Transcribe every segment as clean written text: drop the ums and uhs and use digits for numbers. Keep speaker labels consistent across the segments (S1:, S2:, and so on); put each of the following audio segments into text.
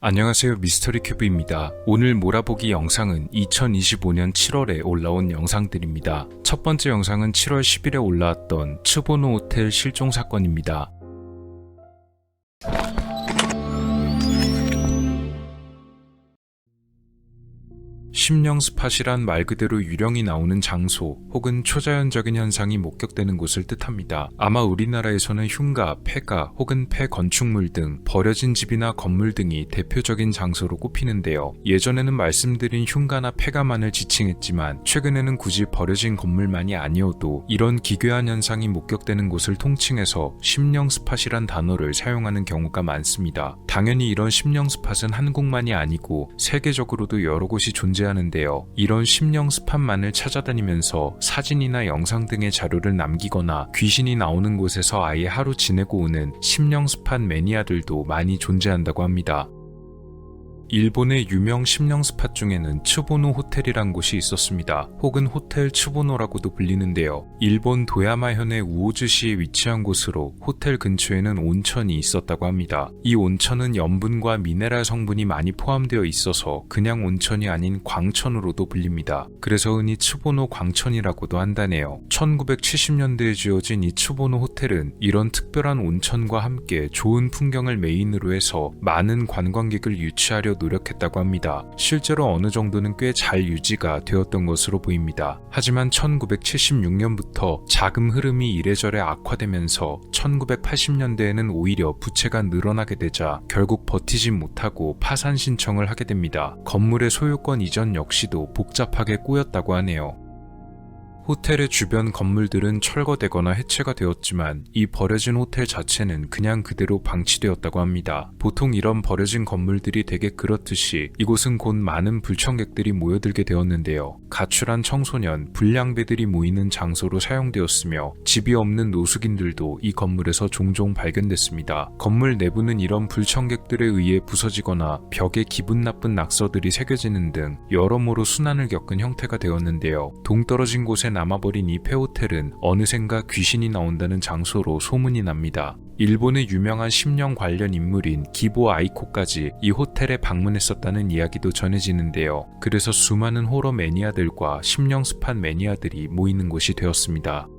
S1: 안녕하세요, 미스터리큐브입니다. 오늘 몰아보기 영상은 2025년 7월에 올라온 영상들입니다. 첫 번째 영상은 7월 10일에 올라왔던 츠보노 호텔 실종 사건입니다. 심령 스팟이란 말 그대로 유령이 나오는 장소 혹은 초자연적인 현상이 목격되는 곳을 뜻합니다. 아마 우리나라에서는 흉가, 폐가 혹은 폐건축물 등 버려진 집이나 건물 등이 대표적인 장소로 꼽히는데요. 예전에는 말씀드린 흉가나 폐가만을 지칭했지만 최근에는 굳이 버려진 건물만이 아니어도 이런 기괴한 현상이 목격되는 곳을 통칭해서 심령 스팟이란 단어를 사용하는 경우가 많습니다. 당연히 이런 심령 스팟은 한국만이 아니고 세계적으로도 여러 곳이 존재하는데요. 이런 심령 스팟만을 찾아다니면서 사진이나 영상 등의 자료를 남기거나 귀신이 나오는 곳에서 아예 하루 지내고 오는 심령 스팟 매니아들도 많이 존재한다고 합니다. 일본의 유명 심령 스팟 중에는 츠보노 호텔이란 곳이 있었습니다. 혹은 호텔 츠보노라고도 불리는데요. 일본 도야마현의 우오즈시에 위치한 곳으로 호텔 근처에는 온천이 있었다고 합니다. 이 온천은 염분과 미네랄 성분이 많이 포함되어 있어서 그냥 온천이 아닌 광천으로도 불립니다. 그래서 흔히 츠보노 광천이라고도 한다네요. 1970년대에 지어진 이 츠보노 호텔은 이런 특별한 온천과 함께 좋은 풍경을 메인으로 해서 많은 관광객을 유치하려 노력했다고 합니다. 실제로 어느 정도는 꽤 잘 유지가 되었던 것으로 보입니다. 하지만 1976년부터 자금 흐름이 이래저래 악화되면서 1980년대에는 오히려 부채가 늘어나게 되자 결국 버티지 못하고 파산 신청을 하게 됩니다. 건물의 소유권 이전 역시도 복잡하게 꼬였다고 하네요. 호텔의 주변 건물들은 철거되거나 해체가 되었지만 이 버려진 호텔 자체는 그냥 그대로 방치되었다고 합니다. 보통 이런 버려진 건물들이 되게 그렇듯이 이곳은 곧 많은 불청객들이 모여들게 되었는데요. 가출한 청소년, 불량배들이 모이는 장소로 사용되었으며 집이 없는 노숙인들도 이 건물에서 종종 발견됐습니다. 건물 내부는 이런 불청객들에 의해 부서지거나 벽에 기분 나쁜 낙서들이 새겨지는 등 여러모로 순환을 겪은 형태가 되었는데요. 동떨어진 곳에 남아버린 이 폐호텔은 어느샌가 귀신이 나온다는 장소로 소문이 납니다. 일본의 유명한 심령 관련 인물인 기보 아이코까지 이 호텔에 방문했었다는 이야기도 전해지는데요. 그래서 수많은 호러 매니아들과 심령 스팟 매니아들이 모이는 곳이 되었습니다.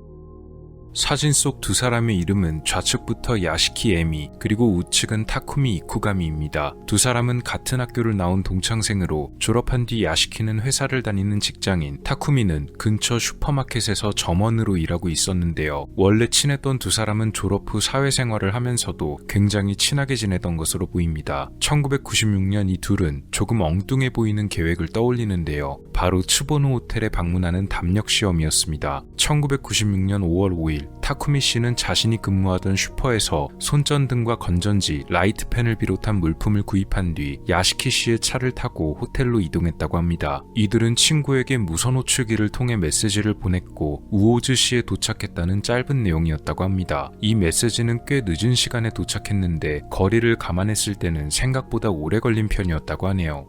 S1: 사진 속 두 사람의 이름은 좌측부터 야시키 에미 그리고 우측은 타쿠미 이쿠가미입니다. 두 사람은 같은 학교를 나온 동창생으로 졸업한 뒤 야시키는 회사를 다니는 직장인, 타쿠미는 근처 슈퍼마켓에서 점원으로 일하고 있었는데요. 원래 친했던 두 사람은 졸업 후 사회생활을 하면서도 굉장히 친하게 지내던 것으로 보입니다. 1996년 이 둘은 조금 엉뚱해 보이는 계획을 떠올리는데요. 바로 츠보노 호텔에 방문하는 담력 시험이었습니다. 1996년 5월 5일 타쿠미 씨는 자신이 근무하던 슈퍼에서 손전등과 건전지, 라이트펜을 비롯한 물품을 구입한 뒤 야시키 씨의 차를 타고 호텔로 이동했다고 합니다. 이들은 친구에게 무선 호출기를 통해 메시지를 보냈고 우오즈시에 도착했다는 짧은 내용이었다고 합니다. 이 메시지는 꽤 늦은 시간에 도착했는데 거리를 감안했을 때는 생각보다 오래 걸린 편이었다고 하네요.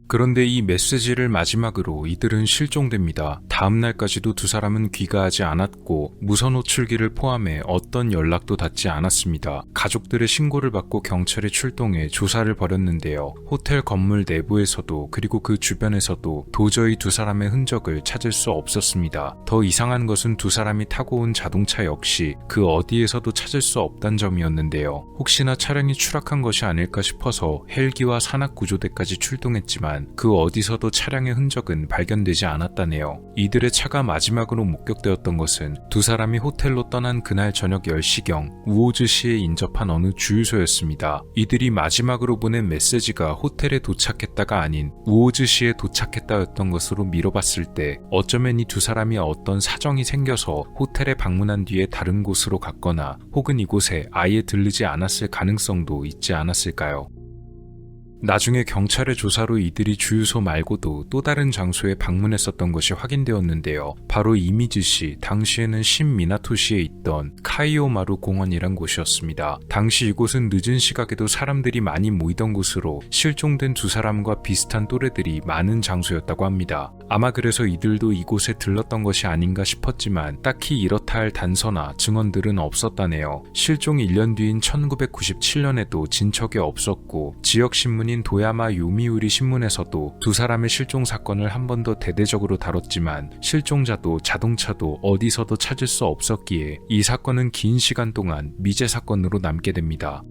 S1: 그런데 이 메시지를 마지막으로 이들은 실종됩니다. 다음 날까지도 두 사람은 귀가하지 않았고 무선 호출기를 포함해 어떤 연락도 닿지 않았습니다. 가족들의 신고를 받고 경찰이 출동해 조사를 벌였는데요. 호텔 건물 내부에서도 그리고 그 주변에서도 도저히 두 사람의 흔적을 찾을 수 없었습니다. 더 이상한 것은 두 사람이 타고 온 자동차 역시 그 어디에서도 찾을 수 없다는 점이었는데요. 혹시나 차량이 추락한 것이 아닐까 싶어서 헬기와 산악구조대까지 출동했지만 그 어디서도 차량의 흔적은 발견되지 않았다네요. 이들의 차가 마지막으로 목격되었던 것은 두 사람이 호텔로 떠난 그날 저녁 10시경 우오즈시에 인접한 어느 주유소였습니다. 이들이 마지막으로 보낸 메시지가 호텔에 도착했다가 아닌 우오즈시에 도착했다였던 것으로 미뤄봤을 때 어쩌면 이 두 사람이 어떤 사정이 생겨서 호텔에 방문한 뒤에 다른 곳으로 갔거나 혹은 이곳에 아예 들르지 않았을 가능성도 있지 않았을까요? 나중에 경찰의 조사로 이들이 주유소 말고도 또 다른 장소에 방문했었던 것이 확인되었는데요. 바로 이미즈시, 당시에는 신미나토시에 있던 카이오마루 공원이란 곳이었습니다. 당시 이곳은 늦은 시각에도 사람들이 많이 모이던 곳으로 실종된 두 사람과 비슷한 또래들이 많은 장소였다고 합니다. 아마 그래서 이들도 이곳에 들렀던 것이 아닌가 싶었지만 딱히 이렇다 할 단서나 증언들은 없었다네요. 실종 1년 뒤인 1997년에도 진척이 없었고 지역신문인 도야마 요미우리 신문에서도 두 사람의 실종 사건을 한 번 더 대대적으로 다뤘지만 실종자도 자동차도 어디서도 찾을 수 없었기에 이 사건은 긴 시간 동안 미제 사건으로 남게 됩니다.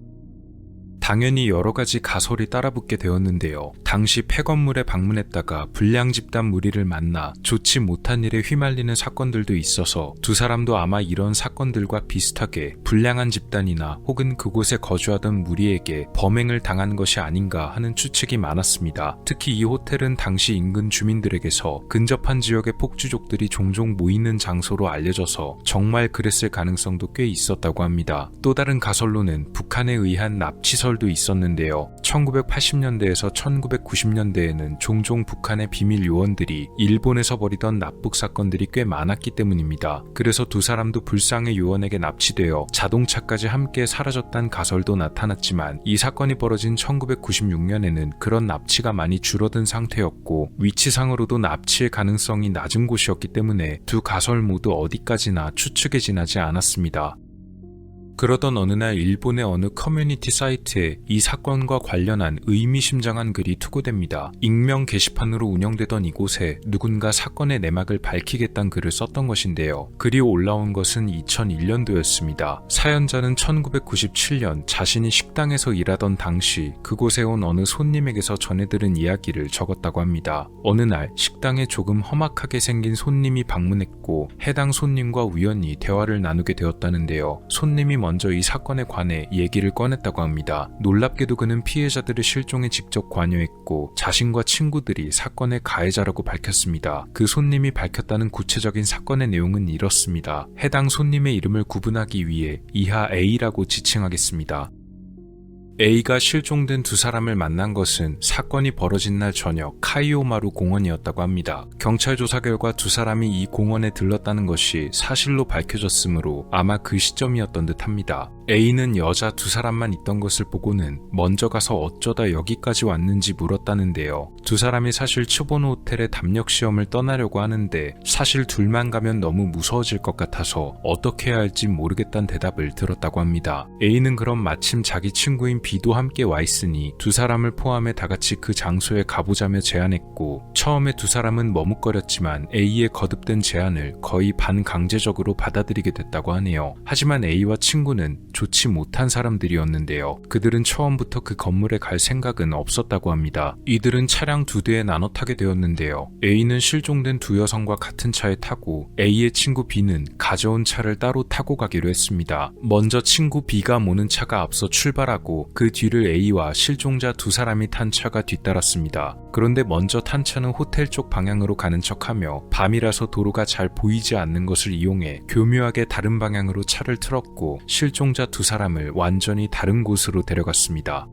S1: 당연히 여러가지 가설이 따라붙게 되었는데요. 당시 폐건물에 방문했다가 불량 집단 무리를 만나 좋지 못한 일에 휘말리는 사건들도 있어서 두 사람도 아마 이런 사건들과 비슷하게 불량한 집단이나 혹은 그곳에 거주하던 무리에게 범행을 당한 것이 아닌가 하는 추측이 많았습니다. 특히 이 호텔은 당시 인근 주민들에게서 근접한 지역의 폭주족들이 종종 모이는 장소로 알려져서 정말 그랬을 가능성도 꽤 있었다고 합니다. 또 다른 가설로는 북한에 의한 납치설도 있었는데요. 1980년대에서 1990년대에는 종종 북한의 비밀 요원들이 일본에서 벌이던 납북 사건들이 꽤 많았기 때문입니다. 그래서 두 사람도 불쌍의 요원에게 납치되어 자동차까지 함께 사라졌다는 가설도 나타났지만 이 사건이 벌어진 1996년에는 그런 납치가 많이 줄어든 상태였고 위치상으로도 납치의 가능성이 낮은 곳이었기 때문에 두 가설 모두 어디까지나 추측에 지나지 않았습니다. 그러던 어느 날 일본의 어느 커뮤니티 사이트에 이 사건과 관련한 의미심장한 글이 투고됩니다. 익명 게시판으로 운영되던 이곳에 누군가 사건의 내막을 밝히겠다는 글을 썼던 것인데요. 글이 올라온 것은 2001년도였습니다. 사연자는 1997년 자신이 식당에서 일하던 당시 그곳에 온 어느 손님에게서 전해들은 이야기를 적었다고 합니다. 어느 날 식당에 조금 험악하게 생긴 손님이 방문했고 해당 손님과 우연히 대화를 나누게 되었다는데요. 손님이 먼저 이 사건에 관해 얘기를 꺼냈다고 합니다. 놀랍게도 그는 피해자들의 실종에 직접 관여했고 자신과 친구들이 사건의 가해자라고 밝혔습니다. 그 손님이 밝혔다는 구체적인 사건의 내용은 이렇습니다. 해당 손님의 이름을 구분하기 위해 이하 A라고 지칭하겠습니다. A가 실종된 두 사람을 만난 것은 사건이 벌어진 날 저녁 카이오마루 공원이었다고 합니다. 경찰 조사 결과 두 사람이 이 공원에 들렀다는 것이 사실로 밝혀졌으므로 아마 그 시점이었던 듯합니다. A는 여자 두 사람만 있던 것을 보고는 먼저 가서 어쩌다 여기까지 왔는지 물었다는데요. 두 사람이 사실 츠보노 호텔에 담력 시험을 떠나려고 하는데 사실 둘만 가면 너무 무서워질 것 같아서 어떻게 해야 할지 모르겠다는 대답을 들었다고 합니다. A는 그럼 마침 자기 친구인 B도 함께 와 있으니 두 사람을 포함해 다 같이 그 장소에 가보자며 제안했고 처음에 두 사람은 머뭇거렸지만 A의 거듭된 제안을 거의 반강제적으로 받아들이게 됐다고 하네요. 하지만 A와 친구는 좋지 못한 사람들이었는데요. 그들은 처음부터 그 건물에 갈 생각은 없었다고 합니다. 이들은 차량 두 대에 나눠 타게 되었는데요. A는 실종된 두 여성과 같은 차에 타고 A의 친구 B는 가져온 차를 따로 타고 가기로 했습니다. 먼저 친구 B가 모는 차가 앞서 출발하고 그 뒤를 A와 실종자 두 사람이 탄 차가 뒤따랐습니다. 그런데 먼저 탄 차는 호텔 쪽 방향으로 가는 척하며 밤이라서 도로가 잘 보이지 않는 것을 이용해 교묘하게 다른 방향으로 차를 틀었고 실종자 두 사람을 완전히 다른 곳으로 데려갔습니다.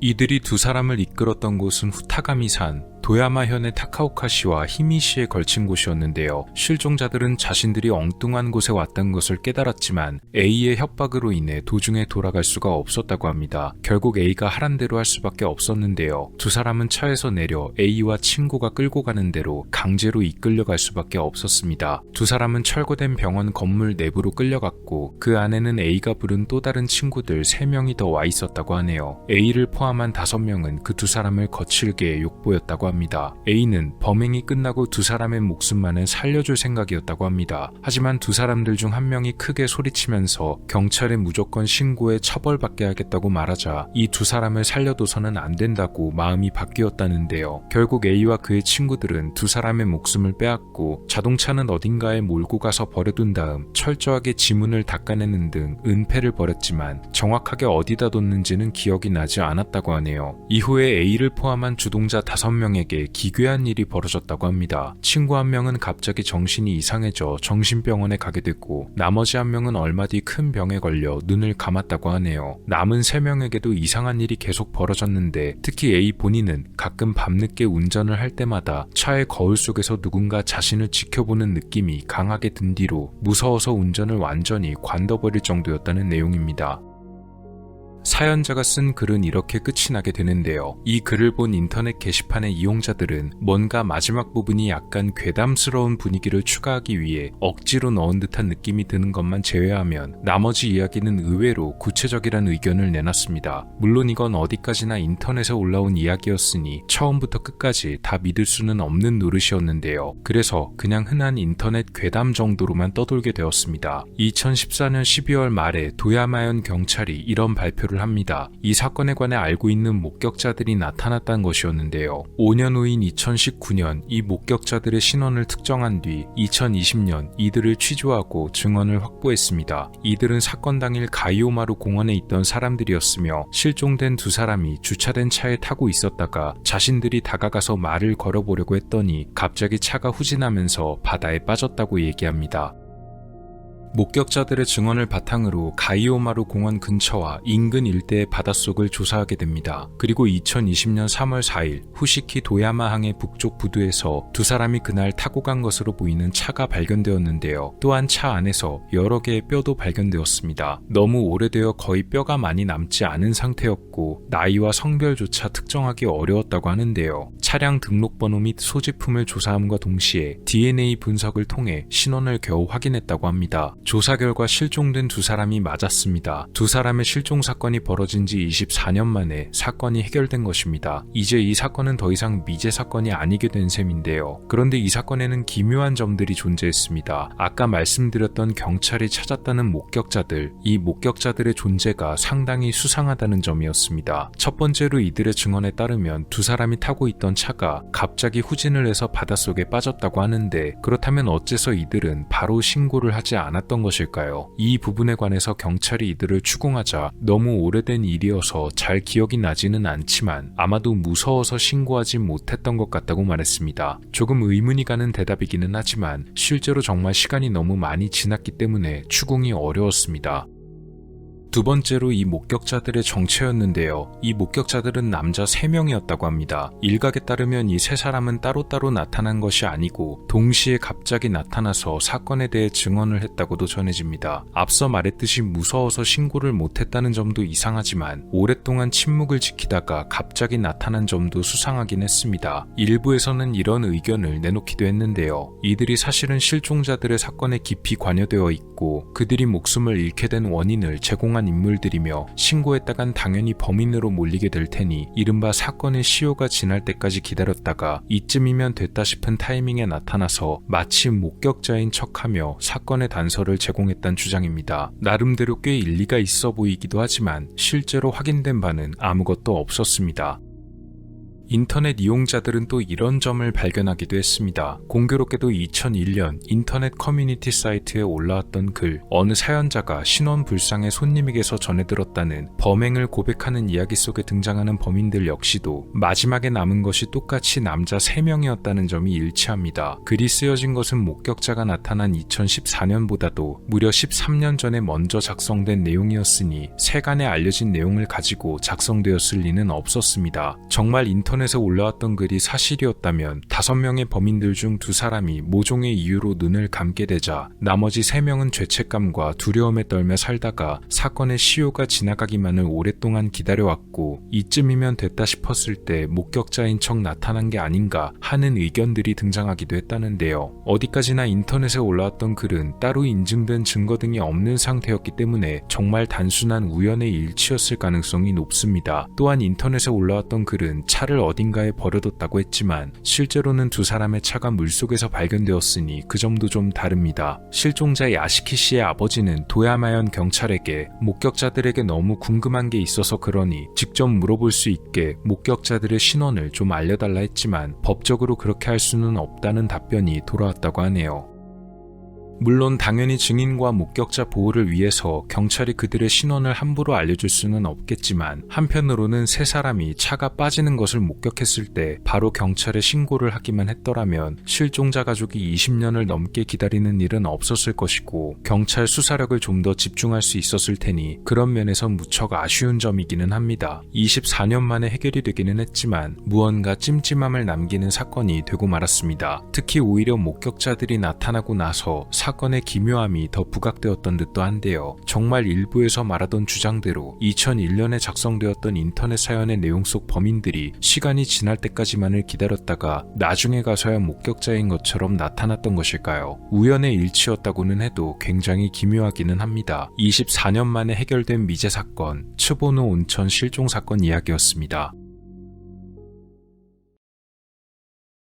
S1: 이들이 두 사람을 이끌었던 곳은 후타가미산, 도야마현의 타카오카시와 히미시에 걸친 곳이었는데요. 실종자들은 자신들이 엉뚱한 곳에 왔다는 것을 깨달았지만 A의 협박으로 인해 도중에 돌아갈 수가 없었다고 합니다. 결국 A가 하란 대로 할 수밖에 없었는데요. 두 사람은 차에서 내려 A와 친구가 끌고 가는 대로 강제로 이끌려갈 수밖에 없었습니다. 두 사람은 철거된 병원 건물 내부로 끌려갔고 그 안에는 A가 부른 또 다른 친구들 3명이 더 와 있었다고 하네요. A를 포함한 5명은 그 두 사람을 거칠게 욕보였다고 합니다. A는 범행이 끝나고 두 사람의 목숨만은 살려줄 생각이었다고 합니다. 하지만 두 사람들 중 한 명이 크게 소리치면서 경찰에 무조건 신고해 처벌받게 하겠다고 말하자 이 두 사람을 살려둬서는 안 된다고 마음이 바뀌었다는데요. 결국 A와 그의 친구들은 두 사람의 목숨을 빼앗고 자동차는 어딘가에 몰고 가서 버려둔 다음 철저하게 지문을 닦아내는 등 은폐를 벌였지만 정확하게 어디다 뒀는지는 기억이 나지 않았다고 하네요. 이후에 A를 포함한 주동자 5명에게 기괴한 일이 벌어졌다고 합니다. 친구 한 명은 갑자기 정신이 이상해져 정신병원에 가게 됐고 나머지 한 명은 얼마 뒤 큰 병에 걸려 눈을 감았다고 하네요. 남은 3명에게도 이상한 일이 계속 벌어졌는데 특히 A 본인은 가끔 밤늦게 운전을 할 때마다 차의 거울 속에서 누군가 자신을 지켜보는 느낌이 강하게 든 뒤로 무서워서 운전을 완전히 관둬버릴 정도였다는 내용입니다. 사연자가 쓴 글은 이렇게 끝이 나게 되는데요. 이 글을 본 인터넷 게시판의 이용자들은 뭔가 마지막 부분이 약간 괴담스러운 분위기를 추가하기 위해 억지로 넣은 듯한 느낌이 드는 것만 제외하면 나머지 이야기는 의외로 구체적이라는 의견을 내놨습니다. 물론 이건 어디까지나 인터넷에 올라온 이야기였으니 처음부터 끝까지 다 믿을 수는 없는 노릇이었는데요. 그래서 그냥 흔한 인터넷 괴담 정도로만 떠돌게 되었습니다. 2014년 12월 말에 도야마현 경찰이 이런 발표를 합니다. 이 사건에 관해 알고 있는 목격자들이 나타났다는 것이었는데요. 5년 후인 2019년 이 목격자들의 신원을 특정한 뒤 2020년 이들을 취조하고 증언을 확보했습니다. 이들은 사건 당일 가이오마루 공원에 있던 사람들이었으며 실종된 두 사람이 주차된 차에 타고 있었다가 자신들이 다가가서 말을 걸어보려고 했더니 갑자기 차가 후진하면서 바다에 빠졌다고 얘기합니다. 목격자들의 증언을 바탕으로 가이오마루 공원 근처와 인근 일대의 바닷속을 조사하게 됩니다. 그리고 2020년 3월 4일 후시키 도야마항의 북쪽 부두에서 두 사람이 그날 타고 간 것으로 보이는 차가 발견되었는데요. 또한 차 안에서 여러 개의 뼈도 발견되었습니다. 너무 오래되어 거의 뼈가 많이 남지 않은 상태였고 나이와 성별조차 특정하기 어려웠다고 하는데요. 차량 등록번호 및 소지품을 조사함과 동시에 DNA 분석을 통해 신원을 겨우 확인했다고 합니다. 조사 결과 실종된 두 사람이 맞았습니다. 두 사람의 실종 사건이 벌어진 지 24년 만에 사건이 해결된 것입니다. 이제 이 사건은 더 이상 미제 사건이 아니게 된 셈인데요. 그런데 이 사건에는 기묘한 점들이 존재했습니다. 아까 말씀드렸던 경찰이 찾았다는 목격자들, 이 목격자들의 존재가 상당히 수상하다는 점이었습니다. 첫 번째로 이들의 증언에 따르면 두 사람이 타고 있던 차가 갑자기 후진을 해서 바닷속에 빠졌다고 하는데 그렇다면 어째서 이들은 바로 신고를 하지 않았던 것일까요? 이 부분에 관해서 경찰이 이들을 추궁하자 너무 오래된 일이어서 잘 기억이 나지는 않지만 아마도 무서워서 신고하지 못했던 것 같다고 말했습니다. 조금 의문이 가는 대답이기는 하지만 실제로 정말 시간이 너무 많이 지났기 때문에 추궁이 어려웠습니다. 두 번째로 이 목격자들의 정체였는데요. 이 목격자들은 남자 3명이었다고 합니다. 일각에 따르면 이 세 사람은 따로따로 나타난 것이 아니고 동시에 갑자기 나타나서 사건에 대해 증언을 했다고도 전해집니다. 앞서 말했듯이 무서워서 신고를 못했다는 점도 이상하지만 오랫동안 침묵을 지키다가 갑자기 나타난 점도 수상하긴 했습니다. 일부에서는 이런 의견을 내놓기도 했는데요. 이들이 사실은 실종자들의 사건에 깊이 관여되어 있고 그들이 목숨을 잃게 된 원인을 제공한 인물들이며 신고했다간 당연히 범인으로 몰리게 될 테니 이른바 사건의 시효가 지날 때까지 기다렸다가 이쯤이면 됐다 싶은 타이밍에 나타나서 마치 목격자인 척하며 사건의 단서를 제공했다는 주장입니다. 나름대로 꽤 일리가 있어 보이기도 하지만 실제로 확인된 바는 아무것도 없었습니다. 인터넷 이용자들은 또 이런 점을 발견하기도 했습니다. 공교롭게도 2001년 인터넷 커뮤니티 사이트에 올라왔던 글, 어느 사연자가 신원 불상의 손님에게서 전해들었다는 범행을 고백하는 이야기 속에 등장하는 범인들 역시도 마지막에 남은 것이 똑같이 남자 3명이었다는 점이 일치합니다. 글이 쓰여진 것은 목격자가 나타난 2014년보다도 무려 13년 전에 먼저 작성된 내용이었으니 세간에 알려진 내용을 가지고 작성되었을 리는 없었습니다. 정말 인터넷에 올라왔던 글이 사실이었다면 5명의 범인들 중 2사람이 모종의 이유로 눈을 감게 되자 나머지 3명은 죄책감과 두려움에 떨며 살다가 사건의 시효가 지나가기만을 오랫동안 기다려왔고 이쯤이면 됐다 싶었을 때 목격자인 척 나타난 게 아닌가 하는 의견들이 등장하기도 했다는데요. 어디까지나 인터넷에 올라왔던 글은 따로 인증된 증거 등이 없는 상태였기 때문에 정말 단순한 우연의 일치였을 가능성이 높습니다. 또한 인터넷에 올라왔던 글은 차를 어딘가에 버려뒀다고 했지만 실제로는 2사람의 차가 물속에서 발견되었으니 그 점도 좀 다릅니다. 실종자 야시키 씨의 아버지는 도야마현 경찰에게 목격자들에게 너무 궁금한 게 있어서 그러니 직접 물어볼 수 있게 목격자들의 신원을 좀 알려달라 했지만 법적으로 그렇게 할 수는 없다는 답변이 돌아왔다고 하네요. 물론 당연히 증인과 목격자 보호를 위해서 경찰이 그들의 신원을 함부로 알려줄 수는 없겠지만 한편으로는 3사람이 차가 빠지는 것을 목격했을 때 바로 경찰에 신고를 하기만 했더라면 실종자 가족이 20년을 넘게 기다리는 일은 없었을 것이고 경찰 수사력을 좀 더 집중할 수 있었을 테니 그런 면에서 무척 아쉬운 점이기는 합니다. 24년 만에 해결이 되기는 했지만 무언가 찜찜함을 남기는 사건이 되고 말았습니다. 특히 오히려 목격자들이 나타나고 나서 사건의 기묘함이 더 부각되었던 듯도 한데요. 정말 일부에서 말하던 주장대로 2001년에 작성되었던 인터넷 사연의 내용 속 범인들이 시간이 지날 때까지만을 기다렸다가 나중에 가서야 목격자인 것처럼 나타났던 것일까요? 우연의 일치였다고는 해도 굉장히 기묘하기는 합니다. 24년 만에 해결된 미제 사건, 츠보노 온천 실종 사건 이야기였습니다.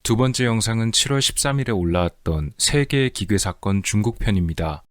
S1: 두 번째 영상은 7월 13일에 올라왔던 세계의 기괴 사건 중국 편입니다.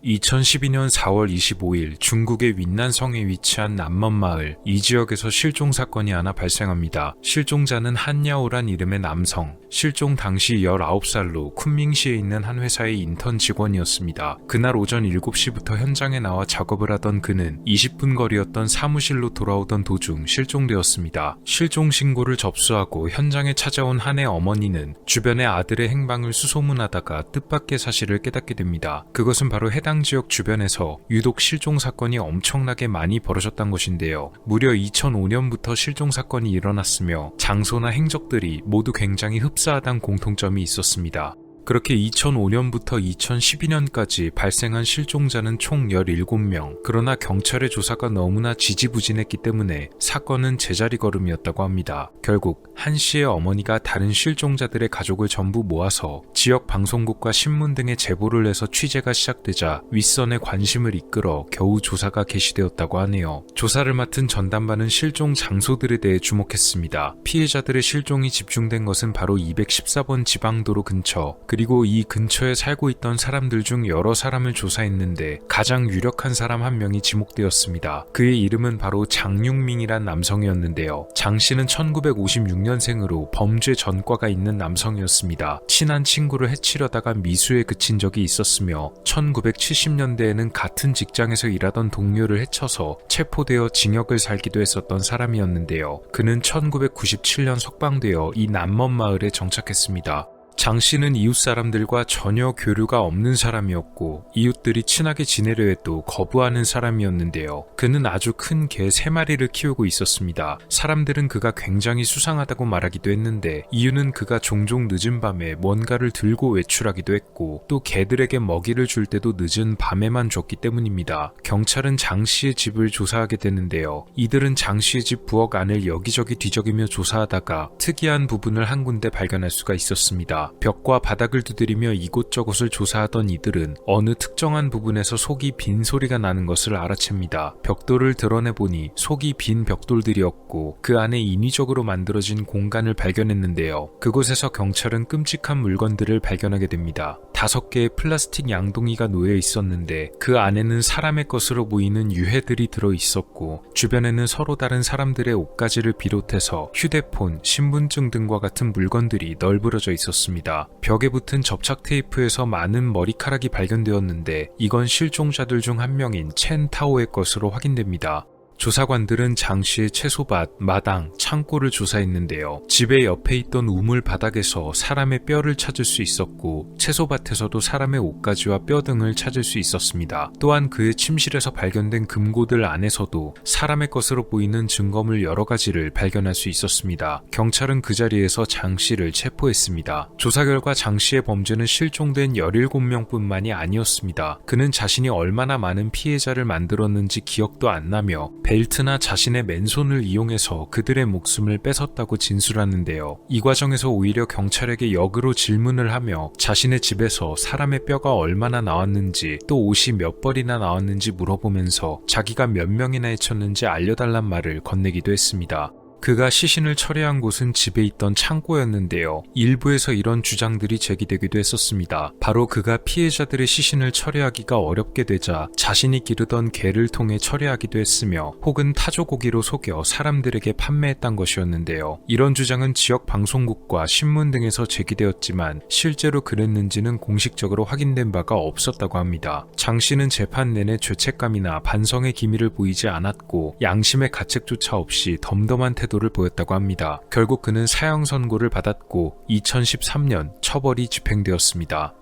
S1: 2012년 4월 25일 중국의 윈난성에 위치한 남먼마을, 이 지역에서 실종 사건이 하나 발생합니다. 실종자는 한야오란 이름의 남성, 실종 당시 19살로 쿤밍시에 있는 한 회사의 인턴 직원이었습니다. 그날 오전 7시부터 현장에 나와 작업을 하던 그는 20분 거리였던 사무실로 돌아오던 도중 실종되었습니다. 실종 신고를 접수하고 현장에 찾아온 한의 어머니는 주변의 아들의 행방을 수소문하다가 뜻밖의 사실을 깨닫게 됩니다. 그것은 바로 해당 지역 주변에서 유독 실종 사건이 엄청나게 많이 벌어졌던 것인데요. 무려 2005년부터 실종 사건이 일어났으며 장소나 행적들이 모두 굉장히 흡사하다는 공통점이 있었습니다. 그렇게 2005년부터 2012년까지 발생한 실종자는 총 17명, 그러나 경찰의 조사가 너무나 지지부진했기 때문에 사건은 제자리 걸음이었다고 합니다. 결국 한 씨의 어머니가 다른 실종자들의 가족을 전부 모아서 지역 방송국과 신문 등에 제보를 해서 취재가 시작되자 윗선의 관심을 이끌어 겨우 조사가 개시되었다고 하네요. 조사를 맡은 전담반은 실종 장소들에 대해 주목했습니다. 피해자들의 실종이 집중된 것은 바로 214번 지방도로 근처, 그리고 이 근처에 살고 있던 사람들 중 여러 사람을 조사했는데 가장 유력한 사람 한 명이 지목되었습니다. 그의 이름은 바로 장육밍이란 남성이었는데요. 장 씨는 1956년생으로 범죄 전과가 있는 남성이었습니다. 친한 친구를 해치려다가 미수에 그친 적이 있었으며 1970년대에는 같은 직장에서 일하던 동료를 해쳐서 체포되어 징역을 살기도 했었던 사람이었는데요. 그는 1997년 석방되어 이 남먼 마을에 정착했습니다. 장 씨는 이웃 사람들과 전혀 교류가 없는 사람이었고 이웃들이 친하게 지내려 해도 거부하는 사람이었는데요. 그는 아주 큰 개 3마리를 키우고 있었습니다. 사람들은 그가 굉장히 수상하다고 말하기도 했는데 이유는 그가 종종 늦은 밤에 뭔가를 들고 외출하기도 했고 또 개들에게 먹이를 줄 때도 늦은 밤에만 줬기 때문입니다. 경찰은 장 씨의 집을 조사하게 되는데요. 이들은 장 씨의 집 부엌 안을 여기저기 뒤적이며 조사하다가 특이한 부분을 한 군데 발견할 수가 있었습니다. 벽과 바닥을 두드리며 이곳저곳을 조사하던 이들은 어느 특정한 부분에서 속이 빈 소리가 나는 것을 알아챕니다. 벽돌을 드러내보니 속이 빈 벽돌들이었고 그 안에 인위적으로 만들어진 공간을 발견했는데요. 그곳에서 경찰은 끔찍한 물건들을 발견하게 됩니다. 5개의 플라스틱 양동이가 놓여 있었는데 그 안에는 사람의 것으로 보이는 유해들이 들어있었고 주변에는 서로 다른 사람들의 옷가지를 비롯해서 휴대폰, 신분증 등과 같은 물건들이 널브러져 있었습니다. 벽에 붙은 접착 테이프에서 많은 머리카락이 발견되었는데 이건 실종자들 중 한 명인 첸 타오의 것으로 확인됩니다. 조사관들은 장 씨의 채소밭, 마당, 창고를 조사했는데요. 집의 옆에 있던 우물 바닥에서 사람의 뼈를 찾을 수 있었고 채소밭에서도 사람의 옷가지와 뼈 등을 찾을 수 있었습니다. 또한 그의 침실에서 발견된 금고들 안에서도 사람의 것으로 보이는 증거물 여러 가지를 발견할 수 있었습니다. 경찰은 그 자리에서 장 씨를 체포했습니다. 조사 결과 장 씨의 범죄는 실종된 17명뿐만이 아니었습니다. 그는 자신이 얼마나 많은 피해자를 만들었는지 기억도 안 나며 벨트나 자신의 맨손을 이용해서 그들의 목숨을 뺏었다고 진술하는데요. 이 과정에서 오히려 경찰에게 역으로 질문을 하며 자신의 집에서 사람의 뼈가 얼마나 나왔는지 또 옷이 몇 벌이나 나왔는지 물어보면서 자기가 몇 명이나 해쳤는지 알려달란 말을 건네기도 했습니다. 그가 시신을 처리한 곳은 집에 있던 창고였는데요. 일부에서 이런 주장들이 제기되기도 했었습니다. 바로 그가 피해자들의 시신을 처리하기가 어렵게 되자 자신이 기르던 개를 통해 처리하기도 했으며 혹은 타조고기로 속여 사람들에게 판매했던 것이었는데요. 이런 주장은 지역 방송국과 신문 등에서 제기되었지만 실제로 그랬는지는 공식적으로 확인된 바가 없었다고 합니다. 장 씨는 재판 내내 죄책감이나 반성의 기미를 보이지 않았고 양심의 가책조차 없이 덤덤한 태도를 보였다고 합니다. 결국 그는 사형 선고를 받았고 2013년 처벌이 집행되었습니다.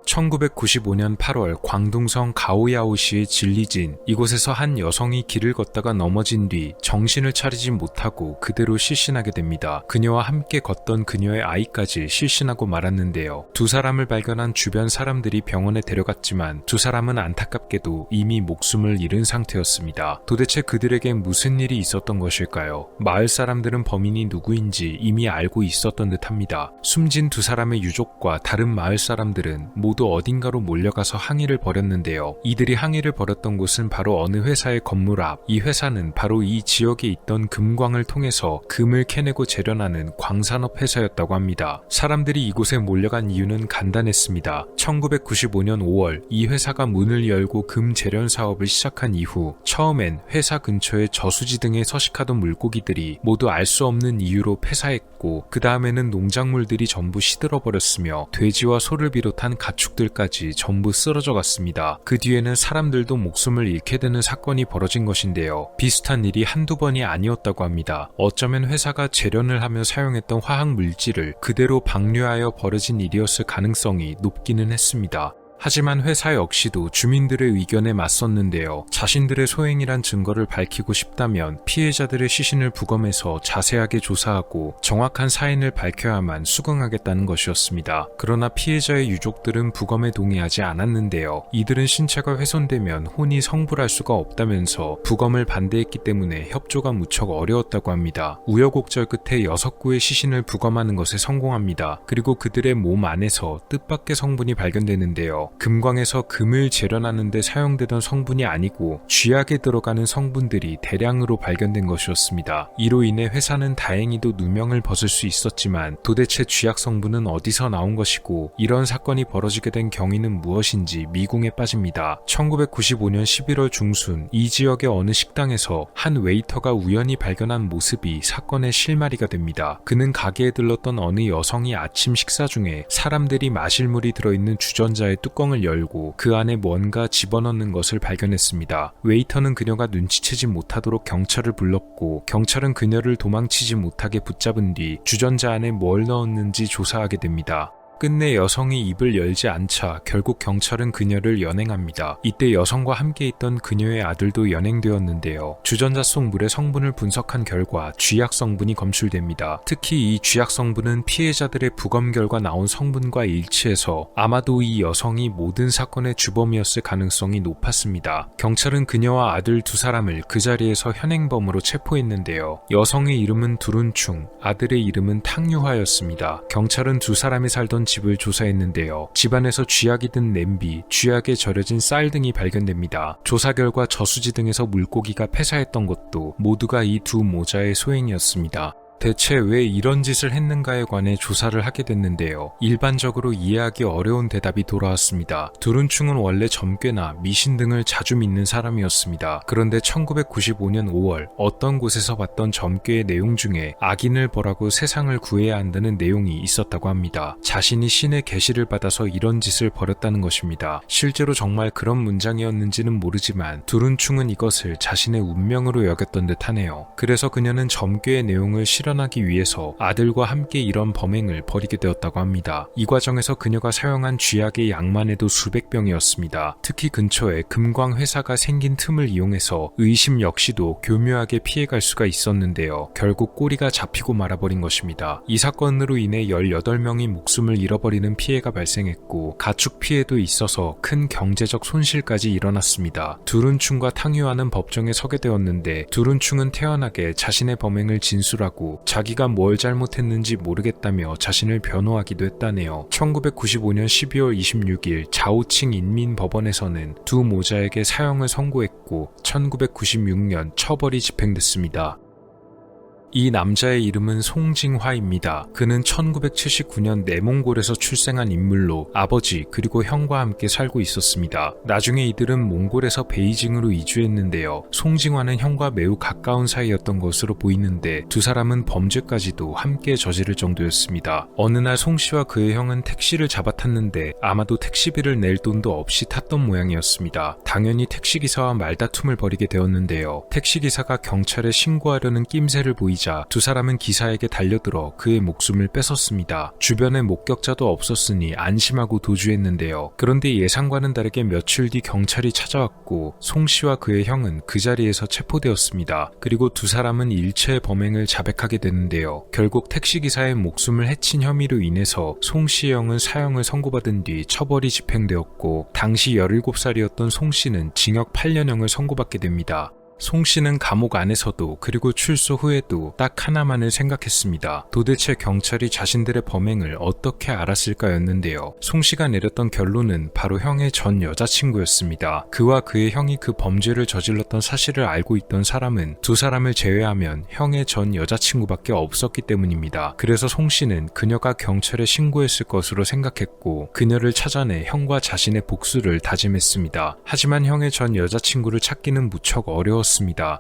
S1: 1995년 8월 광둥성 가오야오시의 진리진, 이곳에서 한 여성이 길을 걷다가 넘어진 뒤 정신을 차리지 못하고 그대로 실신하게 됩니다. 그녀와 함께 걷던 그녀의 아이까지 실신하고 말았는데요. 두 사람을 발견한 주변 사람들이 병원에 데려갔지만 두 사람은 안타깝게도 이미 목숨을 잃은 상태였습니다. 도대체 그들에게 무슨 일이 있었던 것일까요? 마을 사람들은 범인이 누구인지 이미 알고 있었던 듯합니다. 숨진 두 사람의 유족과 다른 마을 사람들은 모두 어딘가로 몰려가서 항의를 벌였는데요. 이들이 항의를 벌였던 곳은 바로 어느 회사의 건물 앞. 이 회사는 바로 이 지역에 있던 금광을 통해서 금을 캐내고 재련하는 광산업 회사였다고 합니다. 사람들이 이곳에 몰려간 이유는 간단했습니다. 1995년 5월 이 회사가 문을 열고 금 재련 사업을 시작한 이후 처음엔 회사 근처에 저수지 등에 서식하던 물고기들이 모두 알 수 없는 이유로 폐사했고 그 다음에는 농작물들이 전부 시들어버렸으며 돼지와 소를 비롯한 가축들까지 전부 쓰러져 갔습니다. 그 뒤에는 사람들도 목숨을 잃게 되는 사건이 벌어진 것인데요. 비슷한 일이 한두 번이 아니었다고 합니다. 어쩌면 회사가 재련을 하며 사용했던 화학 물질을 그대로 방류하여 벌어진 일이었을 가능성이 높기는 했습니다. 하지만 회사 역시도 주민들의 의견에 맞섰는데요. 자신들의 소행이란 증거를 밝히고 싶다면 피해자들의 시신을 부검해서 자세하게 조사하고 정확한 사인을 밝혀야만 수긍하겠다는 것이었습니다. 그러나 피해자의 유족들은 부검에 동의하지 않았는데요. 이들은 신체가 훼손되면 혼이 성불할 수가 없다면서 부검을 반대했기 때문에 협조가 무척 어려웠다고 합니다. 우여곡절 끝에 6구의 시신을 부검하는 것에 성공합니다. 그리고 그들의 몸 안에서 뜻밖의 성분이 발견되는데요. 금광에서 금을 재련하는 데 사용되던 성분이 아니고 쥐약에 들어가는 성분들이 대량으로 발견된 것이었습니다. 이로 인해 회사는 다행히도 누명을 벗을 수 있었지만 도대체 쥐약 성분은 어디서 나온 것이고 이런 사건이 벌어지게 된 경위는 무엇인지 미궁에 빠집니다. 1995년 11월 중순 이 지역의 어느 식당에서 한 웨이터가 우연히 발견한 모습이 사건의 실마리가 됩니다. 그는 가게에 들렀던 어느 여성이 아침 식사 중에 사람들이 마실 물이 들어있는 주전자의 뚜껑을 열고 그 안에 뭔가 집어넣는 것을 발견했습니다. 웨이터는 그녀가 눈치채지 못하도록 경찰을 불렀고 경찰은 그녀를 도망치지 못하게 붙잡은 뒤 주전자 안에 뭘 넣었는지 조사하게 됩니다. 끝내 여성이 입을 열지 않자 결국 경찰은 그녀를 연행합니다. 이때 여성과 함께 있던 그녀의 아들도 연행되었는데요. 주전자 속 물의 성분을 분석한 결과 쥐약 성분이 검출됩니다. 특히 이 쥐약 성분은 피해자들의 부검 결과 나온 성분과 일치해서 아마도 이 여성이 모든 사건의 주범이었을 가능성이 높았습니다. 경찰은 그녀와 아들 두 사람을 그 자리에서 현행범으로 체포했는데요. 여성의 이름은 두룬충, 아들의 이름은 탕유화였습니다. 경찰은 두 사람이 살던 집을 조사했는데요. 집안에서 쥐약이 든 냄비, 쥐약에 절여진 쌀 등이 발견됩니다. 조사 결과 저수지 등에서 물고기가 폐사했던 것도 모두가 이 두 모자의 소행이었습니다. 대체 왜 이런 짓을 했는가에 관해 조사를 하게 됐는데요. 일반적으로 이해하기 어려운 대답이 돌아왔습니다. 두룬충은 원래 점괘나 미신 등을 자주 믿는 사람이었습니다. 그런데 1995년 5월 어떤 곳에서 봤던 점괘의 내용 중에 악인을 벌하고 세상을 구해야 한다는 내용이 있었다고 합니다. 자신이 신의 계시를 받아서 이런 짓을 벌였다는 것입니다. 실제로 정말 그런 문장이었는지는 모르지만 두룬충은 이것을 자신의 운명으로 여겼던 듯하네요. 그래서 그녀는 점괘의 내용을 실현하기 위해서 아들과 함께 이런 범행을 벌이게 되었다고 합니다. 이 과정에서 그녀가 사용한 쥐약의 양만 해도 수백 병이었습니다. 특히 근처에 금광 회사가 생긴 틈을 이용해서 의심 역시도 교묘하게 피해갈 수가 있었는데요. 결국 꼬리가 잡히고 말아버린 것입니다. 이 사건으로 인해 18명이 목숨을 잃어버리는 피해가 발생했고 가축 피해도 있어서 큰 경제적 손실까지 일어났습니다. 두룬충과 탕유화는 법정에 서게 되었는데 두룬충은 태연하게 자신의 범행을 진술하고 자기가 뭘 잘못했는지 모르겠다며 자신을 변호하기도 했다네요. 1995년 12월 26일 자오칭 인민법원에서는 두 모자에게 사형을 선고했고 1996년 처벌이 집행됐습니다. 이 남자의 이름은 송징화입니다. 그는 1979년 내몽골에서 출생한 인물로 아버지 그리고 형과 함께 살고 있었습니다. 나중에 이들은 몽골에서 베이징으로 이주했는데요. 송징화는 형과 매우 가까운 사이였던 것으로 보이는데 두 사람은 범죄까지도 함께 저지를 정도였습니다. 어느 날 송씨와 그의 형은 택시를 잡아 탔는데 아마도 택시비를 낼 돈도 없이 탔던 모양이었습니다. 당연히 택시기사와 말다툼을 벌이게 되었는데요. 택시기사가 경찰에 신고하려는 낌새를 보이자 걸리자 두 사람은 기사에게 달려들어 그의 목숨을 뺏었습니다. 주변에 목격자도 없었으니 안심하고 도주했는데요. 그런데 예상과는 다르게 며칠 뒤 경찰이 찾아왔고 송 씨와 그의 형은 그 자리에서 체포되었습니다. 그리고 두 사람은 일체의 범행을 자백하게 되는데요. 결국 택시기사의 목숨을 해친 혐의로 인해서 송 씨의 형은 사형을 선고받은 뒤 처벌이 집행되었고 당시 17살이었던 송 씨는 징역 8년형을 선고받게 됩니다. 송 씨는 감옥 안에서도 그리고 출소 후에도 딱 하나만을 생각했습니다. 도대체 경찰이 자신들의 범행을 어떻게 알았을까였는데요. 송 씨가 내렸던 결론은 바로 형의 전 여자친구였습니다. 그와 그의 형이 그 범죄를 저질렀던 사실을 알고 있던 사람은 두 사람을 제외하면 형의 전 여자친구밖에 없었기 때문입니다. 그래서 송 씨는 그녀가 경찰에 신고했을 것으로 생각했고 그녀를 찾아내 형과 자신의 복수를 다짐했습니다. 하지만 형의 전 여자친구를 찾기는 무척 어려웠습니다.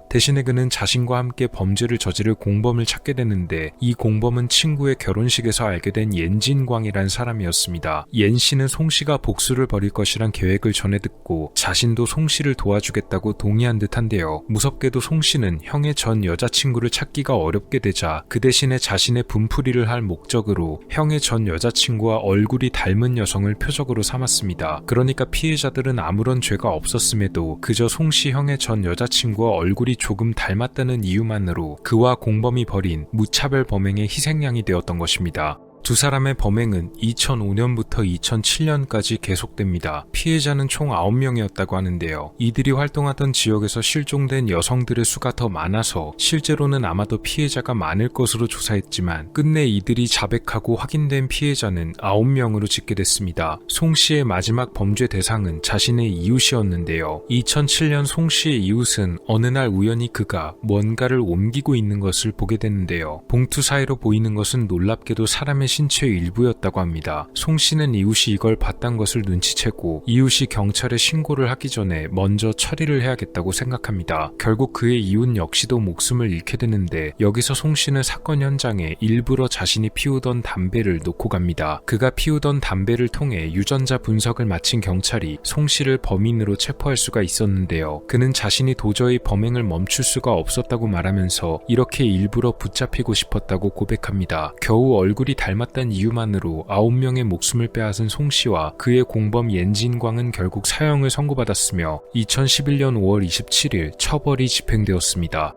S1: 대신에 그는 자신과 함께 범죄를 저지를 공범을 찾게 되는데 이 공범은 친구의 결혼식에서 알게 된 옌진광이란 사람이었습니다. 옌 씨는 송 씨가 복수를 벌일 것이란 계획을 전해 듣고 자신도 송 씨를 도와주겠다고 동의한 듯한데요. 무섭게도 송 씨는 형의 전 여자친구를 찾기가 어렵게 되자 그 대신에 자신의 분풀이를 할 목적으로 형의 전 여자친구와 얼굴이 닮은 여성을 표적으로 삼았습니다. 그러니까 피해자들은 아무런 죄가 없었음에도 그저 송 씨 형의 전 여자친구 얼굴이 조금 닮았다는 이유만으로 그와 공범이 벌인 무차별 범행의 희생양이 되었던 것입니다. 두 사람의 범행은 2005년부터 2007년까지 계속됩니다. 피해자는 총 9명이었다고 하는데요. 이들이 활동하던 지역에서 실종된 여성들의 수가 더 많아서 실제로는 아마도 피해자가 많을 것으로 조사했지만 끝내 이들이 자백하고 확인된 피해자는 9명으로 집계됐습니다. 송 씨의 마지막 범죄 대상은 자신의 이웃이었는데요. 2007년 송 씨의 이웃은 어느 날 우연히 그가 뭔가를 옮기고 있는 것을 보게 됐는데요. 봉투 사이로 보이는 것은 놀랍게도 사람의 신체의 일부였다고 합니다. 송 씨는 이웃이 이걸 봤단 것을 눈치채고 이웃이 경찰에 신고를 하기 전에 먼저 처리를 해야겠다고 생각합니다. 결국 그의 이웃 역시도 목숨을 잃게 되는데 여기서 송 씨는 사건 현장에 일부러 자신이 피우던 담배를 놓고 갑니다. 그가 피우던 담배를 통해 유전자 분석을 마친 경찰이 송 씨를 범인으로 체포할 수가 있었는데요. 그는 자신이 도저히 범행을 멈출 수가 없었다고 말하면서 이렇게 일부러 붙잡히고 싶었다고 고백합니다. 겨우 얼굴이 닮았다는 이유만으로 9명의 목숨을 빼앗은 송 씨와 그의 공범 옌진광은 결국 사형을 선고받았으며 2011년 5월 27일 처벌이 집행되었습니다.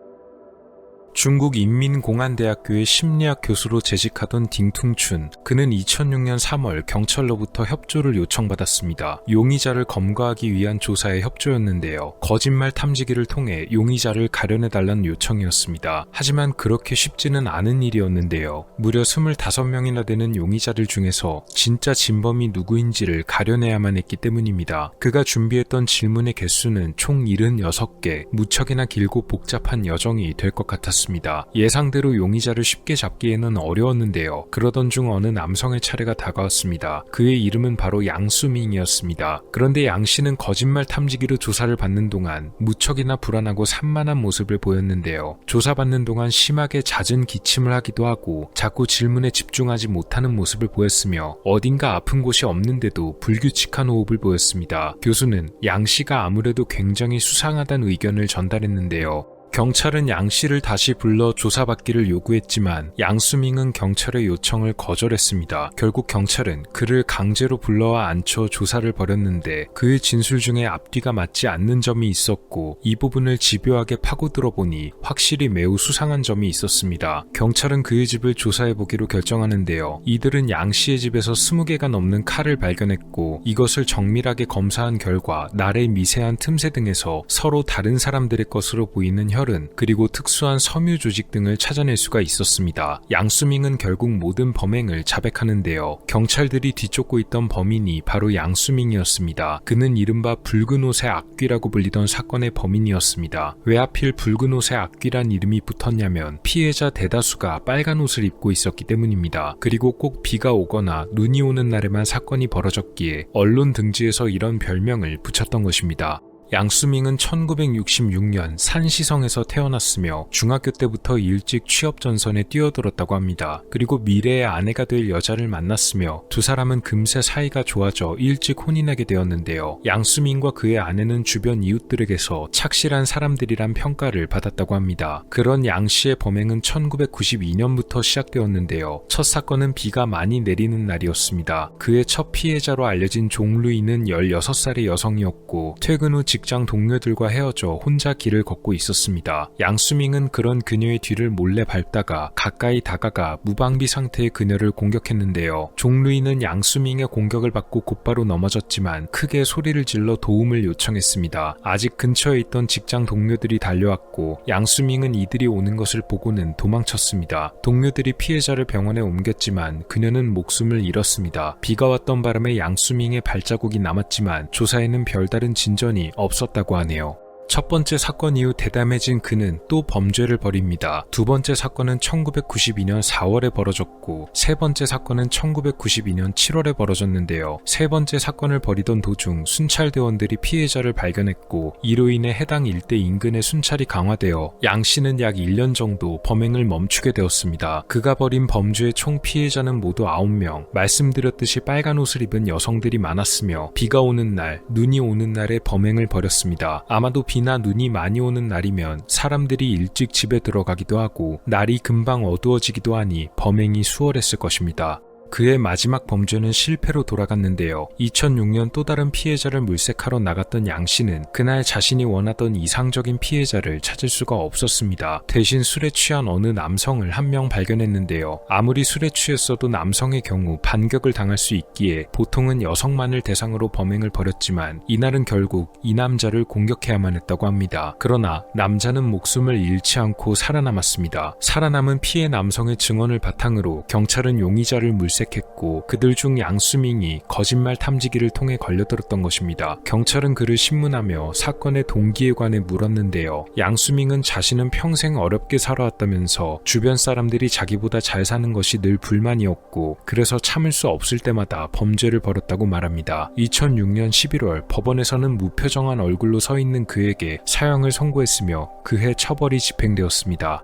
S1: 중국 인민공안대학교의 심리학 교수로 재직하던 딩퉁춘, 그는 2006년 3월 경찰로부터 협조를 요청받았습니다. 용의자를 검거하기 위한 조사의 협조였는데요. 거짓말 탐지기를 통해 용의자를 가려내달라는 요청이었습니다. 하지만 그렇게 쉽지는 않은 일이었는데요. 무려 25명이나 되는 용의자들 중에서 진짜 진범이 누구인지를 가려내야만 했기 때문입니다. 그가 준비했던 질문의 개수는 총 76개, 무척이나 길고 복잡한 여정이 될 것 같았습니다. 예상대로 용의자를 쉽게 잡기에는 어려웠는데요. 그러던 중 어느 남성의 차례가 다가왔습니다. 그의 이름은 바로 양수밍이었습니다. 그런데 양 씨는 거짓말 탐지기로 조사를 받는 동안 무척이나 불안하고 산만한 모습을 보였는데요. 조사받는 동안 심하게 잦은 기침을 하기도 하고 자꾸 질문에 집중하지 못하는 모습을 보였으며 어딘가 아픈 곳이 없는데도 불규칙한 호흡을 보였습니다. 교수는 양 씨가 아무래도 굉장히 수상하다는 의견을 전달했는데요. 경찰은 양 씨를 다시 불러 조사받기를 요구했지만 양수밍은 경찰의 요청을 거절했습니다. 결국 경찰은 그를 강제로 불러와 앉혀 조사를 벌였는데 그의 진술 중에 앞뒤가 맞지 않는 점이 있었고 이 부분을 집요하게 파고들어 보니 확실히 매우 수상한 점이 있었습니다. 경찰은 그의 집을 조사해보기로 결정하는데요. 이들은 양 씨의 집에서 20개가 넘는 칼을 발견했고 이것을 정밀하게 검사한 결과 날의 미세한 틈새 등에서 서로 다른 사람들의 것으로 보이는 혈 그리고 특수한 섬유 조직 등을 찾아낼 수가 있었습니다. 양수밍은 결국 모든 범행을 자백하는데요. 경찰들이 뒤쫓고 있던 범인이 바로 양수밍이었습니다. 그는 이른바 붉은 옷의 악귀라고 불리던 사건의 범인이었습니다. 왜 하필 붉은 옷의 악귀란 이름이 붙었냐면 피해자 대다수가 빨간 옷을 입고 있었기 때문입니다. 그리고 꼭 비가 오거나 눈이 오는 날에만 사건이 벌어졌기에 언론 등지에서 이런 별명을 붙였던 것입니다. 양수밍은 1966년 산시성에서 태어났으며 중학교 때부터 일찍 취업 전선에 뛰어들었다고 합니다. 그리고 미래의 아내가 될 여자를 만났으며 두 사람은 금세 사이가 좋아져 일찍 혼인하게 되었는데요. 양수밍과 그의 아내는 주변 이웃들에게서 착실한 사람들이란 평가를 받았다고 합니다. 그런 양 씨의 범행은 1992년부터 시작되었는데요. 첫 사건은 비가 많이 내리는 날이었습니다. 그의 첫 피해자로 알려진 종루이는 16살의 여성이었고 퇴근 후 직장 동료들과 헤어져 혼자 길을 걷고 있었습니다. 양수밍은 그런 그녀의 뒤를 몰래 밟다가 가까이 다가가 무방비 상태의 그녀를 공격했는데요. 종루이는 양수밍의 공격을 받고 곧바로 넘어졌지만 크게 소리를 질러 도움을 요청했습니다. 아직 근처에 있던 직장 동료들이 달려왔고 양수밍은 이들이 오는 것을 보고는 도망쳤습니다. 동료들이 피해자를 병원에 옮겼지만 그녀는 목숨을 잃었습니다. 비가 왔던 바람에 양수밍의 발자국이 남았지만 조사에는 별다른 진전이 없었다고 하네요. 첫 번째 사건 이후 대담해진 그는 또 범죄를 벌입니다. 두 번째 사건은 1992년 4월에 벌어졌고 세 번째 사건은 1992년 7월에 벌어졌는데요. 세 번째 사건을 벌이던 도중 순찰대원들이 피해자를 발견했고 이로 인해 해당 일대 인근의 순찰이 강화되어 양 씨는 약 1년 정도 범행을 멈추게 되었습니다. 그가 벌인 범죄의 총 피해자는 모두 9명, 말씀드렸듯이 빨간 옷을 입은 여성들이 많았으며 비가 오는 날, 눈이 오는 날에 범행을 벌였습니다. 아마도 비나 눈이 많이 오는 날이면 사람들이 일찍 집에 들어가기도 하고 날이 금방 어두워지기도 하니 범행이 수월했을 것입니다. 그의 마지막 범죄는 실패로 돌아갔는데요. 2006년 또 다른 피해자를 물색하러 나갔던 양 씨는 그날 자신이 원하던 이상적인 피해자를 찾을 수가 없었습니다. 대신 술에 취한 어느 남성을 한 명 발견했는데요. 아무리 술에 취했어도 남성의 경우 반격을 당할 수 있기에 보통은 여성만을 대상으로 범행을 벌였지만 이날은 결국 이 남자를 공격해야만 했다고 합니다. 그러나 남자는 목숨을 잃지 않고 살아남았습니다. 살아남은 피해 남성의 증언을 바탕으로 경찰은 용의자를 물색했고 그들 중 양수밍이 거짓말 탐지기를 통해 걸려들었던 것입니다. 경찰은 그를 신문하며 사건의 동기에 관해 물었는데요. 양수밍은 자신은 평생 어렵게 살아왔다면서 주변 사람들이 자기보다 잘 사는 것이 늘 불만이었고 그래서 참을 수 없을 때마다 범죄를 벌였다고 말합니다. 2006년 11월 법원에서는 무표정한 얼굴로 서 있는 그에게 사형을 선고했으며 그해 처벌이 집행되었습니다.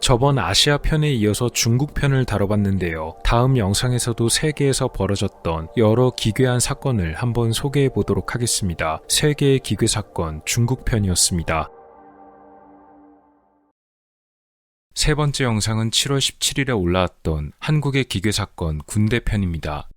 S1: 저번 아시아 편에 이어서 중국 편을 다뤄봤는데요. 다음 영상에서도 세계에서 벌어졌던 여러 기괴한 사건을 한번 소개해 보도록 하겠습니다. 세계의 기괴 사건 중국 편이었습니다. 세 번째 영상은 7월 17일에 올라왔던 한국의 기괴 사건 군대 편입니다.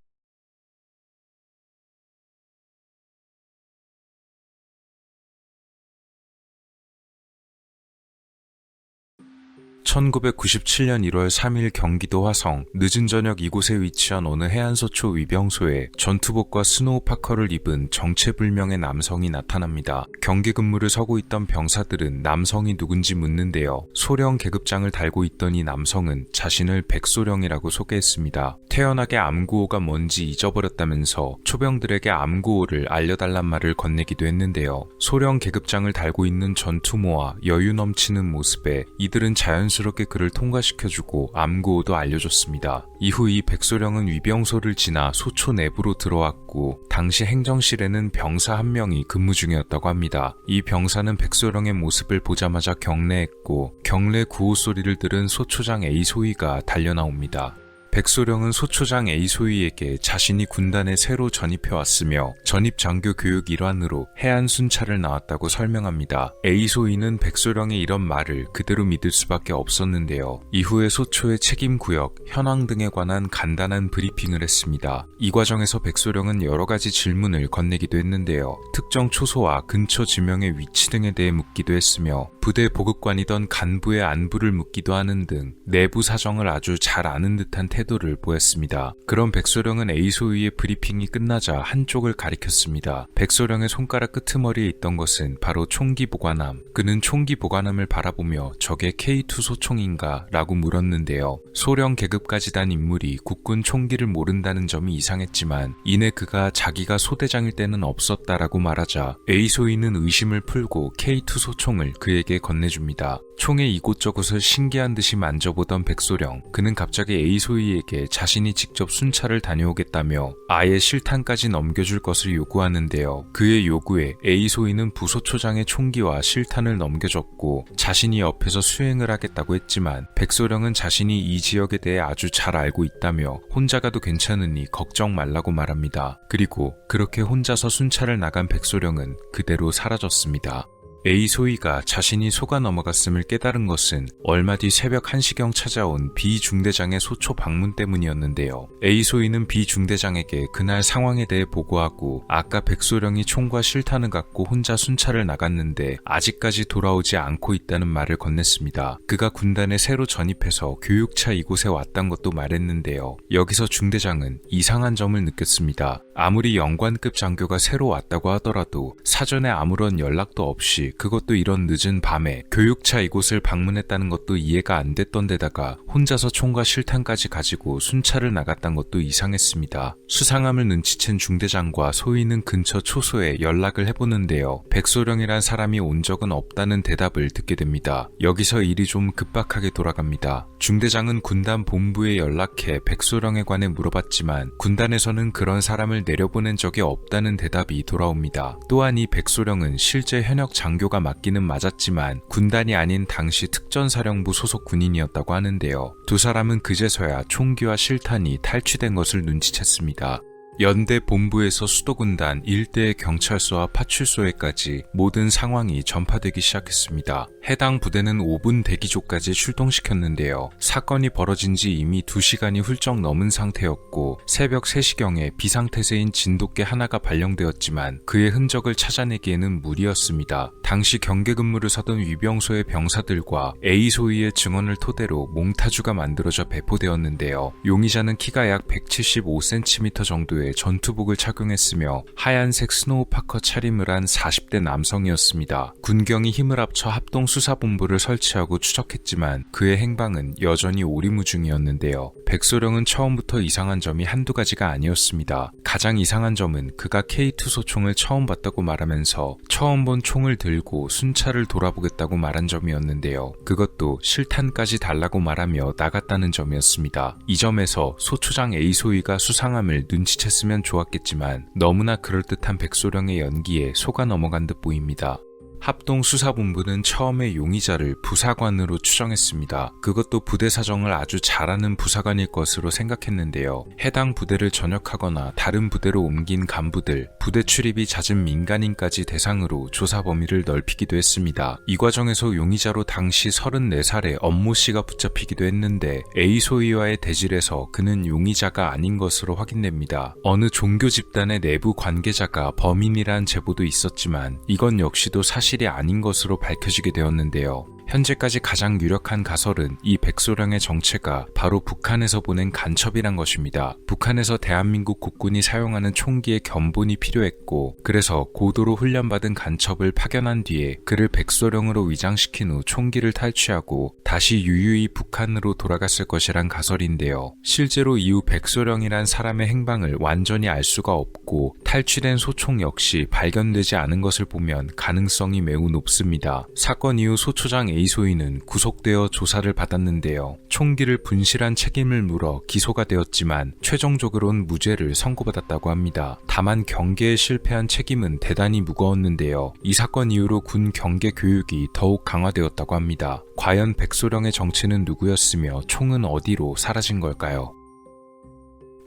S1: 1997년 1월 3일 경기도 화성, 늦은 저녁 이곳에 위치한 어느 해안서초 위병소에 전투복과 스노우파커를 입은 정체불명의 남성이 나타납니다. 경계 근무를 서고 있던 병사들은 남성이 누군지 묻는데요. 소령 계급장을 달고 있던 이 남성은 자신을 백소령이라고 소개했습니다. 태연하게 암구호가 뭔지 잊어버렸다면서 초병들에게 암구호를 알려달란 말을 건네기도 했는데요. 소령 계급장을 달고 있는 전투모와 여유 넘치는 모습에 이들은 자연스럽게 그를 통과시켜주고 암구호도 알려줬습니다. 이후 이 백소령은 위병소를 지나 소초 내부로 들어왔고 당시 행정실에는 병사 한 명이 근무 중이었다고 합니다. 이 병사는 백소령의 모습을 보자마자 경례했고 경례 구호 소리를 들은 소초장 A소위가 달려나옵니다. 백소령은 소초장 A소위에게 자신이 군단에 새로 전입해왔으며 전입장교 교육 일환으로 해안 순찰을 나왔다고 설명합니다. A소위는 백소령의 이런 말을 그대로 믿을 수밖에 없었는데요. 이후에 소초의 책임구역, 현황 등에 관한 간단한 브리핑을 했습니다. 이 과정에서 백소령은 여러 가지 질문을 건네기도 했는데요. 특정 초소와 근처 지명의 위치 등에 대해 묻기도 했으며 부대 보급관이던 간부의 안부를 묻기도 하는 등 내부 사정을 아주 잘 아는 듯한 태도를 보였습니다. 그런 백소령은 A소위의 브리핑이 끝나자 한쪽을 가리켰습니다. 백소령의 손가락 끄트머리에 있던 것은 바로 총기 보관함. 그는 총기 보관함을 바라보며 저게 K2 소총인가? 라고 물었는데요. 소령 계급까지 단 인물이 국군 총기를 모른다는 점이 이상했지만 이내 그가 자기가 소대장일 때는 없었다라고 말하자 A소위는 의심을 풀고 K2 소총을 그에게 건네줍니다. 총의 이곳저곳을 신기한 듯이 만져보던 백소령. 그는 갑자기 A소위에게 A소희에게 자신이 직접 순찰을 다녀오겠다며 아예 실탄까지 넘겨줄 것을 요구하는데요. 그의 요구에 A소희는 부소초장의 총기와 실탄을 넘겨줬고 자신이 옆에서 수행을 하겠다고 했지만 백소령은 자신이 이 지역에 대해 아주 잘 알고 있다며 혼자 가도 괜찮으니 걱정 말라고 말합니다. 그리고 그렇게 혼자서 순찰을 나간 백소령은 그대로 사라졌습니다. A소희가 자신이 속아 넘어갔음을 깨달은 것은 얼마 뒤 새벽 1시경 찾아온 B 중대장의 소초 방문 때문이었는데요. A소희는 B 중대장에게 그날 상황에 대해 보고하고 아까 백소령이 총과 실탄을 갖고 혼자 순찰을 나갔는데 아직까지 돌아오지 않고 있다는 말을 건넸습니다. 그가 군단에 새로 전입해서 교육차 이곳에 왔단 것도 말했는데요. 여기서 중대장은 이상한 점을 느꼈습니다. 아무리 영관급 장교가 새로 왔다고 하더라도 사전에 아무런 연락도 없이 그것도 이런 늦은 밤에 교육차 이곳을 방문했다는 것도 이해가 안 됐던 데다가 혼자서 총과 실탄까지 가지고 순찰을 나갔단 것도 이상했습니다. 수상함을 눈치챈 중대장과 소희는 근처 초소에 연락을 해보는데요. 백소령이란 사람이 온 적은 없다는 대답을 듣게 됩니다. 여기서 일이 좀 급박하게 돌아갑니다. 중대장은 군단 본부에 연락해 백소령에 관해 물어봤지만 군단에서는 그런 사람을 내려보낸 적이 없다는 대답이 돌아옵니다. 또한 이 백소령은 실제 현역 장교가 맞기는 맞았지만 군단이 아닌 당시 특전사령부 소속 군인이었다고 하는데요. 두 사람은 그제서야 총기와 실탄이 탈취된 것을 눈치챘습니다. 연대 본부에서 수도군단 일대의 경찰서와 파출소에까지 모든 상황이 전파되기 시작했습니다. 해당 부대는 5분 대기조까지 출동시켰는데요. 사건이 벌어진 지 이미 2시간이 훌쩍 넘은 상태였고 새벽 3시경에 비상태세인 진돗개 하나가 발령되었지만 그의 흔적을 찾아내기에는 무리였습니다. 당시 경계근무를 서던 위병소의 병사들과 A소희의 증언을 토대로 몽타주가 만들어져 배포되었는데요. 용의자는 키가 약 175cm 정도의 전투복을 착용했으며 하얀색 스노우파커 차림을 한 40대 남성이었습니다. 군경이 힘을 합쳐 합동수사본부를 설치하고 추적했지만 그의 행방은 여전히 오리무중이었는데요. 백소령은 처음부터 이상한 점이 한두 가지가 아니었습니다. 가장 이상한 점은 그가 K2 소총을 처음 봤다고 말하면서 처음 본 총을 들고 순찰을 돌아보겠다고 말한 점이었는데요. 그것도 실탄까지 달라고 말하며 나갔다는 점이었습니다. 이 점에서 소초장 A소희가 수상함을 눈치챘으면 좋았겠지만 너무나 그럴듯한 백소령의 연기에 속아 넘어간 듯 보입니다. 합동수사본부는 처음에 용의자를 부사관으로 추정했습니다. 그것도 부대 사정을 아주 잘 아는 부사관일 것으로 생각했는데요. 해당 부대를 전역하거나 다른 부대로 옮긴 간부들, 부대 출입이 잦은 민간인까지 대상으로 조사 범위를 넓히기도 했습니다. 이 과정에서 용의자로 당시 34살의 엄모씨가 붙잡히기도 했는데 A소희와의 대질에서 그는 용의자가 아닌 것으로 확인됩니다. 어느 종교 집단의 내부 관계자가 범인이란 제보도 있었지만 이건 역시도 사실이 아닌 것으로 밝혀지게 되었는데요. 현재까지 가장 유력한 가설은 이 백소령의 정체가 바로 북한에서 보낸 간첩이란 것입니다. 북한에서 대한민국 국군이 사용하는 총기의 견본이 필요했고 그래서 고도로 훈련받은 간첩을 파견한 뒤에 그를 백소령으로 위장시킨 후 총기를 탈취하고 다시 유유히 북한으로 돌아갔을 것이란 가설인데요. 실제로 이후 백소령이란 사람의 행방을 완전히 알 수가 없고 탈취된 소총 역시 발견되지 않은 것을 보면 가능성이 매우 높습니다. 사건 이후 소초장 A소희는 구속되어 조사를 받았는데요. 총기를 분실한 책임을 물어 기소가 되었지만 최종적으론 무죄를 선고받았다고 합니다. 다만 경계에 실패한 책임은 대단히 무거웠는데요. 이 사건 이후로 군 경계 교육이 더욱 강화되었다고 합니다. 과연 백소령의 정체는 누구였으며 총은 어디로 사라진 걸까요?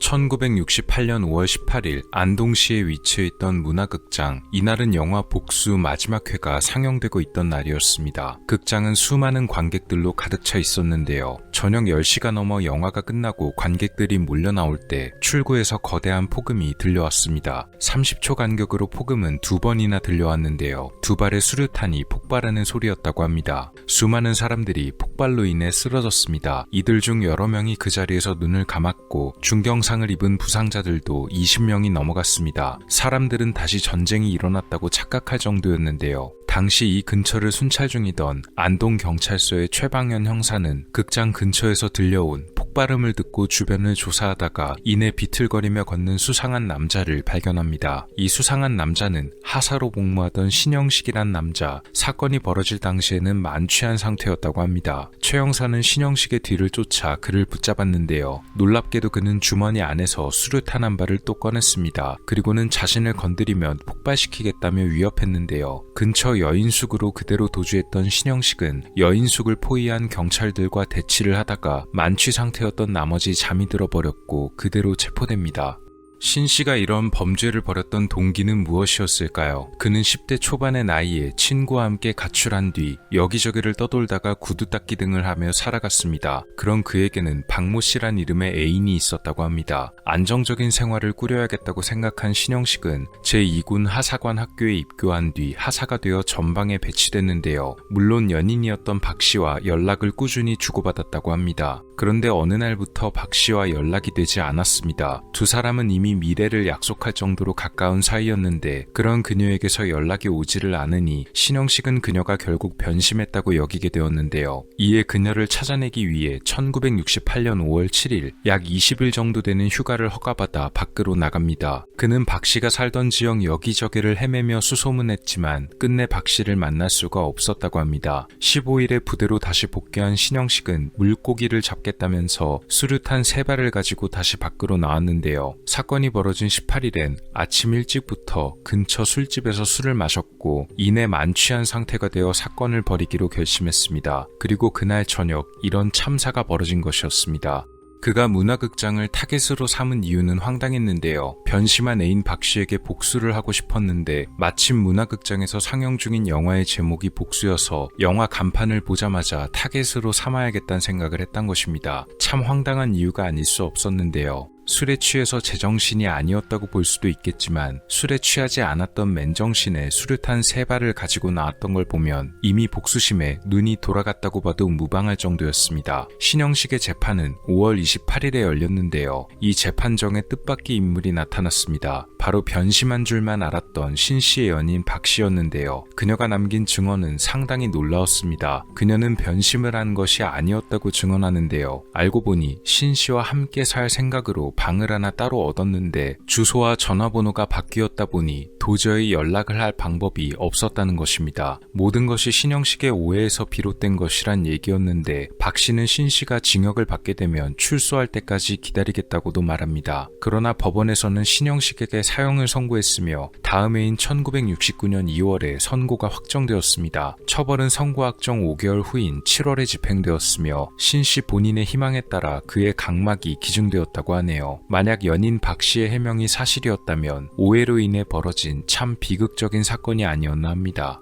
S1: 1968년 5월 18일 안동시에 위치해 있던 문화극장, 이날은 영화 복수 마지막 회가 상영되고 있던 날이었습니다. 극장은 수많은 관객들로 가득 차 있었는데요. 저녁 10시가 넘어 영화가 끝나고 관객들이 몰려 나올 때 출구에서 거대한 폭음이 들려왔습니다. 30초 간격으로 폭음은 2번이나 들려왔는데요. 2발의 수류탄이 폭발하는 소리였다고 합니다. 수많은 사람들이 폭발로 인해 쓰러졌습니다. 이들 중 여러 명이 그 자리에서 눈을 감았고 중경상을 입은 부상자들도 20명이 넘어갔습니다. 사람들은 다시 전쟁이 일어났다고 착각할 정도였는데요. 당시 이 근처를 순찰 중이던 안동경찰서의 최방현 형사는 극장 근처에서 들려온 폭발 폭발음을 듣고 주변을 조사하다가 이내 비틀거리며 걷는 수상한 남자를 발견합니다. 이 수상한 남자는 하사로 복무하던 신영식이란 남자, 사건이 벌어질 당시에는 만취한 상태였다고 합니다. 최 형사는 신영식의 뒤를 쫓아 그를 붙잡았는데요. 놀랍게도 그는 주머니 안에서 수류탄 한 발을 또 꺼냈습니다. 그리고는 자신을 건드리면 폭발시키겠다며 위협했는데요. 근처 여인숙으로 그대로 도주했던 신영식은 여인숙을 포위한 경찰들과 대치를 하다가 만취 상태였던 나머지 잠이 들어버렸고 그대로 체포됩니다. 신 씨가 이런 범죄를 벌였던 동기는 무엇이었을까요? 그는 10대 초반의 나이에 친구와 함께 가출한 뒤 여기저기를 떠돌다가 구두 닦기 등을 하며 살아갔습니다. 그런 그에게는 박모 씨란 이름의 애인이 있었다고 합니다. 안정적인 생활을 꾸려야겠다고 생각한 신영식은 제2군 하사관 학교에 입교한 뒤 하사가 되어 전방에 배치됐는데요. 물론 연인이었던 박 씨와 연락을 꾸준히 주고받았다고 합니다. 그런데 어느 날부터 박 씨와 연락이 되지 않았습니다. 두 사람은 이미 미래를 약속할 정도로 가까운 사이였는데 그런 그녀에게서 연락이 오지를 않으니 신영식은 그녀가 결국 변심했다고 여기게 되었는데요. 이에 그녀를 찾아내기 위해 1968년 5월 7일 약 20일 정도 되는 휴가를 허가받아 밖으로 나갑니다. 그는 박 씨가 살던 지역 여기저기를 헤매며 수소문했지만 끝내 박 씨를 만날 수가 없었다고 합니다. 15일에 부대로 다시 복귀한 신영식은 물고기를 잡겠다면서 수류탄 3발을 가지고 다시 밖으로 나왔는데요. 사건이 벌어진 18일엔 아침 일찍부터 근처 술집에서 술을 마셨고 이내 만취한 상태가 되어 사건을 벌이기로 결심했습니다. 그리고 그날 저녁 이런 참사가 벌어진 것이었습니다. 그가 문화극장을 타겟으로 삼은 이유는 황당했는데요. 변심한 애인 박 씨에게 복수를 하고 싶었는데 마침 문화극장에서 상영 중인 영화의 제목이 복수여서 영화 간판을 보자마자 타겟으로 삼아야겠다는 생각을 했던 것입니다. 참 황당한 이유가 아닐 수 없었는데요. 술에 취해서 제정신이 아니었다고 볼 수도 있겠지만 술에 취하지 않았던 맨정신에 수류탄 3발을 가지고 나왔던 걸 보면 이미 복수심에 눈이 돌아갔다고 봐도 무방할 정도였습니다. 신영식의 재판은 5월 28일에 열렸는데요. 이 재판정에 뜻밖의 인물이 나타났습니다. 바로 변심한 줄만 알았던 신 씨의 연인 박 씨였는데요. 그녀가 남긴 증언은 상당히 놀라웠습니다. 그녀는 변심을 한 것이 아니었다고 증언하는데요. 알고 보니 신 씨와 함께 살 생각으로 방을 하나 따로 얻었는데 주소와 전화번호가 바뀌었다 보니 도저히 연락을 할 방법이 없었다는 것입니다. 모든 것이 신영식의 오해에서 비롯된 것이란 얘기였는데 박 씨는 신 씨가 징역을 받게 되면 출소할 때까지 기다리겠다고도 말합니다. 그러나 법원에서는 신영식에게 사형을 선고했으며 다음 해인 1969년 2월에 선고가 확정되었습니다. 처벌은 선고 확정 5개월 후인 7월에 집행되었으며 신 씨 본인의 희망에 따라 그의 각막이 기증되었다고 하네요. 만약 연인 박 씨의 해명이 사실이었다면 오해로 인해 벌어진 참 비극적인 사건이 아니었나 합니다.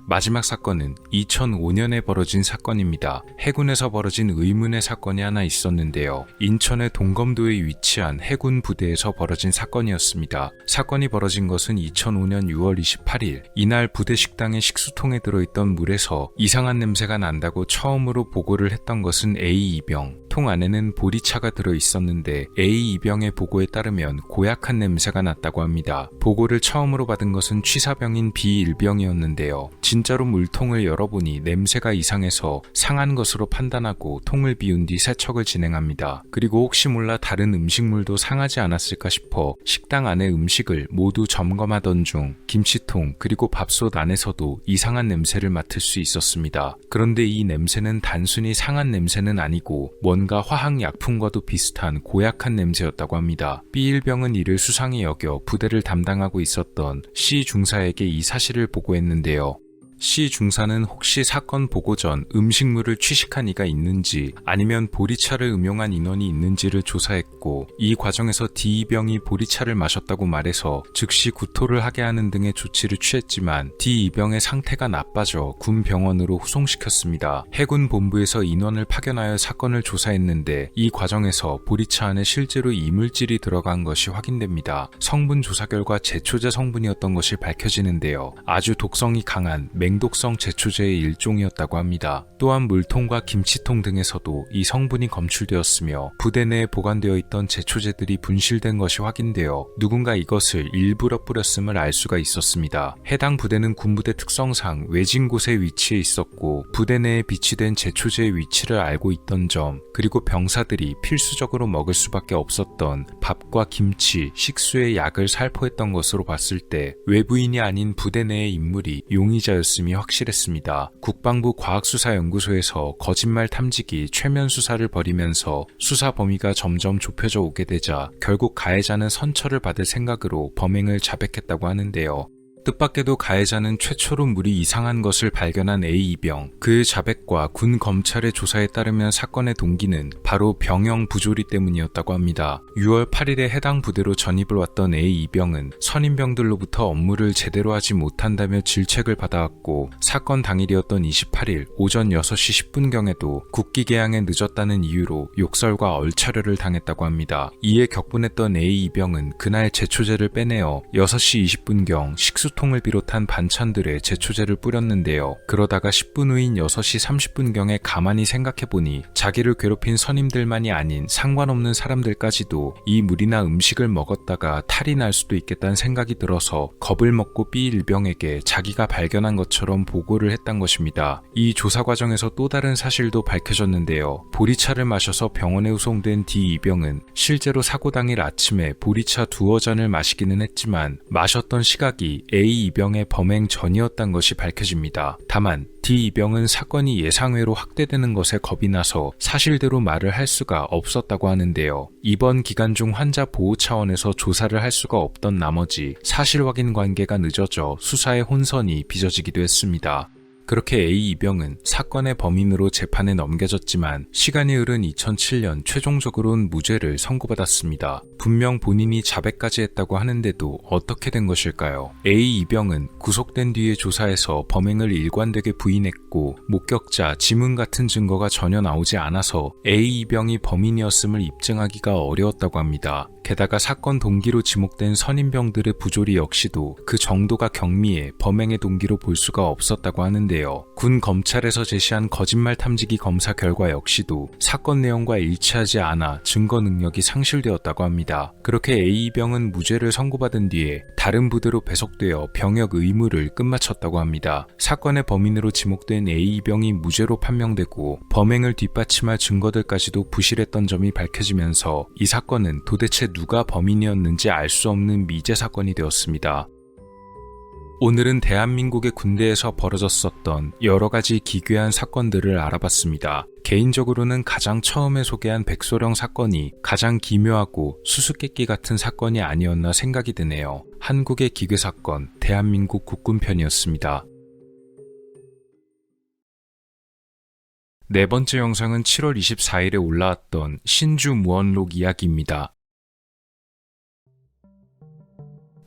S1: 마지막 사건은 2005년에 벌어진 사건입니다. 해군에서 벌어진 의문의 사건이 하나 있었는데요. 인천의 동검도에 위치한 해군 부대에서 벌어진 사건이었습니다. 사건이 벌어진 것은 2005년 6월 28일 이날 부대 식당의 식수통에 들어있던 물에서 이상한 냄새가 난다고 처음으로 보고를 했던 것은 A2병. 통 안에는 보리차가 들어있었는데 A2병의 보고에 따르면 고약한 냄새가 났다고 합니다. 보고를 처음으로 받은 것은 취사병인 B1병이었는데요. 진짜로 물통을 열어보니 냄새가 이상해서 상한 것으로 판단하고 통을 비운 뒤 세척을 진행합니다. 그리고 혹시 몰라 다른 음식물도 상하지 않았을까 싶어 식당 안의 음식을 모두 점검하던 중 김치통 그리고 밥솥 안에서도 이상한 냄새를 맡을 수 있었습니다. 그런데 이 냄새는 단순히 상한 냄새는 아니고 뭔가 화학약품과도 비슷한 고약한 냄새였다고 합니다. B1병은 이를 수상히 여겨 부대를 담당하고 있었던 C 중사에게 이 사실을 보고했는데요. C 중사는 혹시 사건 보고 전 음식물을 취식한 이가 있는지 아니면 보리차를 음용한 인원이 있는지를 조사했고 이 과정에서 D2병이 보리차를 마셨다고 말해서 즉시 구토를 하게 하는 등의 조치를 취했지만 D2병의 상태가 나빠져 군 병원으로 후송시켰습니다. 해군 본부에서 인원을 파견하여 사건을 조사했는데 이 과정에서 보리차 안에 실제로 이물질이 들어간 것이 확인됩니다. 성분 조사 결과 제초제 성분이었던 것이 밝혀지는데요. 아주 독성이 강한 중독성 제초제의 일종이었다고 합니다. 또한 물통과 김치통 등에서도 이 성분이 검출되었으며 부대 내에 보관되어 있던 제초제들이 분실된 것이 확인되어 누군가 이것을 일부러 뿌렸음을 알 수가 있었습니다. 해당 부대는 군부대 특성상 외진 곳에 위치해 있었고 부대 내에 비치된 제초제의 위치를 알고 있던 점, 그리고 병사들이 필수적으로 먹을 수밖에 없었던 밥과 김치, 식수의 약을 살포했던 것으로 봤을 때 외부인이 아닌 부대 내의 인물이 용의자였음이 확실했습니다. 국방부 과학수사연구소에서 거짓말 탐지기 최면 수사를 벌이면서 수사 범위가 점점 좁혀져 오게 되자 결국 가해자는 선처를 받을 생각으로 범행을 자백했다고 하는데요. 뜻밖에도 가해자는 최초로 물이 이상한 것을 발견한 A이병, 그의 자백과 군 검찰의 조사에 따르면 사건의 동기는 바로 병영 부조리 때문이었다고 합니다. 6월 8일에 해당 부대로 전입을 왔던 A이병은 선임병들로부터 업무를 제대로 하지 못한다며 질책을 받아왔고 사건 당일이었던 28일 오전 6시 10분경에도 국기 개항에 늦었다는 이유로 욕설과 얼차려를 당했다고 합니다. 이에 격분했던 A이병은 그날 제초제를 빼내어 6시 20분경 식수통을 비롯한 반찬들에 제초제를 뿌렸는데요. 그러다가 10분 후인 6시 30분경에 가만히 생각해보니 자기를 괴롭힌 선임들만이 아닌 상관없는 사람들까지도 이 물이나 음식을 먹었다가 탈이 날 수도 있겠다는 생각이 들어서 겁을 먹고 B일병에게 자기가 발견한 것처럼 보고를 했던 것입니다. 이 조사 과정에서 또 다른 사실도 밝혀졌는데요. 보리차를 마셔서 병원에 후송된 D이병은 실제로 사고 당일 아침에 보리차 두어 잔을 마시기는 했지만 마셨던 시각이 A이병의 범행 전이었던 것이 밝혀집니다. 다만 D이병은 사건이 예상외로 확대되는 것에 겁이 나서 사실대로 말을 할 수가 없었다고 하는데요. 이번 기간 중 환자 보호 차원에서 조사를 할 수가 없던 나머지 사실 확인 관계가 늦어져 수사의 혼선이 빚어지기도 했습니다. 그렇게 A이병은 사건의 범인으로 재판에 넘겨졌지만 시간이 흐른 2007년 최종적으로는 무죄를 선고받았습니다. 분명 본인이 자백까지 했다고 하는데도 어떻게 된 것일까요? A이병은 구속된 뒤의 조사에서 범행을 일관되게 부인했고 목격자, 지문 같은 증거가 전혀 나오지 않아서 A이병이 범인이었음을 입증하기가 어려웠다고 합니다. 게다가 사건 동기로 지목된 선임병들의 부조리 역시도 그 정도가 경미해 범행의 동기로 볼 수가 없었다고 하는데요. 군 검찰에서 제시한 거짓말 탐지기 검사 결과 역시도 사건 내용과 일치하지 않아 증거 능력이 상실되었다고 합니다. 그렇게 A병은 무죄를 선고받은 뒤에 다른 부대로 배속되어 병역 의무를 끝마쳤다고 합니다. 사건의 범인으로 지목된 A병이 무죄로 판명되고 범행을 뒷받침할 증거들까지도 부실했던 점이 밝혀지면서 이 사건은 도대체 누가 범인이었는지 알 수 없는 미제 사건이 되었습니다. 오늘은 대한민국의 군대에서 벌어졌었던 여러 가지 기괴한 사건들을 알아봤습니다. 개인적으로는 가장 처음에 소개한 백소령 사건이 가장 기묘하고 수수께끼 같은 사건이 아니었나 생각이 드네요. 한국의 기괴 사건, 대한민국 국군편이었습니다. 네 번째 영상은 7월 24일에 올라왔던 신주 무언록 이야기입니다.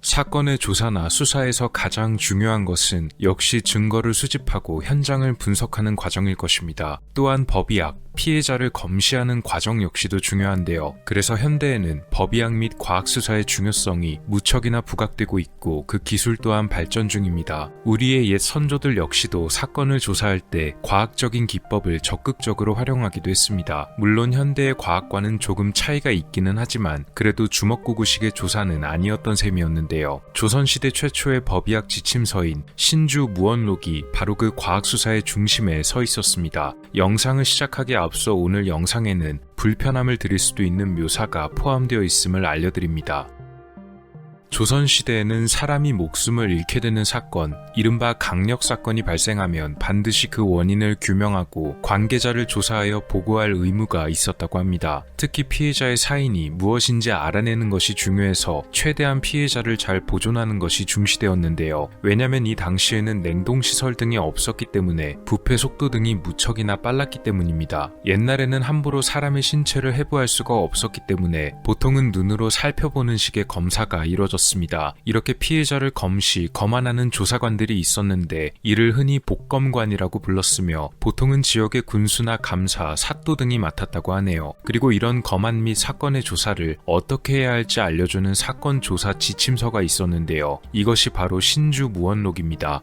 S1: 사건의 조사나 수사에서 가장 중요한 것은 역시 증거를 수집하고 현장을 분석하는 과정일 것입니다. 또한 법의학, 피해자를 검시하는 과정 역시도 중요한데요. 그래서 현대에는 법의학 및 과학수사의 중요성이 무척이나 부각되고 있고 그 기술 또한 발전 중입니다. 우리의 옛 선조들 역시도 사건을 조사할 때 과학적인 기법을 적극적으로 활용하기도 했습니다. 물론 현대의 과학과는 조금 차이가 있기는 하지만 그래도 주먹구구식의 조사는 아니었던 셈이었는데요. 조선시대 최초의 법의학 지침서인 신주 무언록이 바로 그 과학수사의 중심에 서 있었습니다. 영상을 시작하기에 앞서 오늘 영상에는 불편함을 드릴 수도 있는 묘사가 포함되어 있음을 알려드립니다. 조선시대에는 사람이 목숨을 잃게 되는 사건, 이른바 강력사건이 발생하면 반드시 그 원인을 규명하고 관계자를 조사하여 보고할 의무가 있었다고 합니다. 특히 피해자의 사인이 무엇인지 알아내는 것이 중요해서 최대한 피해자를 잘 보존하는 것이 중시되었는데요. 왜냐면 이 당시에는 냉동시설 등이 없었기 때문에 부패 속도 등이 무척이나 빨랐기 때문입니다. 옛날에는 함부로 사람의 신체를 해부할 수가 없었기 때문에 보통은 눈으로 살펴보는 식의 검사가 이루어졌습니다. 이렇게 피해자를 검안하는 조사관들이 있었는데 이를 흔히 복검관이라고 불렀으며 보통은 지역의 군수나 감사, 사또 등이 맡았다고 하네요. 그리고 이런 검안 및 사건의 조사를 어떻게 해야 할지 알려주는 사건 조사 지침서가 있었는데요. 이것이 바로 신주 무언록입니다.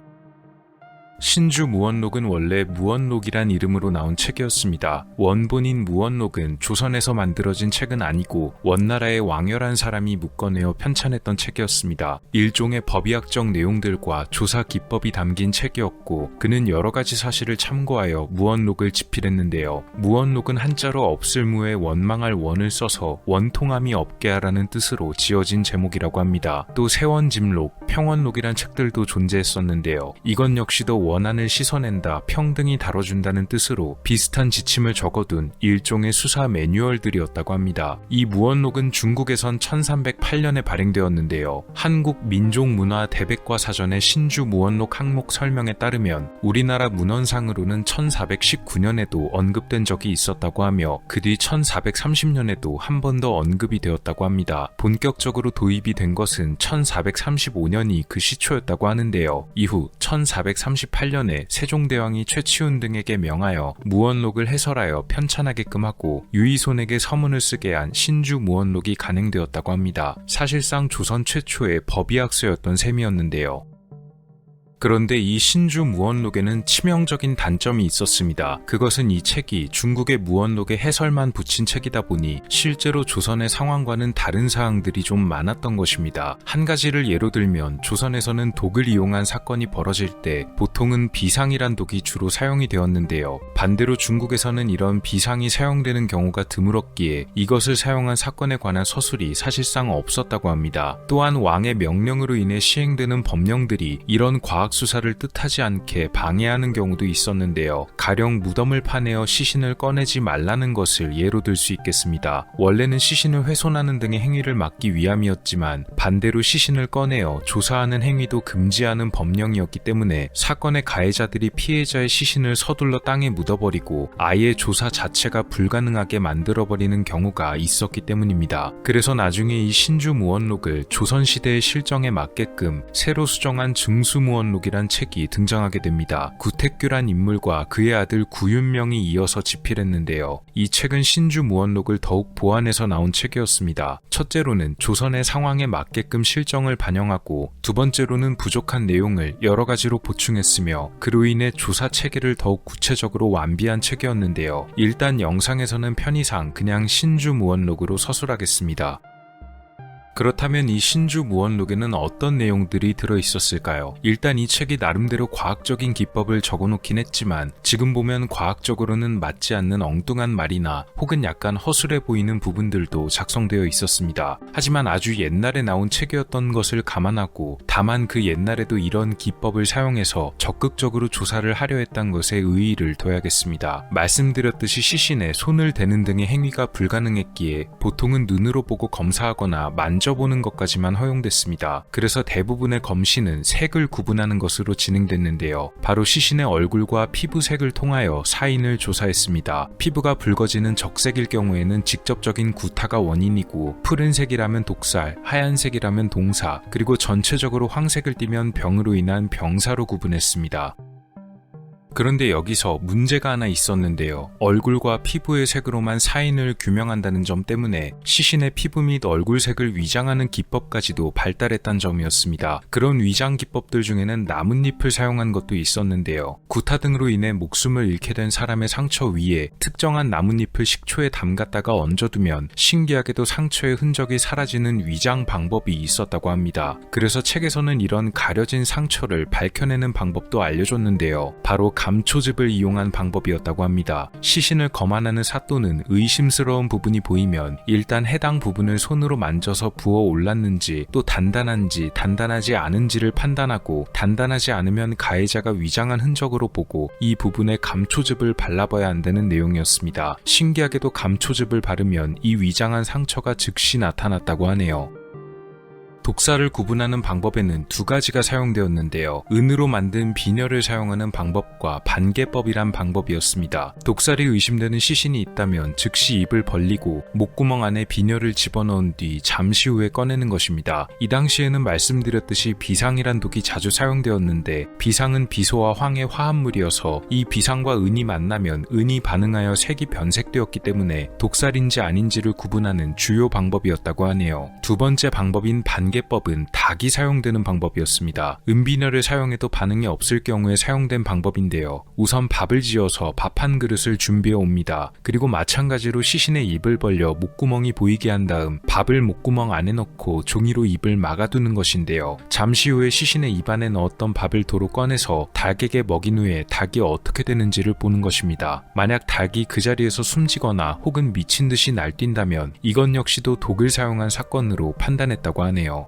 S1: 신주 무원록은 원래 무원록이란 이름으로 나온 책이었습니다. 원본인 무원록은 조선에서 만들어진 책은 아니고 원나라의 왕열한 사람이 묶어내어 편찬했던 책이었습니다. 일종의 법의학적 내용들과 조사 기법이 담긴 책이었고 그는 여러 가지 사실을 참고하여 무원록을 집필했는데요. 무원록은 한자로 없을 무에 원망할 원을 써서 원통함이 없게 하라는 뜻으로 지어진 제목이라고 합니다. 또 세원짐록, 평원록이란 책들도 존재했었는데요. 이건 역시도 원한을 씻어낸다, 평등히 다뤄준다는 뜻으로 비슷한 지침을 적어둔 일종의 수사 매뉴얼들이었다고 합니다. 이 무원록은 중국에선 1308년에 발행되었는데요. 한국 민족문화 대백과 사전의 신주 무원록 항목 설명에 따르면 우리나라 문헌상으로는 1419년에도 언급된 적이 있었다고 하며 그 뒤 1430년에도 한 번 더 언급이 되었다고 합니다. 본격적으로 도입이 된 것은 1435년이 그 시초였다고 하는데요. 이후 1438년에 세종대왕이 최치훈 등에게 명하여 무원록을 해설하여 편찬하게끔 하고 유이손에게 서문을 쓰게 한 신주 무원록이 간행되었다고 합니다. 사실상 조선 최초의 법의학서였던 셈이었는데요. 그런데 이 신주 무원록에는 치명적인 단점이 있었습니다. 그것은 이 책이 중국의 무원록의 해설만 붙인 책이다 보니 실제로 조선의 상황과는 다른 사항들이 좀 많았던 것입니다. 한 가지를 예로 들면 조선에서는 독을 이용한 사건이 벌어질 때 보통은 비상이란 독이 주로 사용이 되었는데요. 반대로 중국에서는 이런 비상이 사용되는 경우가 드물었기에 이것을 사용한 사건에 관한 서술이 사실상 없었다고 합니다. 또한 왕의 명령으로 인해 시행되는 법령들이 이런 과학 수사를 뜻하지 않게 방해하는 경우도 있었는데요. 가령 무덤을 파내어 시신을 꺼내지 말라는 것을 예로 들 수 있겠습니다. 원래는 시신을 훼손하는 등의 행위를 막기 위함이었지만 반대로 시신을 꺼내어 조사하는 행위도 금지하는 법령이었기 때문에 사건의 가해자들이 피해자의 시신을 서둘러 땅에 묻어버리고 아예 조사 자체가 불가능하게 만들어버리는 경우가 있었기 때문입니다. 그래서 나중에 이 신주 무원록을 조선시대의 실정에 맞게끔 새로 수정한 증수무원록이란 책이 등장하게 됩니다. 구택규란 인물과 그의 아들 구윤명이 이어서 집필했는데요. 이 책은 신주 무원록을 더욱 보완해서 나온 책이었습니다. 첫째로는 조선의 상황에 맞게끔 실정을 반영하고 두 번째로는 부족한 내용을 여러 가지로 보충했으며 그로 인해 조사 체계를 더욱 구체적으로 완비한 책이었는데요. 일단 영상에서는 편의상 그냥 신주 무원록으로 서술하겠습니다. 그렇다면 이 신주 무원록에는 어떤 내용들이 들어있었을까요? 일단 이 책이 나름대로 과학적인 기법을 적어놓긴 했지만 지금 보면 과학적으로는 맞지 않는 엉뚱한 말이나 혹은 약간 허술해 보이는 부분들도 작성되어 있었습니다. 하지만 아주 옛날에 나온 책이었던 것을 감안하고 다만 그 옛날에도 이런 기법을 사용해서 적극적으로 조사를 하려 했던 것에 의의를 둬야겠습니다. 말씀드렸듯이 시신에 손을 대는 등의 행위가 불가능했기에 보통은 눈으로 보고 검사하거나 만져보는 것까지만 허용됐습니다. 그래서 대부분의 검시는 색을 구분하는 것으로 진행됐는데요. 바로 시신의 얼굴과 피부색을 통하여 사인을 조사했습니다. 피부가 붉어지는 적색일 경우에는 직접적인 구타가 원인이고 푸른색이라면 독살, 하얀색이라면 동사, 그리고 전체적으로 황색을 띠면 병으로 인한 병사로 구분했습니다. 그런데 여기서 문제가 하나 있었는데요. 얼굴과 피부의 색으로만 사인을 규명한다는 점 때문에 시신의 피부 및 얼굴색을 위장하는 기법까지도 발달했다는 점이었습니다. 그런 위장 기법들 중에는 나뭇잎을 사용한 것도 있었는데요. 구타 등으로 인해 목숨을 잃게 된 사람의 상처 위에 특정한 나뭇잎을 식초에 담갔다가 얹어두면 신기하게도 상처의 흔적이 사라지는 위장 방법이 있었다고 합니다. 그래서 책에서는 이런 가려진 상처를 밝혀내는 방법도 알려줬는데요. 바로 감초즙을 이용한 방법이었다고 합니다. 시신을 검안하는 사또는 의심스러운 부분이 보이면 일단 해당 부분을 손으로 만져서 부어 올랐는지 또 단단한지 단단하지 않은지를 판단하고 단단하지 않으면 가해자가 위장한 흔적으로 보고 이 부분에 감초즙을 발라봐야 한다는 내용이었습니다. 신기하게도 감초즙을 바르면 이 위장한 상처가 즉시 나타났다고 하네요. 독사를 구분하는 방법에는 두 가지가 사용되었는데요. 은으로 만든 비녀를 사용하는 방법과 반개법이란 방법이었습니다. 독살이 의심되는 시신이 있다면 즉시 입을 벌리고 목구멍 안에 비녀를 집어넣은 뒤 잠시 후에 꺼내는 것입니다. 이 당시에는 말씀드렸듯이 비상이란 독이 자주 사용되었는데 비상은 비소와 황의 화합물이어서 이 비상과 은이 만나면 은이 반응하여 색이 변색되었기 때문에 독살인지 아닌지를 구분하는 주요 방법이었다고 하네요. 두 번째 방법인 반개법은 인계법은 닭이 사용되는 방법이었습니다. 은비녀를 사용해도 반응이 없을 경우에 사용된 방법인데요. 우선 밥을 지어서 밥 한 그릇을 준비해 옵니다. 그리고 마찬가지로 시신의 입을 벌려 목구멍이 보이게 한 다음 밥을 목구멍 안에 넣고 종이로 입을 막아두는 것인데요. 잠시 후에 시신의 입 안에 넣었던 밥을 도로 꺼내서 닭에게 먹인 후에 닭이 어떻게 되는지를 보는 것입니다. 만약 닭이 그 자리에서 숨지거나 혹은 미친 듯이 날뛴다면 이건 역시도 독을 사용한 사건으로 판단했다고 하네요.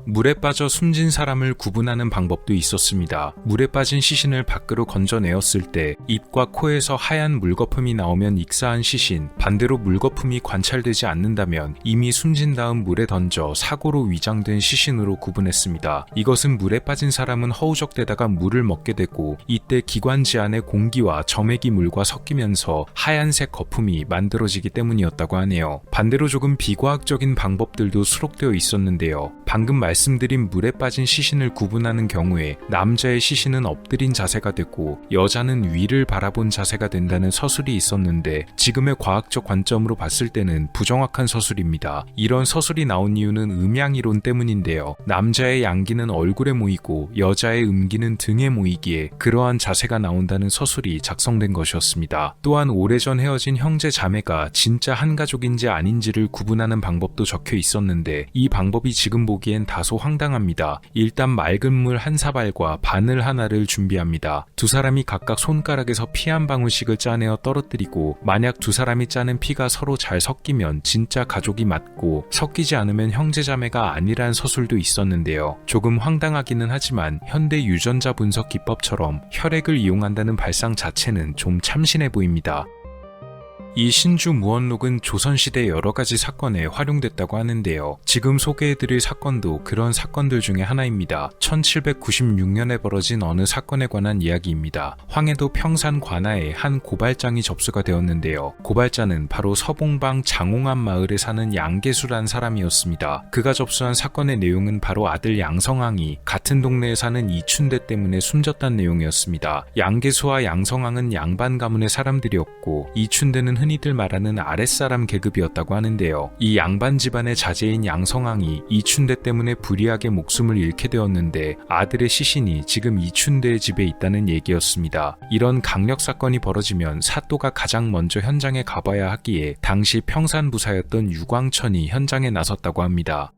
S1: 물에 빠져 숨진 사람을 구분하는 방법도 있었습니다. 물에 빠진 시신을 밖으로 건져내었을 때 입과 코에서 하얀 물거품이 나오면 익사한 시신, 반대로 물거품이 관찰되지 않는다면 이미 숨진 다음 물에 던져 사고로 위장된 시신으로 구분했습니다. 이것은 물에 빠진 사람은 허우적대다가 물을 먹게 되고 이때 기관지 안의 공기와 점액이 물과 섞이면서 하얀색 거품이 만들어지기 때문이었다고 하네요. 반대로 조금 비과학적인 방법들도 수록되어 있었는데요. 방금 말씀드린 물에 빠진 시신을 구분하는 경우에 남자의 시신은 엎드린 자세가 되고 여자는 위를 바라본 자세가 된다는 서술이 있었는데 지금의 과학적 관점으로 봤을 때는 부정확한 서술입니다. 이런 서술이 나온 이유는 음양이론 때문인데요. 남자의 양기는 얼굴에 모이고 여자의 음기는 등에 모이기에 그러한 자세가 나온다는 서술이 작성된 것이었습니다. 또한 오래전 헤어진 형제 자매가 진짜 한 가족인지 아닌지를 구분하는 방법도 적혀 있었는데 이 방법이 지금 보기엔 다소 황당합니다. 일단 맑은 물 한 사발과 바늘 하나를 준비합니다. 두 사람이 각각 손가락에서 피 한 방울씩을 짜내어 떨어뜨리고 만약 두 사람이 짜는 피가 서로 잘 섞이면 진짜 가족이 맞고 섞이지 않으면 형제자매가 아니란 서술도 있었는데요. 조금 황당하기는 하지만 현대 유전자 분석 기법처럼 혈액을 이용한다는 발상 자체는 좀 참신해 보입니다. 이 신주 무언록은 조선시대 여러가지 사건에 활용됐다고 하는데요. 지금 소개해드릴 사건도 그런 사건들 중에 하나입니다. 1796년에 벌어진 어느 사건에 관한 이야기입니다. 황해도 평산 관아에 한 고발장이 접수가 되었는데요. 고발자는 바로 서봉방 장홍암 마을에 사는 양계수란 사람이었습니다. 그가 접수한 사건의 내용은 바로 아들 양성항이 같은 동네에 사는 이춘대 때문에 숨졌다는 내용이었습니다. 양계수와 양성항은 양반 가문의 사람들이었고 이춘대는 흔히들 말하는 아랫사람 계급이었다고 하는데요. 이 양반 집안의 자제인 양성항이 이춘대 때문에 불의하게 목숨을 잃게 되었는데 아들의 시신이 지금 이춘대의 집에 있다는 얘기였습니다. 이런 강력 사건이 벌어지면 사또가 가장 먼저 현장에 가봐야 하기에 당시 평산부사였던 유광천이 현장에 나섰다고 합니다.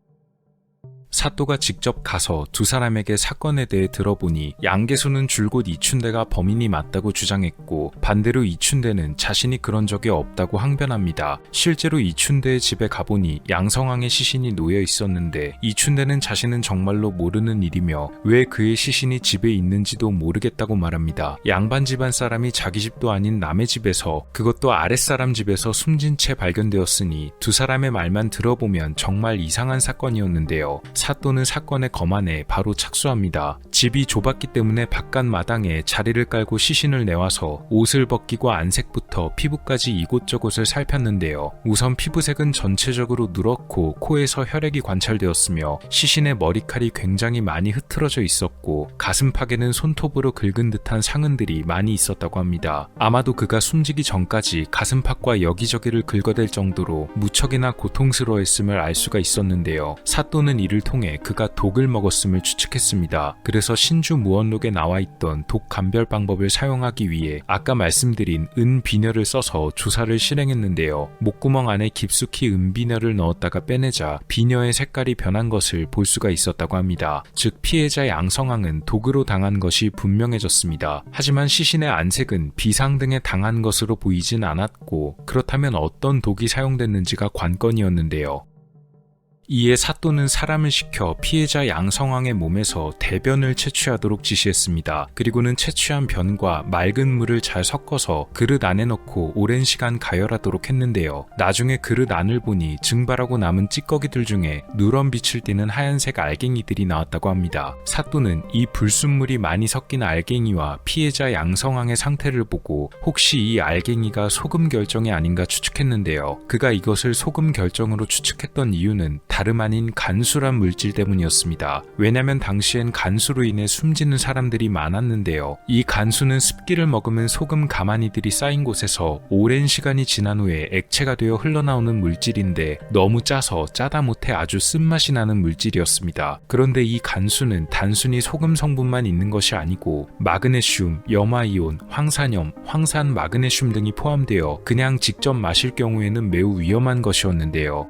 S1: 사또가 직접 가서 두 사람에게 사건에 대해 들어보니 양계수는 줄곧 이춘대가 범인이 맞다고 주장했고 반대로 이춘대는 자신이 그런 적이 없다고 항변합니다. 실제로 이춘대의 집에 가보니 양성항의 시신이 놓여 있었는데 이춘대는 자신은 정말로 모르는 일이며 왜 그의 시신이 집에 있는지도 모르겠다고 말합니다. 양반 집안 사람이 자기 집도 아닌 남의 집에서 그것도 아랫사람 집에서 숨진 채 발견되었으니 두 사람의 말만 들어보면 정말 이상한 사건이었는데요. 사또는 사건의 검안에 바로 착수합니다. 집이 좁았기 때문에 바깥 마당에 자리를 깔고 시신을 내와서 옷을 벗기고 안색부터 피부까지 이곳저곳을 살폈는데요. 우선 피부색은 전체적으로 누렇고 코에서 혈액이 관찰되었으며 시신의 머리칼이 굉장히 많이 흐트러져 있었고 가슴팍에는 손톱으로 긁은 듯한 상흔들이 많이 있었다고 합니다. 아마도 그가 숨지기 전까지 가슴팍과 여기저기를 긁어댈 정도로 무척이나 고통스러워했음을 알 수가 있었는데요. 사또는 이를 통해 그가 독을 먹었음을 추측했습니다. 그래서 신주 무언록에 나와있던 독 감별 방법을 사용하기 위해 아까 말씀드린 은비녀를 써서 조사를 실행했는데요. 목구멍 안에 깊숙이 은비녀를 넣었다가 빼내자 비녀의 색깔이 변한 것을 볼 수가 있었다고 합니다. 즉 피해자 양성항은 독으로 당한 것이 분명해졌습니다. 하지만 시신의 안색은 비상 등에 당한 것으로 보이진 않았고 그렇다면 어떤 독이 사용됐는지가 관건이었는데요. 이에 사또는 사람을 시켜 피해자 양성항의 몸에서 대변을 채취하도록 지시했습니다. 그리고는 채취한 변과 맑은 물을 잘 섞어서 그릇 안에 넣고 오랜 시간 가열하도록 했는데요. 나중에 그릇 안을 보니 증발하고 남은 찌꺼기들 중에 누런 빛을 띠는 하얀색 알갱이들이 나왔다고 합니다. 사또는 이 불순물이 많이 섞인 알갱이와 피해자 양성항의 상태를 보고 혹시 이 알갱이가 소금 결정이 아닌가 추측했는데요. 그가 이것을 소금 결정으로 추측했던 이유는 다름 아닌 간수란 물질 때문이었습니다. 왜냐면 당시엔 간수로 인해 숨지는 사람들이 많았는데요. 이 간수는 습기를 머금은 소금 가마니들이 쌓인 곳에서 오랜 시간이 지난 후에 액체가 되어 흘러나오는 물질인데 너무 짜서 짜다 못해 아주 쓴맛이 나는 물질이었습니다. 그런데 이 간수는 단순히 소금 성분만 있는 것이 아니고 마그네슘, 염화이온, 황산염, 황산 마그네슘 등이 포함되어 그냥 직접 마실 경우에는 매우 위험한 것이었는데요.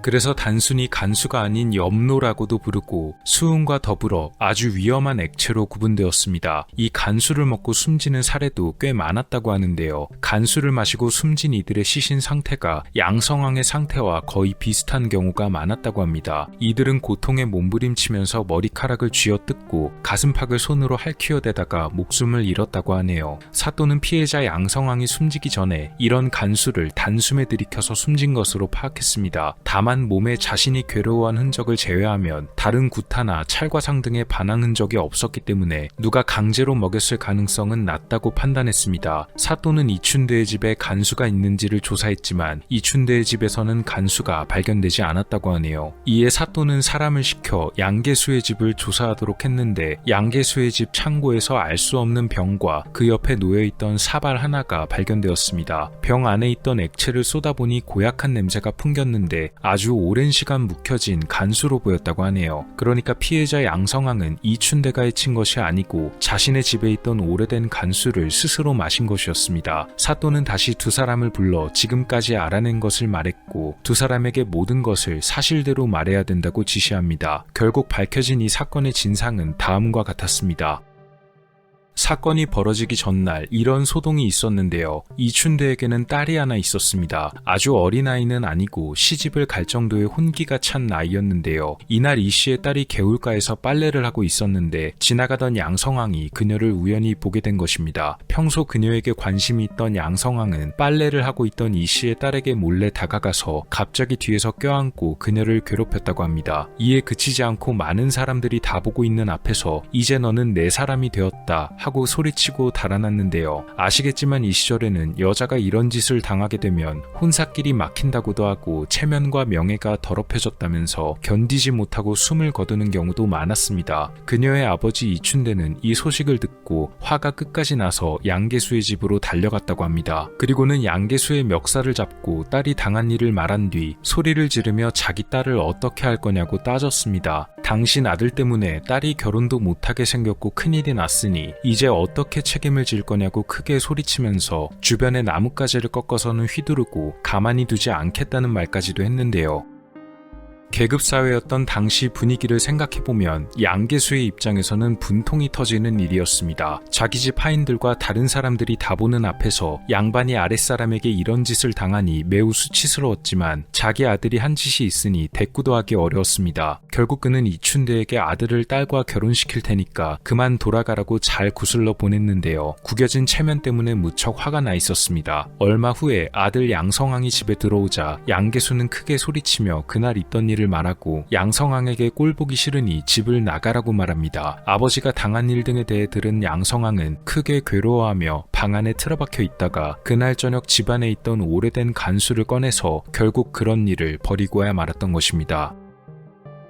S1: 그래서 단순히 간수가 아닌 염로라고도 부르고 수은과 더불어 아주 위험한 액체로 구분되었습니다. 이 간수를 먹고 숨지는 사례도 꽤 많았다고 하는데요. 간수를 마시고 숨진 이들의 시신 상태가 양성황의 상태와 거의 비슷한 경우가 많았다고 합니다. 이들은 고통에 몸부림치면서 머리카락을 쥐어뜯고 가슴팍을 손으로 할퀴어대다가 목숨을 잃었다고 하네요. 사또는 피해자 양성황이 숨지기 전에 이런 간수를 단숨에 들이켜서 숨진 것으로 파악했습니다. 다만 몸에 자신이 괴로워한 흔적을 제외하면 다른 구타나 찰과상 등의 반항 흔적이 없었기 때문에 누가 강제로 먹였을 가능성은 낮다고 판단했습니다. 사또는 이춘대의 집에 간수가 있는지를 조사했지만 이춘대의 집에서는 간수가 발견되지 않았다고 하네요. 이에 사또는 사람을 시켜 양계수의 집을 조사하도록 했는데 양계수의 집 창고에서 알 수 없는 병과 그 옆에 놓여있던 사발 하나가 발견되었습니다. 병 안에 있던 액체를 쏟아보니 고약한 냄새가 풍겼는데 아주 오랜 시간 묵혀진 간수로 보였다고 하네요. 그러니까 피해자 양성황은 이춘대가 해친 것이 아니고 자신의 집에 있던 오래된 간수를 스스로 마신 것이었습니다. 사또는 다시 두 사람을 불러 지금까지 알아낸 것을 말했고 두 사람에게 모든 것을 사실대로 말해야 된다고 지시합니다. 결국 밝혀진 이 사건의 진상은 다음과 같았습니다. 사건이 벌어지기 전날 이런 소동이 있었는데요. 이춘대에게는 딸이 하나 있었습니다. 아주 어린아이는 아니고 시집을 갈 정도의 혼기가 찬 나이였는데요. 이날 이씨의 딸이 개울가에서 빨래를 하고 있었는데 지나가던 양성황이 그녀를 우연히 보게 된 것입니다. 평소 그녀에게 관심이 있던 양성황은 빨래를 하고 있던 이씨의 딸에게 몰래 다가가서 갑자기 뒤에서 껴안고 그녀를 괴롭혔다고 합니다. 이에 그치지 않고 많은 사람들이 다 보고 있는 앞에서 이제 너는 내 사람이 되었다 하고 소리치고 달아났는데요. 아시겠지만 이 시절에는 여자가 이런 짓을 당하게 되면 혼사길이 막힌다고도 하고 체면과 명예가 더럽혀졌다면서 견디지 못하고 숨을 거두는 경우도 많았습니다. 그녀의 아버지 이춘대는 이 소식을 듣고 화가 끝까지 나서 양계수의 집으로 달려갔다고 합니다. 그리고는 양계수의 멱살을 잡고 딸이 당한 일을 말한 뒤 소리를 지르며 자기 딸을 어떻게 할 거냐고 따졌습니다. 당신 아들 때문에 딸이 결혼도 못하게 생겼고 큰일이 났으니 이제 어떻게 책임을 질 거냐고 크게 소리치면서 주변의 나뭇가지를 꺾어서는 휘두르고 가만히 두지 않겠다는 말까지도 했는데요. 계급사회였던 당시 분위기를 생각해보면 양계수의 입장에서는 분통이 터지는 일이었습니다. 자기 집 하인들과 다른 사람들이 다 보는 앞에서 양반이 아랫사람에게 이런 짓을 당하니 매우 수치스러웠지만 자기 아들이 한 짓이 있으니 대꾸도 하기 어려웠습니다. 결국 그는 이춘대에게 아들을 딸과 결혼시킬 테니까 그만 돌아가라고 잘 구슬러 보냈는데요. 구겨진 체면 때문에 무척 화가 나 있었습니다. 얼마 후에 아들 양성황이 집에 들어오자 양계수는 크게 소리치며 그날 있던 일을 말하고 양성황에게 꼴보기 싫으니 집을 나가라고 말합니다. 아버지가 당한 일 등에 대해 들은 양성황은 크게 괴로워하며 방 안에 틀어박혀 있다가 그날 저녁 집안에 있던 오래된 간수를 꺼내서 결국 그런 일을 버리고야 말았던 것입니다.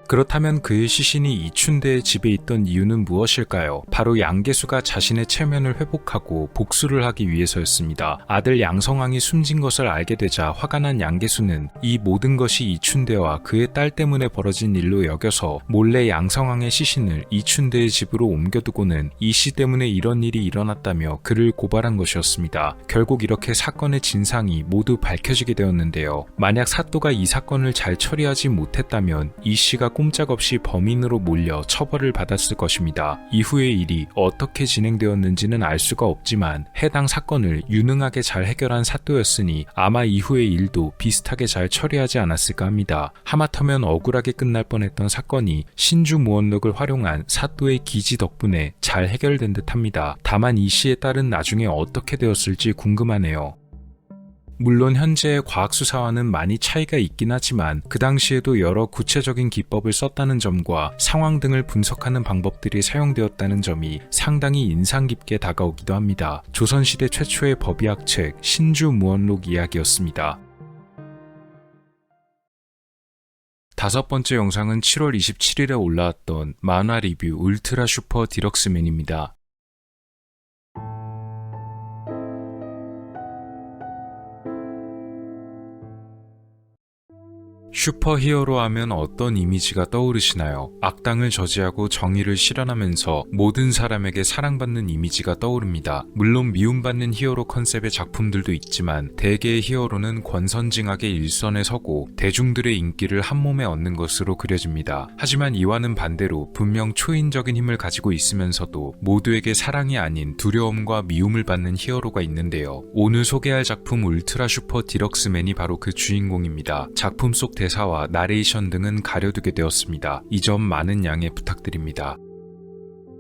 S1: 그렇다면 그의 시신이 이춘대의 집에 있던 이유는 무엇일까요? 바로 양계수가 자신의 체면을 회복하고 복수를 하기 위해서였습니다. 아들 양성황이 숨진 것을 알게 되자 화가 난 양계수는 이 모든 것이 이춘대와 그의 딸 때문에 벌어진 일로 여겨서 몰래 양성황의 시신을 이춘대의 집으로 옮겨두고는 이씨 때문에 이런 일이 일어났다며 그를 고발한 것이었습니다. 결국 이렇게 사건의 진상이 모두 밝혀지게 되었는데요. 만약 사또가 이 사건을 잘 처리하지 못했다면 이씨가 꼼짝없이 범인으로 몰려 처벌을 받았을 것입니다. 이후의 일이 어떻게 진행되었는지는 알 수가 없지만 해당 사건을 유능하게 잘 해결한 사또였으니 아마 이후의 일도 비슷하게 잘 처리하지 않았을까 합니다. 하마터면 억울하게 끝날 뻔했던 사건이 신주무원록을 활용한 사또의 기지 덕분에 잘 해결된 듯합니다. 다만 이 씨의 딸은 나중에 어떻게 되었을지 궁금하네요. 물론 현재의 과학수사와는 많이 차이가 있긴 하지만 그 당시에도 여러 구체적인 기법을 썼다는 점과 상황 등을 분석하는 방법들이 사용되었다는 점이 상당히 인상 깊게 다가오기도 합니다. 조선시대 최초의 법의학책 신주무원록 이야기였습니다. 5번째 영상은 7월 27일에 올라왔던 만화 리뷰 울트라 슈퍼 디럭스맨입니다. 슈퍼히어로 하면 어떤 이미지가 떠오르시나요? 악당을 저지하고 정의를 실현하면서 모든 사람에게 사랑받는 이미지가 떠오릅니다. 물론 미움받는 히어로 컨셉의 작품들도 있지만 대개의 히어로는 권선징악의 일선에 서고 대중들의 인기를 한몸에 얻는 것으로 그려집니다. 하지만 이와는 반대로 분명 초인적인 힘을 가지고 있으면서도 모두에게 사랑이 아닌 두려움과 미움을 받는 히어로가 있는데요. 오늘 소개할 작품 울트라 슈퍼 디럭스맨이 바로 그 주인공입니다. 작품 속 대사와 나레이션 등은 가려두게 되었습니다. 이 점 많은 양해 부탁드립니다.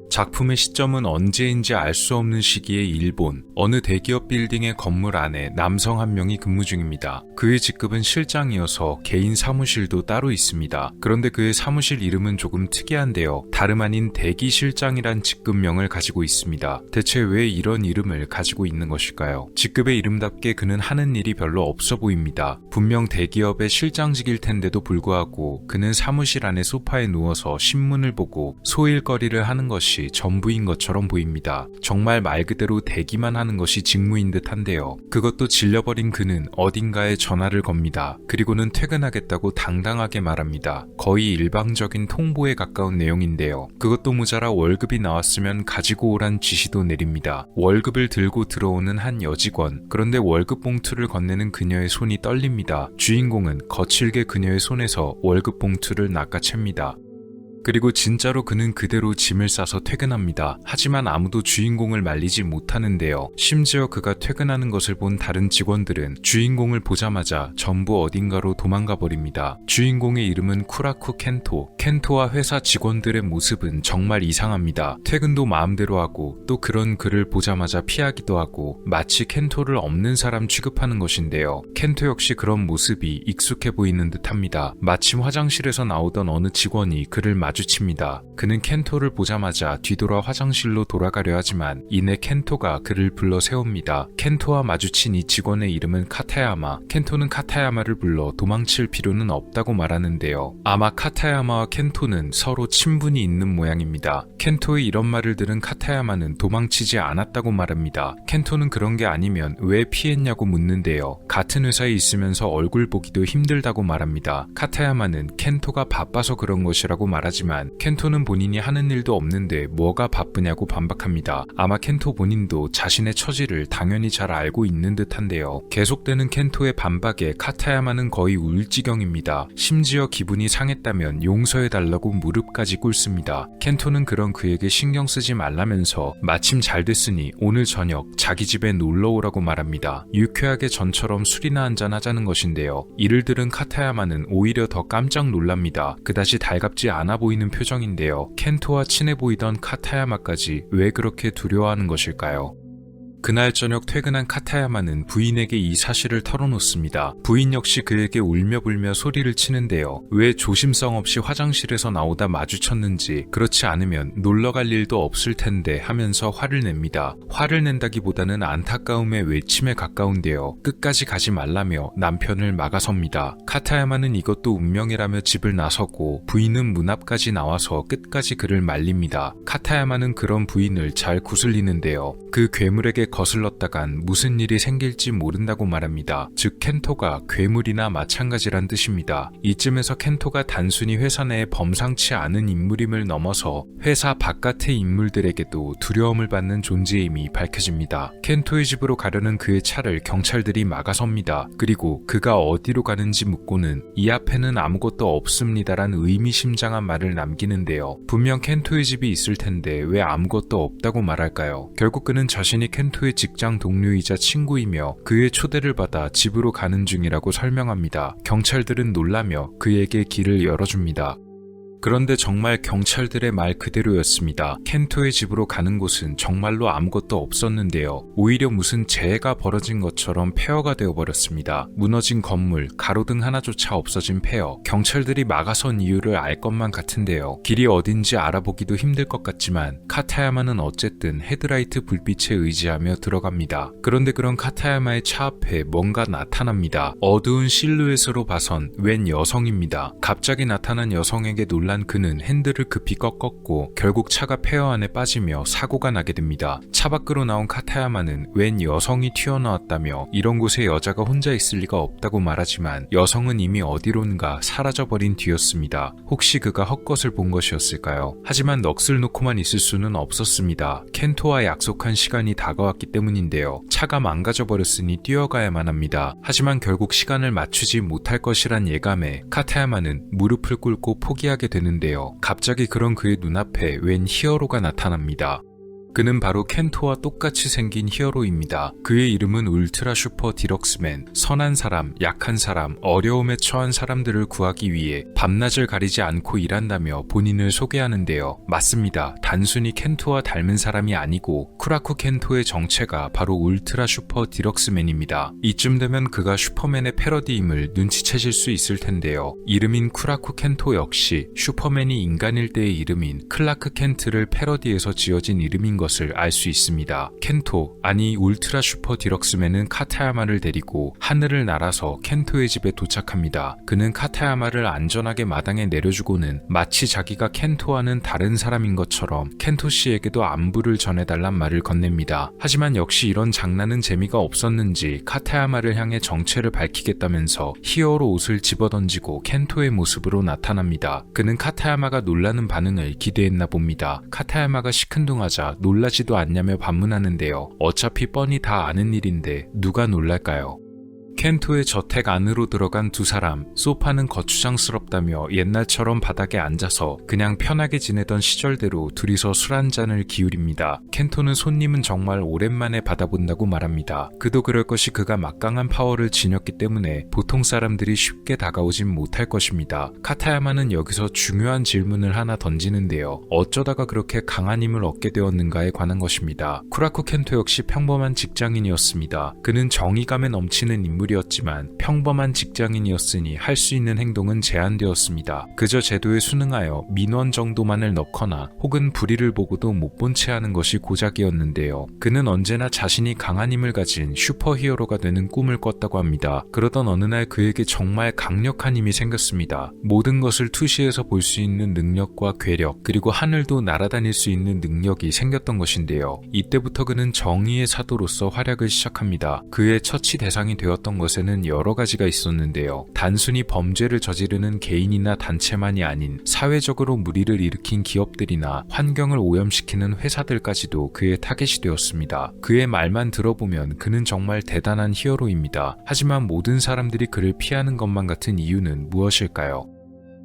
S1: 작품의 시점은 언제인지 알 수 없는 시기의 일본 어느 대기업 빌딩의 건물 안에 남성 한 명이 근무 중입니다. 그의 직급은 실장이어서 개인 사무실도 따로 있습니다. 그런데 그의 사무실 이름은 조금 특이한데요. 다름 아닌 대기실장이란 직급명을 가지고 있습니다. 대체 왜 이런 이름을 가지고 있는 것일까요? 직급의 이름답게 그는 하는 일이 별로 없어 보입니다. 분명 대기업의 실장직일 텐데도 불구하고 그는 사무실 안에 소파에 누워서 신문을 보고 소일거리를 하는 것이 전부인 것처럼 보입니다. 정말 말 그대로 대기만 하는 것이 직무인 듯한데요. 그것도 질려버린 그는 어딘가에 전화를 겁니다. 그리고는 퇴근하겠다고 당당하게 말합니다. 거의 일방적인 통보에 가까운 내용인데요. 그것도 모자라 월급이 나왔으면 가지고 오란 지시도 내립니다. 월급을 들고 들어오는 한 여직원, 그런데 월급 봉투를 건네는 그녀의 손이 떨립니다. 주인공은 거칠게 그녀의 손에서 월급 봉투를 낚아챕니다. 그리고 진짜로 그는 그대로 짐을 싸서 퇴근합니다. 하지만 아무도 주인공을 말리지 못하는데요. 심지어 그가 퇴근하는 것을 본 다른 직원들은 주인공을 보자마자 전부 어딘가로 도망가 버립니다. 주인공의 이름은 쿠라쿠 켄토. 켄토와 회사 직원들의 모습은 정말 이상합니다. 퇴근도 마음대로 하고 또 그런 그를 보자마자 피하기도 하고 마치 켄토를 없는 사람 취급하는 것인데요. 켄토 역시 그런 모습이 익숙해 보이는 듯합니다. 마침 화장실에서 나오던 어느 직원이 그를 마주칩니다. 그는 켄토를 보자마자 뒤돌아 화장실로 돌아가려 하지만 이내 켄토가 그를 불러 세웁니다. 켄토와 마주친 이 직원의 이름은 카타야마. 켄토는 카타야마를 불러 도망칠 필요는 없다고 말하는데요. 아마 카타야마와 켄토는 서로 친분이 있는 모양입니다. 켄토의 이런 말을 들은 카타야마는 도망치지 않았다고 말합니다. 켄토는 그런 게 아니면 왜 피했냐고 묻는데요. 같은 회사에 있으면서 얼굴 보기도 힘들다고 말합니다. 카타야마는 켄토가 바빠서 그런 것이라고 말하지만 켄토는 본인이 하는 일도 없는데 뭐가 바쁘냐고 반박합니다. 아마 켄토 본인도 자신의 처지를 당연히 잘 알고 있는 듯한데요. 계속되는 켄토의 반박에 카타야마는 거의 울 지경입니다. 심지어 기분이 상했다면 용서해달라고 무릎까지 꿇습니다. 켄토는 그런 그에게 신경 쓰지 말라면서 마침 잘 됐으니 오늘 저녁 자기 집에 놀러오라고 말합니다. 유쾌하게 전처럼 술이나 한잔 하자는 것인데요. 이를 들은 카타야마는 오히려 더 깜짝 놀랍니다. 그다지 달갑지 않아 보이는 표정인데요. 켄토와 친해 보이던 카타야마까지 왜 그렇게 두려워하는 것일까요? 그날 저녁 퇴근한 카타야마는 부인에게 이 사실을 털어놓습니다. 부인 역시 그에게 울며불며 소리를 치는데요. 왜 조심성 없이 화장실에서 나오다 마주쳤는지, 그렇지 않으면 놀러갈 일도 없을 텐데 하면서 화를 냅니다. 화를 낸다기보다는 안타까움의 외침에 가까운데요. 끝까지 가지 말라며 남편을 막아섭니다. 카타야마는 이것도 운명이라며 집을 나서고 부인은 문 앞까지 나와서 끝까지 그를 말립니다. 카타야마는 그런 부인을 잘 구슬리는데요. 그 괴물에게 거슬렀다간 무슨 일이 생길지 모른다고 말합니다. 즉 켄토가 괴물이나 마찬가지란 뜻입니다. 이쯤에서 켄토가 단순히 회사 내의 범상치 않은 인물임을 넘어서 회사 바깥의 인물들에게도 두려움을 받는 존재임이 밝혀집니다. 켄토의 집으로 가려는 그의 차를 경찰들이 막아섭니다. 그리고 그가 어디로 가는지 묻고는 이 앞에는 아무것도 없습니다란 의미심장한 말을 남기는데요. 분명 켄토의 집이 있을 텐데 왜 아무것도 없다고 말할까요? 결국 그는 자신이 켄토의 직장 동료이자 친구이며 그의 초대를 받아 집으로 가는 중이라고 설명합니다. 경찰들은 놀라며 그에게 길을 열어줍니다. 그런데 정말 경찰들의 말 그대로였습니다. 켄토의 집으로 가는 곳은 정말로 아무것도 없었는데요. 오히려 무슨 재해가 벌어진 것처럼 폐허가 되어버렸습니다. 무너진 건물, 가로등 하나조차 없어진 폐허. 경찰들이 막아선 이유를 알 것만 같은데요. 길이 어딘지 알아보기도 힘들 것 같지만 카타야마는 어쨌든 헤드라이트 불빛에 의지하며 들어갑니다. 그런데 그런 카타야마의 차 앞에 뭔가 나타납니다. 어두운 실루엣으로 봐선 웬 여성입니다. 갑자기 나타난 여성에게 놀란 그는 핸들을 급히 꺾었고 결국 차가 폐허 안에 빠지며 사고가 나게 됩니다. 차 밖으로 나온 카타야마는 웬 여성이 튀어나왔다며 이런 곳에 여자가 혼자 있을 리가 없다고 말하지만 여성은 이미 어디론가 사라져버린 뒤였습니다. 혹시 그가 헛것을 본 것이었을까요? 하지만 넋을 놓고만 있을 수는 없었습니다. 켄토와 약속한 시간이 다가왔기 때문인데요. 차가 망가져버렸으니 뛰어가야만 합니다. 하지만 결국 시간을 맞추지 못할 것이란 예감에 카타야마는 무릎을 꿇고 포기하게 되는데요. 갑자기 그런 그의 눈앞에 웬 히어로가 나타납니다. 그는 바로 켄토와 똑같이 생긴 히어로입니다. 그의 이름은 울트라 슈퍼 디럭스맨. 선한 사람, 약한 사람, 어려움에 처한 사람들을 구하기 위해 밤낮을 가리지 않고 일한다며 본인을 소개하는데요. 맞습니다. 단순히 켄토와 닮은 사람이 아니고 쿠라쿠 켄토의 정체가 바로 울트라 슈퍼 디럭스맨입니다. 이쯤 되면 그가 슈퍼맨의 패러디임을 눈치채실 수 있을 텐데요. 이름인 쿠라쿠 켄토 역시 슈퍼맨이 인간일 때의 이름인 클라크 켄트를 패러디해서 지어진 이름인 것을 알 수 있습니다. 켄토, 아니 울트라 슈퍼 디럭스맨은 카타야마를 데리고 하늘을 날아서 켄토의 집에 도착합니다. 그는 카타야마를 안전하게 마당에 내려주고는 마치 자기가 켄토와는 다른 사람인 것처럼 켄토 씨에게도 안부를 전해달란 말을 건넵니다. 하지만 역시 이런 장난은 재미가 없었는지 카타야마를 향해 정체를 밝히겠다면서 히어로 옷을 집어던지고 켄토의 모습으로 나타납니다. 그는 카타야마가 놀라는 반응을 기대했나 봅니다. 카타야마가 시큰둥하자 놀라지도 않냐며 반문하는데요. 어차피 뻔히 다 아는 일인데 누가 놀랄까요? 켄토의 저택 안으로 들어간 두 사람. 소파는 거추장스럽다며 옛날처럼 바닥에 앉아서 그냥 편하게 지내던 시절대로 둘이서 술 한 잔을 기울입니다. 켄토는 손님은 정말 오랜만에 받아본다고 말합니다. 그도 그럴 것이 그가 막강한 파워를 지녔기 때문에 보통 사람들이 쉽게 다가오진 못할 것입니다. 카타야마는 여기서 중요한 질문을 하나 던지는데요. 어쩌다가 그렇게 강한 힘을 얻게 되었는가에 관한 것입니다. 쿠라쿠 켄토 역시 평범한 직장인이었습니다. 그는 정의감에 넘치는 인물이었지만 평범한 직장인이었으니 할 수 있는 행동은 제한되었습니다. 그저 제도에 순응하여 민원 정도만을 넣거나 혹은 불의를 보고도 못 본 채 하는 것이 고작이었는데요. 그는 언제나 자신이 강한 힘을 가진 슈퍼히어로가 되는 꿈을 꿨다고 합니다. 그러던 어느 날 그에게 정말 강력한 힘이 생겼습니다. 모든 것을 투시해서 볼 수 있는 능력과 괴력, 그리고 하늘도 날아다닐 수 있는 능력이 생겼던 것인데요. 이때부터 그는 정의의 사도로서 활약을 시작합니다. 그의 처치 대상이 되었던 것에는 여러 가지가 있었는데요. 단순히 범죄를 저지르는 개인이나 단체만이 아닌 사회적으로 무리를 일으킨 기업들이나 환경을 오염시키는 회사들까지도 그의 타겟이 되었습니다. 그의 말만 들어보면 그는 정말 대단한 히어로입니다. 하지만 모든 사람들이 그를 피하는 것만 같은 이유는 무엇일까요?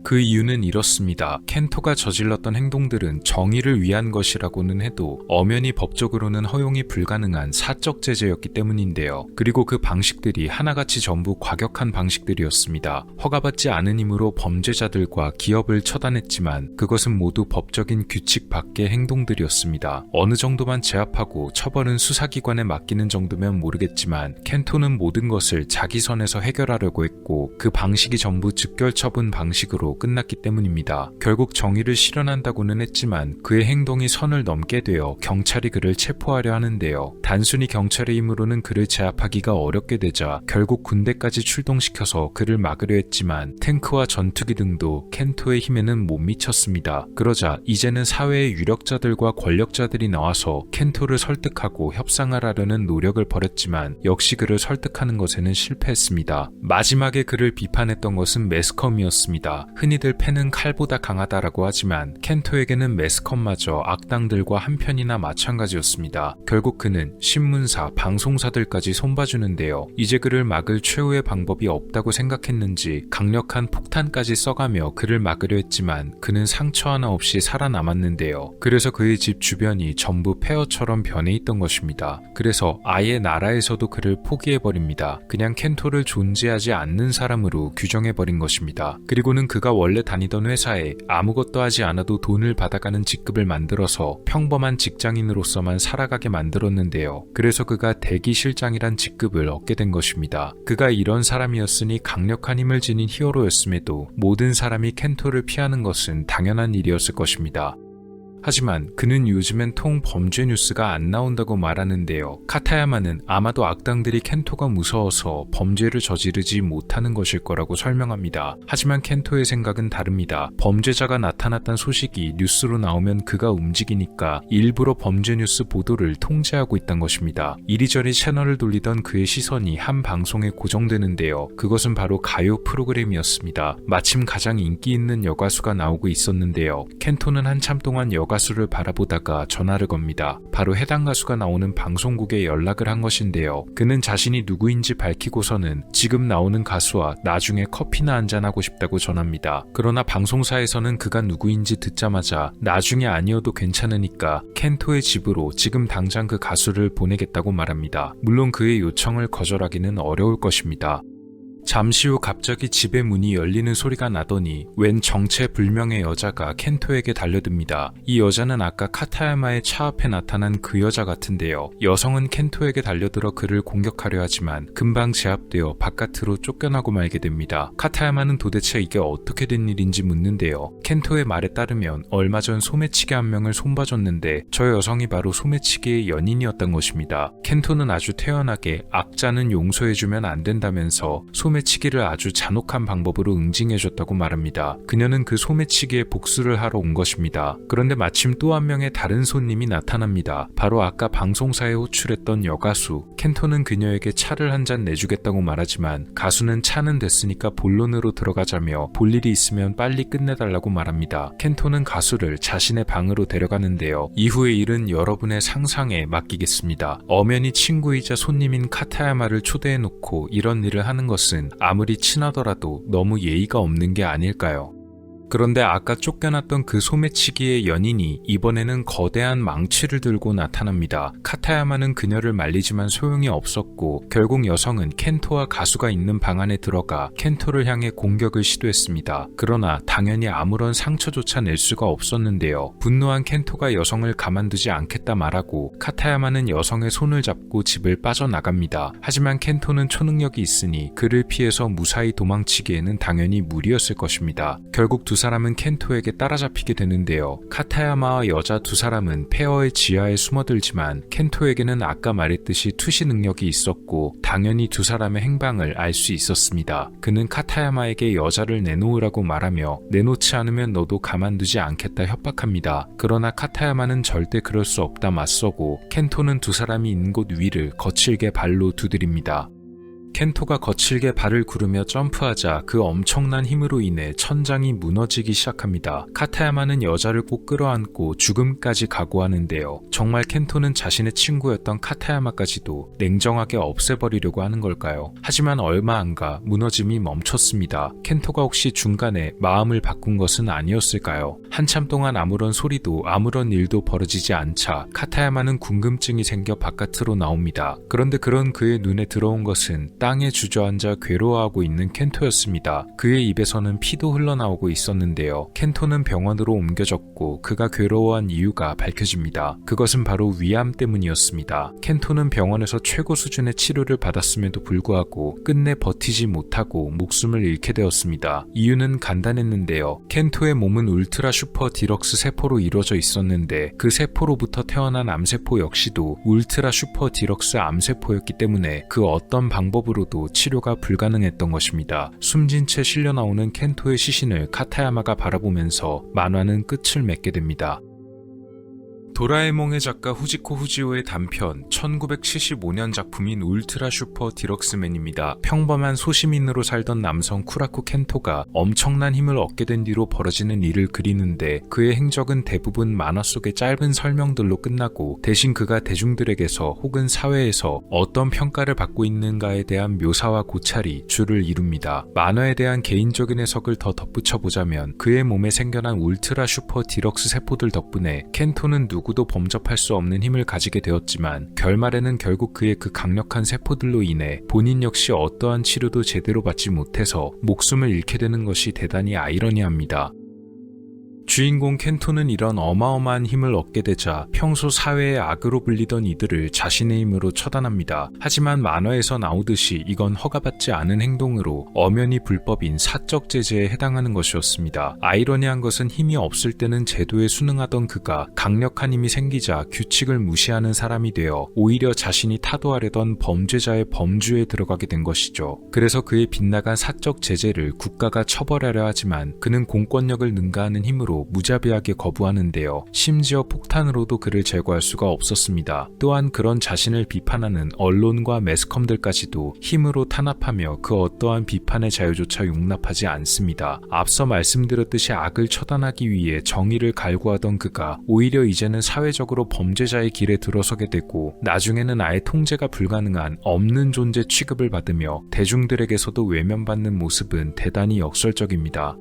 S1: 그 이유는 이렇습니다. 켄토가 저질렀던 행동들은 정의를 위한 것이라고는 해도 엄연히 법적으로는 허용이 불가능한 사적 제재였기 때문인데요. 그리고 그 방식들이 하나같이 전부 과격한 방식들이었습니다. 허가받지 않은 힘으로 범죄자들과 기업을 처단했지만 그것은 모두 법적인 규칙 밖의 행동들이었습니다. 어느 정도만 제압하고 처벌은 수사기관에 맡기는 정도면 모르겠지만 켄토는 모든 것을 자기 선에서 해결하려고 했고 그 방식이 전부 즉결처분 방식으로 끝났기 때문입니다. 결국 정의를 실현한다고는 했지만 그의 행동이 선을 넘게 되어 경찰이 그를 체포하려 하는데요. 단순히 경찰의 힘으로는 그를 제압하기가 어렵게 되자 결국 군대까지 출동시켜서 그를 막으려 했지만 탱크와 전투기 등도 켄토의 힘에는 못 미쳤습니다. 그러자 이제는 사회의 유력자들과 권력자들이 나와서 켄토를 설득하고 협상을 하려는 노력을 벌였지만 역시 그를 설득하는 것에는 실패했습니다. 마지막에 그를 비판했던 것은 매스컴이었습니다. 흔히들 펜은 칼보다 강하다라고 하지만 켄토에게는 매스컴마저 악당들과 한편이나 마찬가지였습니다. 결국 그는 신문사, 방송사들까지 손봐주는데요. 이제 그를 막을 최후의 방법이 없다고 생각했는지 강력한 폭탄까지 써가며 그를 막으려 했지만 그는 상처 하나 없이 살아남았는데요. 그래서 그의 집 주변이 전부 폐허처럼 변해 있던 것입니다. 그래서 아예 나라에서도 그를 포기해버립니다. 그냥 켄토를 존재하지 않는 사람으로 규정해버린 것입니다. 그리고는 그가 원래 다니던 회사에 아무것도 하지 않아도 돈을 받아가는 직급을 만들어서 평범한 직장인으로서만 살아가게 만들었는데요. 그래서 그가 대기실장이란 직급을 얻게 된 것입니다. 그가 이런 사람이었으니 강력한 힘을 지닌 히어로였음에도 모든 사람이 켄토를 피하는 것은 당연한 일이었을 것입니다. 하지만 그는 요즘엔 통 범죄 뉴스가 안 나온다고 말하는데요. 카타야마는 아마도 악당들이 켄토가 무서워서 범죄를 저지르지 못하는 것일 거라고 설명합니다. 하지만 켄토의 생각은 다릅니다. 범죄자가 나타났다는 소식이 뉴스로 나오면 그가 움직이니까 일부러 범죄 뉴스 보도를 통제하고 있다는 것입니다. 이리저리 채널을 돌리던 그의 시선이 한 방송에 고정되는데요. 그것은 바로 가요 프로그램이었습니다. 마침 가장 인기 있는 여가수가 나오고 있었는데요. 켄토는 한참 동안 가수를 바라보다가 전화를 겁니다. 바로 해당 가수가 나오는 방송국에 연락을 한 것인데요. 그는 자신이 누구인지 밝히고서는 지금 나오는 가수와 나중에 커피나 한잔하고 싶다고 전합니다. 그러나 방송사에서는 그가 누구인지 듣자마자 나중에 아니어도 괜찮으니까 켄토의 집으로 지금 당장 그 가수를 보내겠다고 말합니다. 물론 그의 요청을 거절하기는 어려울 것입니다. 잠시 후 갑자기 집의 문이 열리는 소리가 나더니 웬 정체불명의 여자가 켄토에게 달려듭니다. 이 여자는 아까 카타야마의 차 앞에 나타난 그 여자 같은데요. 여성은 켄토에게 달려들어 그를 공격하려 하지만 금방 제압되어 바깥으로 쫓겨나고 말게 됩니다. 카타야마는 도대체 이게 어떻게 된 일인지 묻는데요. 켄토의 말에 따르면 얼마 전 소매치기 한 명을 손봐줬는데 저 여성이 바로 소매치기의 연인이었던 것입니다. 켄토는 아주 태연하게 악자는 용서해주면 안 된다면서 소매치기를 아주 잔혹한 방법으로 응징해줬다고 말합니다. 그녀는 그 소매치기에 복수를 하러 온 것입니다. 그런데 마침 또 한 명의 다른 손님이 나타납니다. 바로 아까 방송사에 호출했던 여가수. 켄토는 그녀에게 차를 한 잔 내주겠다고 말하지만 가수는 차는 됐으니까 본론으로 들어가자며 볼 일이 있으면 빨리 끝내달라고 말합니다. 켄토는 가수를 자신의 방으로 데려가는데요. 이후의 일은 여러분의 상상에 맡기겠습니다. 엄연히 친구이자 손님인 카타야마를 초대해놓고 이런 일을 하는 것은 아무리 친하더라도 너무 예의가 없는 게 아닐까요? 그런데 아까 쫓겨났던 그 소매치기의 연인이 이번에는 거대한 망치를 들고 나타납니다. 카타야마는 그녀를 말리지만 소용이 없었고 결국 여성은 켄토와 가수가 있는 방 안에 들어가 켄토를 향해 공격을 시도했습니다. 그러나 당연히 아무런 상처조차 낼 수가 없었는데요. 분노한 켄토가 여성을 가만두지 않겠다 말하고 카타야마는 여성의 손을 잡고 집을 빠져나갑니다. 하지만 켄토는 초능력이 있으니 그를 피해서 무사히 도망치기에는 당연히 무리였을 것입니다. 결국 두 사람은 켄토에게 따라잡히게 되는데요. 카타야마와 여자 두 사람은 폐허의 지하에 숨어들지만 켄토에게는 아까 말했듯이 투시 능력이 있었고 당연히 두 사람의 행방을 알 수 있었습니다. 그는 카타야마에게 여자를 내놓으라고 말하며 내놓지 않으면 너도 가만두지 않겠다 협박합니다. 그러나 카타야마는 절대 그럴 수 없다 맞서고 켄토는 두 사람이 있는 곳 위를 거칠게 발로 두드립니다. 켄토가 거칠게 발을 구르며 점프하자 그 엄청난 힘으로 인해 천장이 무너지기 시작합니다. 카타야마는 여자를 꼭 끌어안고 죽음까지 각오하는데요. 정말 켄토는 자신의 친구였던 카타야마까지도 냉정하게 없애버리려고 하는 걸까요? 하지만 얼마 안 가 무너짐이 멈췄습니다. 켄토가 혹시 중간에 마음을 바꾼 것은 아니었을까요? 한참 동안 아무런 소리도 아무런 일도 벌어지지 않자 카타야마는 궁금증이 생겨 바깥으로 나옵니다. 그런데 그런 그의 눈에 들어온 것은 땅에 주저앉아 괴로워하고 있는 켄토였습니다. 그의 입에서는 피도 흘러나오고 있었는데요. 켄토는 병원으로 옮겨졌고 그가 괴로워한 이유가 밝혀집니다. 그것은 바로 위암 때문이었습니다. 켄토는 병원에서 최고 수준의 치료를 받았음에도 불구하고 끝내 버티지 못하고 목숨을 잃게 되었습니다. 이유는 간단했는데요. 켄토의 몸은 울트라 슈퍼 디럭스 세포로 이루어져 있었는데 그 세포로부터 태어난 암세포 역시도 울트라 슈퍼 디럭스 암세포였기 때문에 그 어떤 방법으로도 치료가 불가능했던 것입니다. 숨진 채 실려 나오는 켄토의 시신을 카타야마가 바라보면서 만화는 끝을 맺게 됩니다. 도라에몽의 작가 후지코 후지오의 단편 1975년 작품인 울트라 슈퍼 디럭스맨입니다. 평범한 소시민으로 살던 남성 쿠라쿠 켄토가 엄청난 힘을 얻게 된 뒤로 벌어지는 일을 그리는데 그의 행적은 대부분 만화 속의 짧은 설명들로 끝나고 대신 그가 대중들에게서 혹은 사회에서 어떤 평가를 받고 있는가에 대한 묘사와 고찰이 주를 이룹니다. 만화에 대한 개인적인 해석을 더 덧붙여보자면 그의 몸에 생겨난 울트라 슈퍼 디럭스 세포들 덕분에 켄토는 누구도 범접할 수 없는 힘을 가지게 되었지만 결말에는 결국 그의 그 강력한 세포들로 인해 본인 역시 어떠한 치료도 제대로 받지 못해서 목숨을 잃게 되는 것이 대단히 아이러니합니다. 주인공 켄토는 이런 어마어마한 힘을 얻게 되자 평소 사회의 악으로 불리던 이들을 자신의 힘으로 처단합니다. 하지만 만화에서 나오듯이 이건 허가받지 않은 행동으로 엄연히 불법인 사적 제재에 해당하는 것이었습니다. 아이러니한 것은 힘이 없을 때는 제도에 순응하던 그가 강력한 힘이 생기자 규칙을 무시하는 사람이 되어 오히려 자신이 타도하려던 범죄자의 범주에 들어가게 된 것이죠. 그래서 그의 빗나간 사적 제재를 국가가 처벌하려 하지만 그는 공권력을 능가하는 힘으로 무자비하게 거부하는데요. 심지어 폭탄으로도 그를 제거할 수가 없었습니다. 또한 그런 자신을 비판하는 언론과 매스컴들까지도 힘으로 탄압하며 그 어떠한 비판의 자유조차 용납하지 않습니다. 앞서 말씀드렸듯이 악을 처단하기 위해 정의를 갈구하던 그가 오히려 이제는 사회적으로 범죄자의 길에 들어서게 되고 나중에는 아예 통제가 불가능한 없는 존재 취급을 받으며 대중들에게서도 외면받는 모습은 대단히 역설적입니다.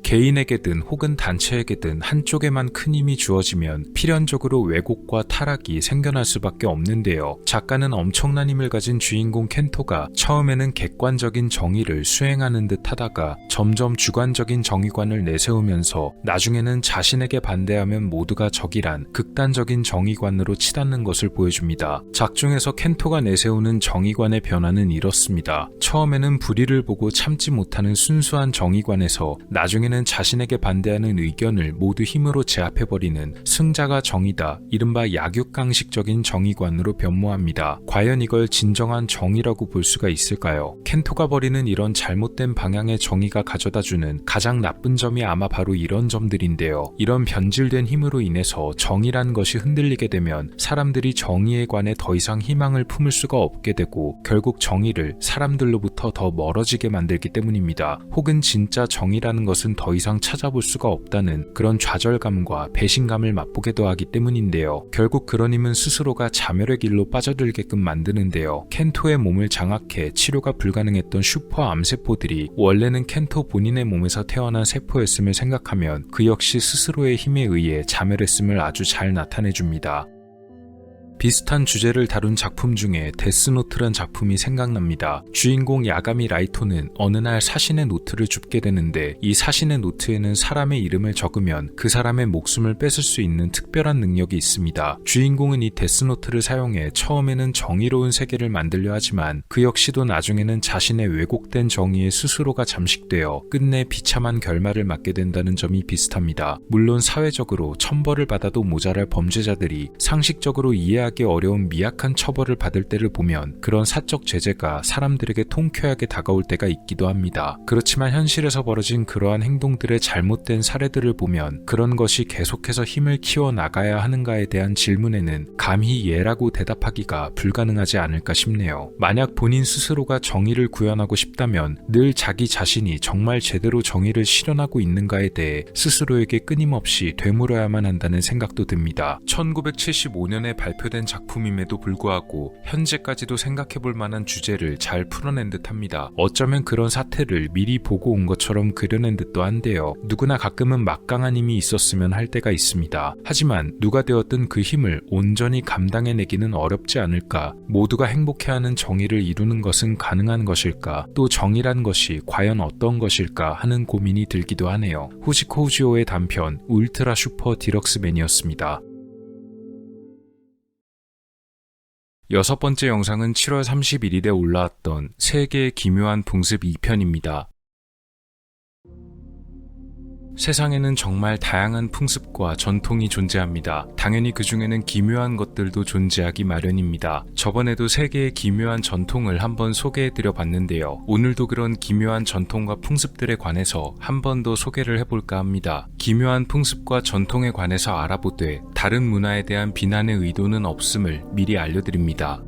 S1: 개인에게든 혹은 단체에게든 한쪽에만 큰 힘이 주어지면 필연적으로 왜곡과 타락이 생겨날 수밖에 없는데요. 작가는 엄청난 힘을 가진 주인공 켄토가 처음에는 객관적인 정의를 수행하는 듯 하다가 점점 주관적인 정의관을 내세우면서 나중에는 자신에게 반대하면 모두가 적이란 극단적인 정의관으로 치닫는 것을 보여줍니다. 작중에서 켄토가 내세우는 정의관의 변화는 이렇습니다. 처음에는 불의를 보고 참지 못하는 순수한 정의관에서 나중에는 자신에게 반대하는 의견을 모두 힘으로 제압해버리는 승자가 정의다, 이른바 약육강식적인 정의관으로 변모합니다. 과연 이걸 진정한 정의라고 볼 수가 있을까요? 켄토가 벌이는 이런 잘못된 방향의 정의가 가져다주는 가장 나쁜 점이 아마 바로 이런 점들인데요. 이런 변질된 힘으로 인해서 정의란 것이 흔들리게 되면 사람들이 정의에 관해 더 이상 희망을 품을 수가 없게 되고 결국 정의를 사람들로부터 더 멀어지게 만들기 때문입니다. 혹은 진짜 정의라는 것은 더 이상 찾아볼 수가 없다는 그런 좌절감과 배신감을 맛보게도 하기 때문인데요. 결국 그런 힘은 스스로가 자멸의 길로 빠져들게끔 만드는데요. 켄토의 몸을 장악해 치료가 불가능했던 슈퍼 암세포들이 원래는 켄토 본인의 몸에서 태어난 세포였음을 생각하면 그 역시 스스로의 힘에 의해 자멸했음을 아주 잘 나타내줍니다. 비슷한 주제를 다룬 작품 중에 데스노트란 작품이 생각납니다. 주인공 야가미 라이토는 어느 날 사신의 노트를 줍게 되는데 이 사신의 노트에는 사람의 이름을 적으면 그 사람의 목숨을 뺏을 수 있는 특별한 능력이 있습니다. 주인공은 이 데스노트를 사용해 처음에는 정의로운 세계를 만들려 하지만 그 역시도 나중에는 자신의 왜곡된 정의에 스스로가 잠식되어 끝내 비참한 결말을 맞게 된다는 점이 비슷합니다. 물론 사회적으로 천벌을 받아도 모자랄 범죄자들이 상식적으로 이해하기 어려운 미약한 처벌을 받을 때를 보면 그런 사적 제재가 사람들에게 통쾌하게 다가올 때가 있기도 합니다. 그렇지만 현실에서 벌어진 그러한 행동들의 잘못된 사례들을 보면 그런 것이 계속해서 힘을 키워나가야 하는가에 대한 질문에는 감히 예라고 대답하기가 불가능하지 않을까 싶네요. 만약 본인 스스로가 정의를 구현하고 싶다면 늘 자기 자신이 정말 제대로 정의를 실현하고 있는가에 대해 스스로에게 끊임없이 되물어야만 한다는 생각도 듭니다. 1975년에 발표된 작품임에도 불구하고 현재까지도 생각해볼 만한 주제를 잘 풀어낸 듯합니다. 어쩌면 그런 사태를 미리 보고 온 것처럼 그려낸 듯도 한데요. 누구나 가끔은 막강한 힘이 있었으면 할 때가 있습니다. 하지만 누가 되었든 그 힘을 온전히 감당해내기는 어렵지 않을까? 모두가 행복해하는 정의를 이루는 것은 가능한 것일까? 또 정의란 것이 과연 어떤 것일까 하는 고민이 들기도 하네요. 후지코 후지오의 단편 울트라 슈퍼 디럭스맨이었습니다. 여섯 번째 영상은 7월 31일에 올라왔던 세계의 기묘한 풍습 2편입니다. 세상에는 정말 다양한 풍습과 전통이 존재합니다. 당연히 그 중에는 기묘한 것들도 존재하기 마련입니다. 저번에도 세계의 기묘한 전통을 한번 소개해드려 봤는데요. 오늘도 그런 기묘한 전통과 풍습들에 관해서 한 번 더 소개를 해볼까 합니다. 기묘한 풍습과 전통에 관해서 알아보되 다른 문화에 대한 비난의 의도는 없음을 미리 알려드립니다.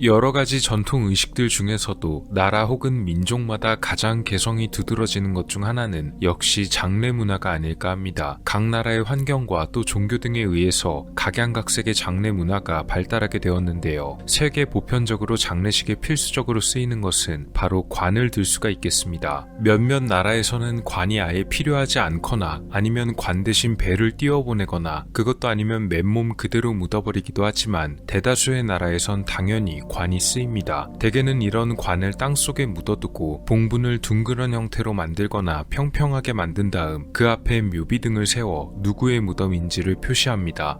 S1: 여러 가지 전통 의식들 중에서도 나라 혹은 민족마다 가장 개성이 두드러지는 것 중 하나는 역시 장례 문화가 아닐까 합니다. 각 나라의 환경과 또 종교 등에 의해서 각양각색의 장례 문화가 발달하게 되었는데요. 세계 보편적으로 장례식에 필수적으로 쓰이는 것은 바로 관을 들 수가 있겠습니다. 몇몇 나라에서는 관이 아예 필요하지 않거나 아니면 관 대신 배를 띄워보내거나 그것도 아니면 맨몸 그대로 묻어버리기도 하지만 대다수의 나라에선 당연히 관이 쓰입니다. 대개는 이런 관을 땅속에 묻어두고 봉분을 둥그런 형태로 만들거나 평평하게 만든 다음 그 앞에 묘비 등을 세워 누구의 무덤인지를 표시합니다.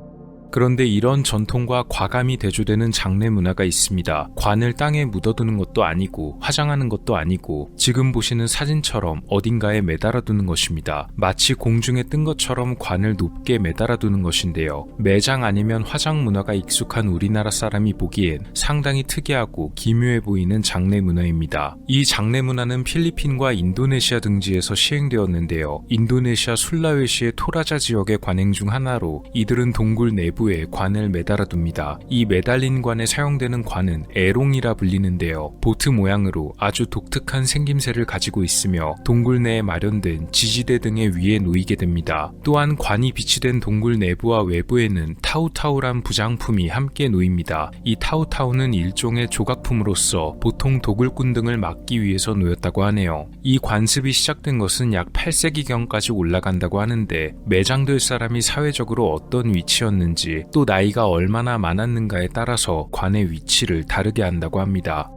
S1: 그런데 이런 전통과 과감히 대조되는 장례 문화가 있습니다. 관을 땅에 묻어두는 것도 아니고 화장하는 것도 아니고 지금 보시는 사진처럼 어딘가에 매달아두는 것입니다. 마치 공중에 뜬 것처럼 관을 높게 매달아두는 것인데요. 매장 아니면 화장 문화가 익숙한 우리나라 사람이 보기엔 상당히 특이하고 기묘해 보이는 장례 문화입니다. 이 장례 문화는 필리핀과 인도네시아 등지에서 시행되었는데요. 인도네시아 술라웨시의 토라자 지역의 관행 중 하나로 이들은 동굴 내부 에 관을 매달아 둡니다. 이 매달린 관에 사용되는 관은 에롱이라 불리는데요. 보트 모양으로 아주 독특한 생김새를 가지고 있으며 동굴 내에 마련된 지지대 등의 위에 놓이게 됩니다. 또한 관이 비치된 동굴 내부와 외부에는 타우타우란 부장품이 함께 놓입니다. 이 타우타우는 일종의 조각품으로서 보통 도굴꾼 등을 막기 위해서 놓였다고 하네요. 이 관습이 시작된 것은 약 8세기경까지 올라간다고 하는데 매장될 사람이 사회적으로 어떤 위치였는지 또 나이가 얼마나 많았는가에 따라서 관의 위치를 다르게 한다고 합니다.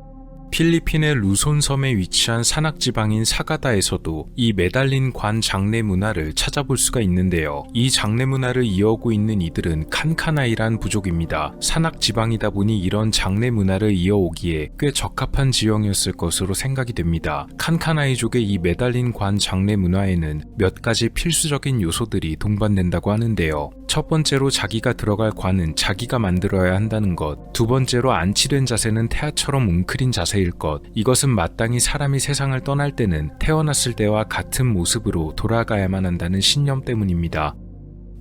S1: 필리핀의 루손 섬에 위치한 산악지방인 사가다에서도 이 매달린 관 장례 문화를 찾아볼 수가 있는데요. 이 장례 문화를 이어오고 있는 이들은 칸카나이란 부족입니다. 산악지방이다 보니 이런 장례 문화를 이어오기에 꽤 적합한 지형이었을 것으로 생각이 됩니다. 칸카나이족의 이 매달린 관 장례 문화에는 몇 가지 필수적인 요소들이 동반된다고 하는데요. 첫 번째로 자기가 들어갈 관은 자기가 만들어야 한다는 것, 두 번째로 안치된 자세는 태아처럼 웅크린 자세일 것, 이것은 마땅히 사람이 세상을 떠날 때는 태어났을 때와 같은 모습으로 돌아가야만 한다는 신념 때문입니다.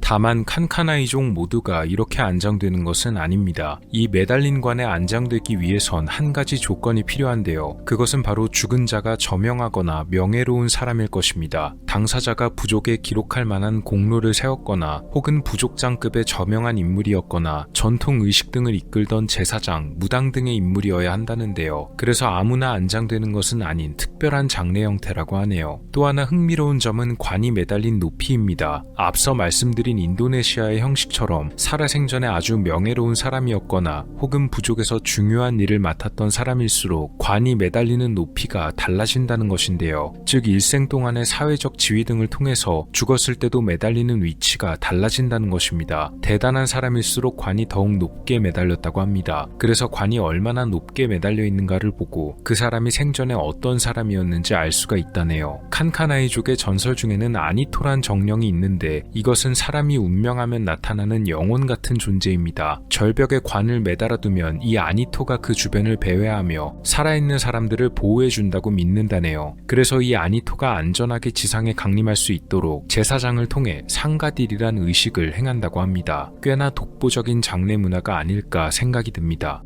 S1: 다만 칸카나이족 모두가 이렇게 안장되는 것은 아닙니다. 이 매달린 관에 안장되기 위해선 한 가지 조건이 필요한데요. 그것은 바로 죽은 자가 저명하거나 명예로운 사람일 것입니다. 당사자가 부족에 기록할 만한 공로를 세웠거나 혹은 부족장급의 저명한 인물이었거나 전통 의식 등을 이끌던 제사장, 무당 등의 인물이어야 한다는데요. 그래서 아무나 안장되는 것은 아닌 특별한 장례 형태라고 하네요. 또 하나 흥미로운 점은 관이 매달린 높이입니다. 앞서 말씀드린 인도네시아의 형식처럼 살아생전에 아주 명예로운 사람이었거나 혹은 부족에서 중요한 일을 맡았던 사람일수록 관이 매달리는 높이가 달라진다는 것인데요. 즉 일생 동안의 사회적 지위 등을 통해서 죽었을 때도 매달리는 위치가 달라진다는 것입니다. 대단한 사람일수록 관이 더욱 높게 매달렸다고 합니다. 그래서 관이 얼마나 높게 매달려 있는가를 보고 그 사람이 생전에 어떤 사람이었는지 알 수가 있다네요. 칸카나이족의 전설 중에는 아니토란 정령이 있는데 이것은 사람이 운명하면 나타나는 영혼 같은 존재입니다. 절벽에 관을 매달아두면 이 아니토가 그 주변을 배회하며 살아있는 사람들을 보호해준다고 믿는다네요. 그래서 이 아니토가 안전하게 지상에 강림할 수 있도록 제사장을 통해 상가딜이란 의식을 행한다고 합니다. 꽤나 독보적인 장례 문화가 아닐까 생각이 듭니다.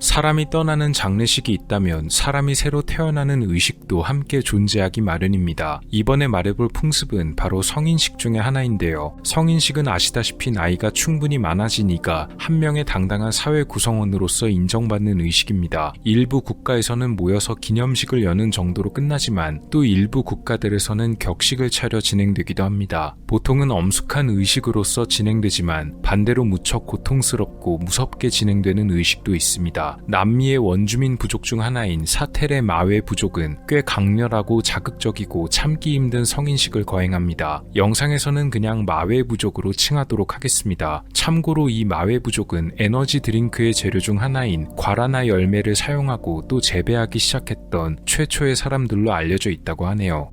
S1: 사람이 떠나는 장례식이 있다면 사람이 새로 태어나는 의식도 함께 존재하기 마련입니다. 이번에 말해볼 풍습은 바로 성인식 중에 하나인데요. 성인식은 아시다시피 나이가 충분히 많아진 이가 한 명의 당당한 사회 구성원으로서 인정받는 의식입니다. 일부 국가에서는 모여서 기념식을 여는 정도로 끝나지만 또 일부 국가들에서는 격식을 차려 진행되기도 합니다. 보통은 엄숙한 의식으로서 진행되지만 반대로 무척 고통스럽고 무섭게 진행되는 의식도 있습니다. 남미의 원주민 부족 중 하나인 사테레 마웨 부족은 꽤 강렬하고 자극적이고 참기 힘든 성인식을 거행합니다. 영상에서는 그냥 마웨 부족으로 칭하도록 하겠습니다. 참고로 이 마웨 부족은 에너지 드링크의 재료 중 하나인 과라나 열매를 사용하고 또 재배하기 시작했던 최초의 사람들로 알려져 있다고 하네요.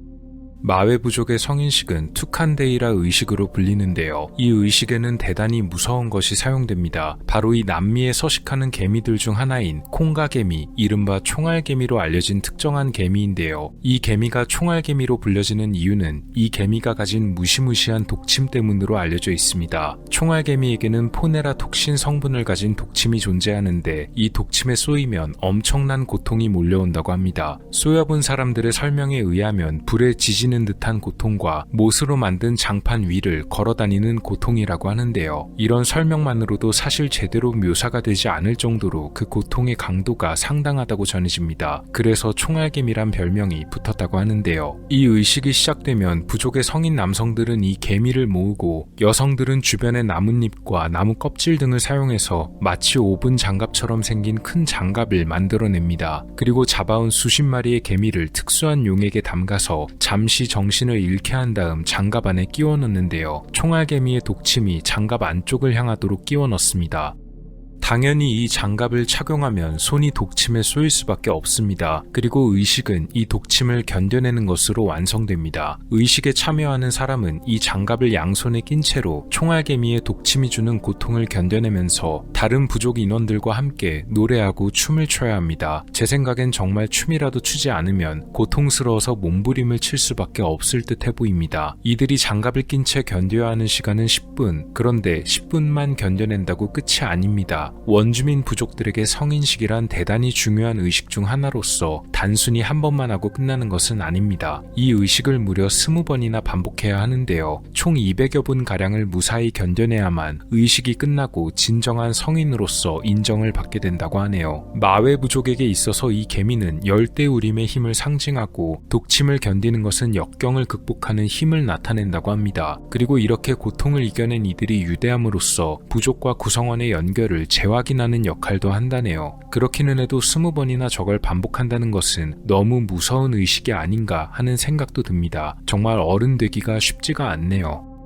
S1: 마웨 부족의 성인식은 투칸데이라 의식으로 불리는데요. 이 의식에는 대단히 무서운 것이 사용됩니다. 바로 이 남미에 서식하는 개미들 중 하나인 콩가개미, 이른바 총알개미로 알려진 특정한 개미인데요. 이 개미가 총알개미로 불려지는 이유는 이 개미가 가진 무시무시한 독침 때문으로 알려져 있습니다. 총알개미에게는 포네라톡신 성분을 가진 독침이 존재하는데 이 독침에 쏘이면 엄청난 고통이 몰려온다고 합니다. 쏘여본 사람들의 설명에 의하면 불에 지지는 듯한 고통과 못으로 만든 장판 위를 걸어다니는 고통이라고 하는데요. 이런 설명만으로도 사실 제대로 묘사가 되지 않을 정도로 그 고통의 강도가 상당하다고 전해집니다. 그래서 총알개미란 별명이 붙었다고 하는데요. 이 의식이 시작되면 부족의 성인 남성들은 이 개미를 모으고 여성들은 주변의 나뭇잎과 나무 껍질 등을 사용해서 마치 오븐 장갑처럼 생긴 큰 장갑을 만들어냅니다. 그리고 잡아온 수십 마리의 개미를 특수한 용액에 담가서 잠시 정신을 잃게 한 다음 장갑 안에 끼워 넣는데요. 총알개미의 독침이 장갑 안쪽을 향하도록 끼워 넣습니다. 당연히 이 장갑을 착용하면 손이 독침에 쏘일 수밖에 없습니다. 그리고 의식은 이 독침을 견뎌내는 것으로 완성됩니다. 의식에 참여하는 사람은 이 장갑을 양손에 낀 채로 총알개미의 독침이 주는 고통을 견뎌내면서 다른 부족 인원들과 함께 노래하고 춤을 춰야 합니다. 제 생각엔 정말 춤이라도 추지 않으면 고통스러워서 몸부림을 칠 수밖에 없을 듯해 보입니다. 이들이 장갑을 낀 채 견뎌야 하는 시간은 10분. 그런데 10분만 견뎌낸다고 끝이 아닙니다. 원주민 부족들에게 성인식이란 대단히 중요한 의식 중 하나로서 단순히 한 번만 하고 끝나는 것은 아닙니다. 이 의식을 무려 20번이나 반복해야 하는데요. 총 200여 분가량을 무사히 견뎌내야만 의식이 끝나고 진정한 성인으로서 인정을 받게 된다고 하네요. 마웨 부족에게 있어서 이 개미는 열대우림의 힘을 상징하고 독침을 견디는 것은 역경을 극복하는 힘을 나타낸다고 합니다. 그리고 이렇게 고통을 이겨낸 이들이 유대함으로써 부족과 구성원의 연결을 재확인하는 역할도 한다네요. 그렇기는 해도 20번이나 저걸 반복한다는 것은 너무 무서운 의식이 아닌가 하는 생각도 듭니다. 정말 어른 되기가 쉽지가 않네요.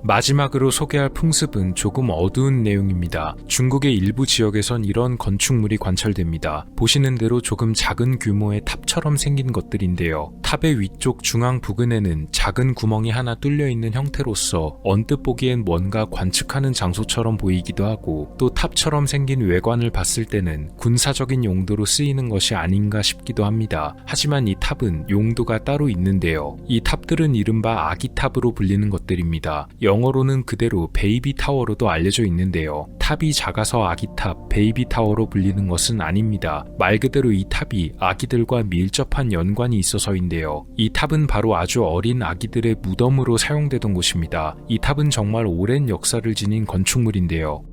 S1: 마지막으로 소개할 풍습은 조금 어두운 내용입니다. 중국의 일부 지역에선 이런 건축물이 관찰됩니다. 보시는 대로 조금 작은 규모의 탑처럼 생긴 것들인데요. 탑의 위쪽 중앙 부근에는 작은 구멍이 하나 뚫려 있는 형태로서 언뜻 보기엔 뭔가 관측하는 장소처럼 보이기도 하고 또 탑처럼 생긴 외관을 봤을 때는 군사적인 용도로 쓰이는 것이 아닌가 싶기도 합니다. 하지만 이 탑은 용도가 따로 있는데요. 이 탑들은 이른바 아기탑으로 불리는 것들입니다. 영어로는 그대로 베이비 타워로도 알려져 있는데요. 탑이 작아서 아기탑, 베이비 타워로 불리는 것은 아닙니다. 말 그대로 이 탑이 아기들과 밀접한 연관이 있어서인데요. 이 탑은 바로 아주 어린 아기들의 무덤으로 사용되던 곳입니다. 이 탑은 정말 오랜 역사를 지닌 건축물인데요.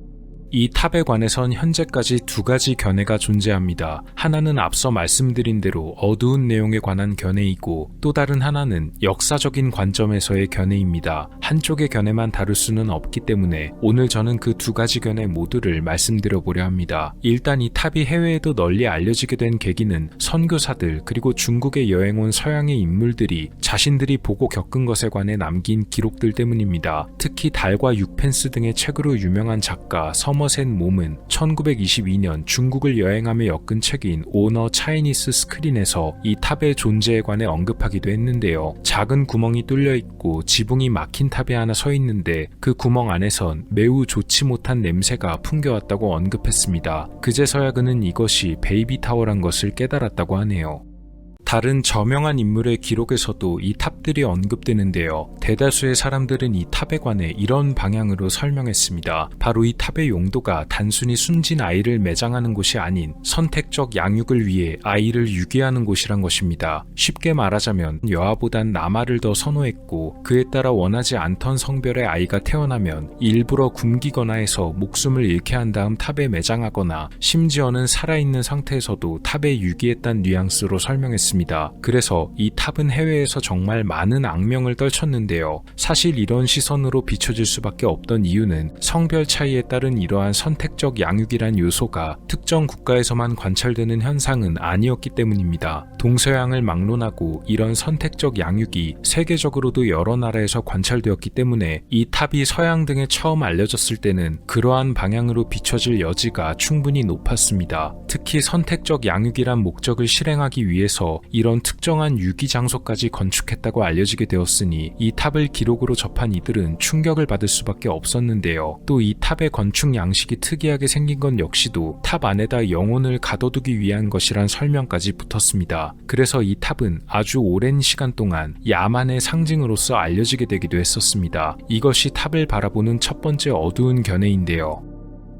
S1: 이 탑에 관해선 현재까지 두 가지 견해가 존재합니다. 하나는 앞서 말씀드린 대로 어두운 내용에 관한 견해이고 또 다른 하나는 역사적인 관점에서의 견해입니다. 한쪽의 견해만 다룰 수는 없기 때문에 오늘 저는 그 두 가지 견해 모두를 말씀드려보려 합니다. 일단 이 탑이 해외에도 널리 알려지게 된 계기는 선교사들 그리고 중국에 여행 온 서양의 인물들이 자신들이 보고 겪은 것에 관해 남긴 기록들 때문입니다. 특히 달과 육펜스 등의 책으로 유명한 작가 서머셋 몬은 1922년 중국을 여행하며 엮은 책인 오너 차이니스 스크린에서 이 탑의 존재에 관해 언급하기도 했는데요. 작은 구멍이 뚫려 있고 지붕이 막힌 탑이 하나 서 있는데 그 구멍 안에선 매우 좋지 못한 냄새가 풍겨왔다고 언급했습니다. 그제서야 그는 이것이 베이비 타워란 것을 깨달았다고 하네요. 다른 저명한 인물의 기록에서도 이 탑들이 언급되는데요. 대다수의 사람들은 이 탑에 관해 이런 방향으로 설명했습니다. 바로 이 탑의 용도가 단순히 순진 아이를 매장하는 곳이 아닌 선택적 양육을 위해 아이를 유기하는 곳이란 것입니다. 쉽게 말하자면 여아보단 남아를 더 선호했고 그에 따라 원하지 않던 성별의 아이가 태어나면 일부러 굶기거나 해서 목숨을 잃게 한 다음 탑에 매장하거나 심지어는 살아있는 상태에서도 탑에 유기했다는 뉘앙스로 설명했습니다. 그래서 이 탑은 해외에서 정말 많은 악명을 떨쳤는데요. 사실 이런 시선으로 비춰질 수밖에 없던 이유는 성별 차이에 따른 이러한 선택적 양육이란 요소가 특정 국가에서만 관찰되는 현상은 아니었기 때문입니다. 동서양을 막론하고 이런 선택적 양육이 세계적으로도 여러 나라에서 관찰되었기 때문에 이 탑이 서양 등에 처음 알려졌을 때는 그러한 방향으로 비춰질 여지가 충분히 높았습니다. 특히 선택적 양육이란 목적을 실행하기 위해서 이런 특정한 유기 장소까지 건축했다고 알려지게 되었으니 이 탑을 기록으로 접한 이들은 충격을 받을 수밖에 없었는데요. 또 이 탑의 건축 양식이 특이하게 생긴 건 역시도 탑 안에다 영혼을 가둬두기 위한 것이란 설명까지 붙었습니다. 그래서 이 탑은 아주 오랜 시간 동안 야만의 상징으로서 알려지게 되기도 했었습니다. 이것이 탑을 바라보는 첫 번째 어두운 견해인데요.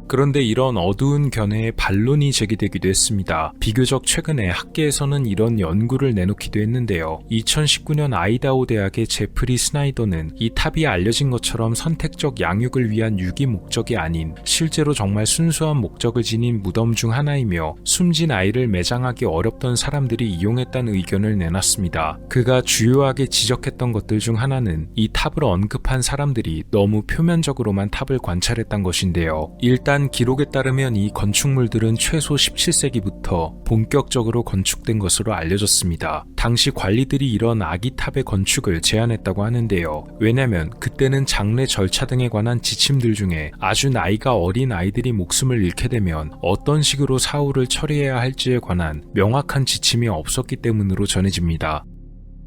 S1: 그런데 이런 어두운 견해에 반론이 제기되기도 했습니다. 비교적 최근에 학계에서는 이런 연구를 내놓기도 했는데요. 2019년 아이다호 대학의 제프리 스나이더는 이 탑이 알려진 것처럼 선택적 양육을 위한 유기 목적이 아닌 실제로 정말 순수한 목적을 지닌 무덤 중 하나이며 숨진 아이를 매장하기 어렵던 사람들이 이용했다는 의견을 내놨습니다. 그가 주요하게 지적했던 것들 중 하나는 이 탑을 언급한 사람들이 너무 표면적으로만 탑을 관찰했던 것인데요. 일단 기록에 따르면 이 건축물들은 최소 17세기부터 본격적으로 건축된 것으로 알려졌습니다. 당시 관리들이 이런 아기 탑의 건축을 제안했다고 하는데요. 왜냐면 그때는 장례 절차 등에 관한 지침들 중에 아주 나이가 어린 아이들이 목숨을 잃게 되면 어떤 식으로 사후를 처리해야 할지에 관한 명확한 지침이 없었기 때문으로 전해집니다.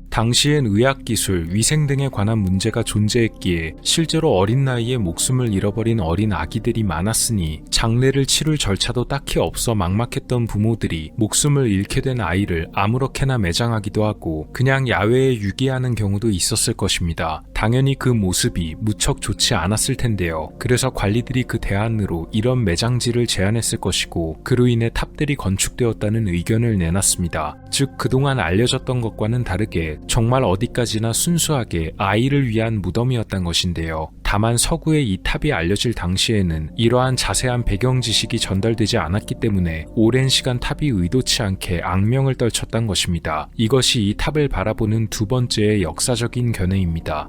S1: 당시엔 의학기술, 위생 등에 관한 문제가 존재했기에 실제로 어린 나이에 목숨을 잃어버린 어린 아기들이 많았으니 장례를 치룰 절차도 딱히 없어 막막했던 부모들이 목숨을 잃게 된 아이를 아무렇게나 매장하기도 하고 그냥 야외에 유기하는 경우도 있었을 것입니다. 당연히 그 모습이 무척 좋지 않았을 텐데요. 그래서 관리들이 그 대안으로 이런 매장지를 제안했을 것이고 그로 인해 탑들이 건축되었다는 의견을 내놨습니다. 즉 그동안 알려졌던 것과는 다르게 정말 어디까지나 순수하게 아이를 위한 무덤이었던 것인데요. 다만 서구에 이 탑이 알려질 당시에는 이러한 자세한 배경 지식이 전달되지 않았기 때문에 오랜 시간 탑이 의도치 않게 악명을 떨쳤던 것입니다. 이것이 이 탑을 바라보는 두 번째의 역사적인 견해입니다.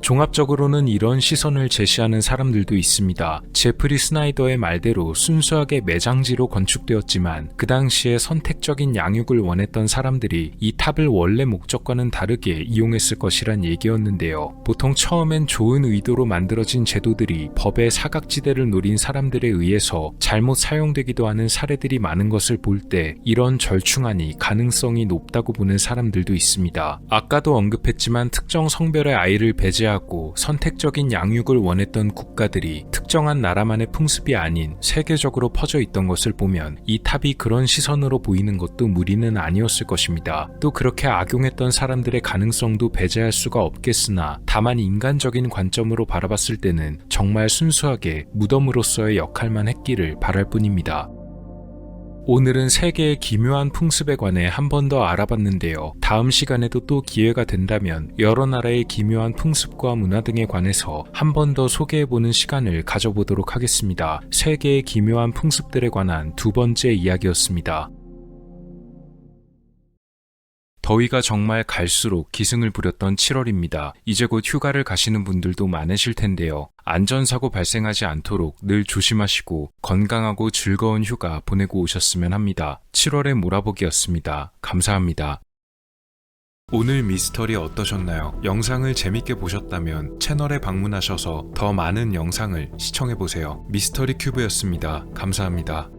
S1: 종합적으로는 이런 시선을 제시하는 사람들도 있습니다. 제프리 스나이더의 말대로 순수하게 매장지로 건축되었지만 그 당시에 선택적인 양육을 원했던 사람들이 이 탑을 원래 목적과는 다르게 이용했을 것이란 얘기였는데요. 보통 처음엔 좋은 의도로 만들어진 제도들이 법의 사각지대를 노린 사람들에 의해서 잘못 사용되기도 하는 사례들이 많은 것을 볼 때 이런 절충안이 가능성이 높다고 보는 사람들도 있습니다. 아까도 언급했지만 특정 성별의 아이를 배제하고 선택적인 양육을 원했던 국가들이 특정한 나라만의 풍습이 아닌 세계적으로 퍼져 있던 것을 보면 이 탑이 그런 시선으로 보이는 것도 무리는 아니었을 것입니다. 또 그렇게 악용했던 사람들의 가능성도 배제할 수가 없겠으나 다만 인간적인 관점으로 바라봤을 때는 정말 순수하게 무덤으로서의 역할만 했기를 바랄 뿐입니다. 오늘은 세계의 기묘한 풍습에 관해 한 번 더 알아봤는데요. 다음 시간에도 또 기회가 된다면 여러 나라의 기묘한 풍습과 문화 등에 관해서 한 번 더 소개해보는 시간을 가져보도록 하겠습니다. 세계의 기묘한 풍습들에 관한 두 번째 이야기였습니다. 더위가 정말 갈수록 기승을 부렸던 7월입니다. 이제 곧 휴가를 가시는 분들도 많으실 텐데요. 안전사고 발생하지 않도록 늘 조심하시고 건강하고 즐거운 휴가 보내고 오셨으면 합니다. 7월의 몰아보기였습니다. 감사합니다. 오늘 미스터리 어떠셨나요? 영상을 재밌게 보셨다면 채널에 방문하셔서 더 많은 영상을 시청해보세요. 미스터리 큐브였습니다. 감사합니다.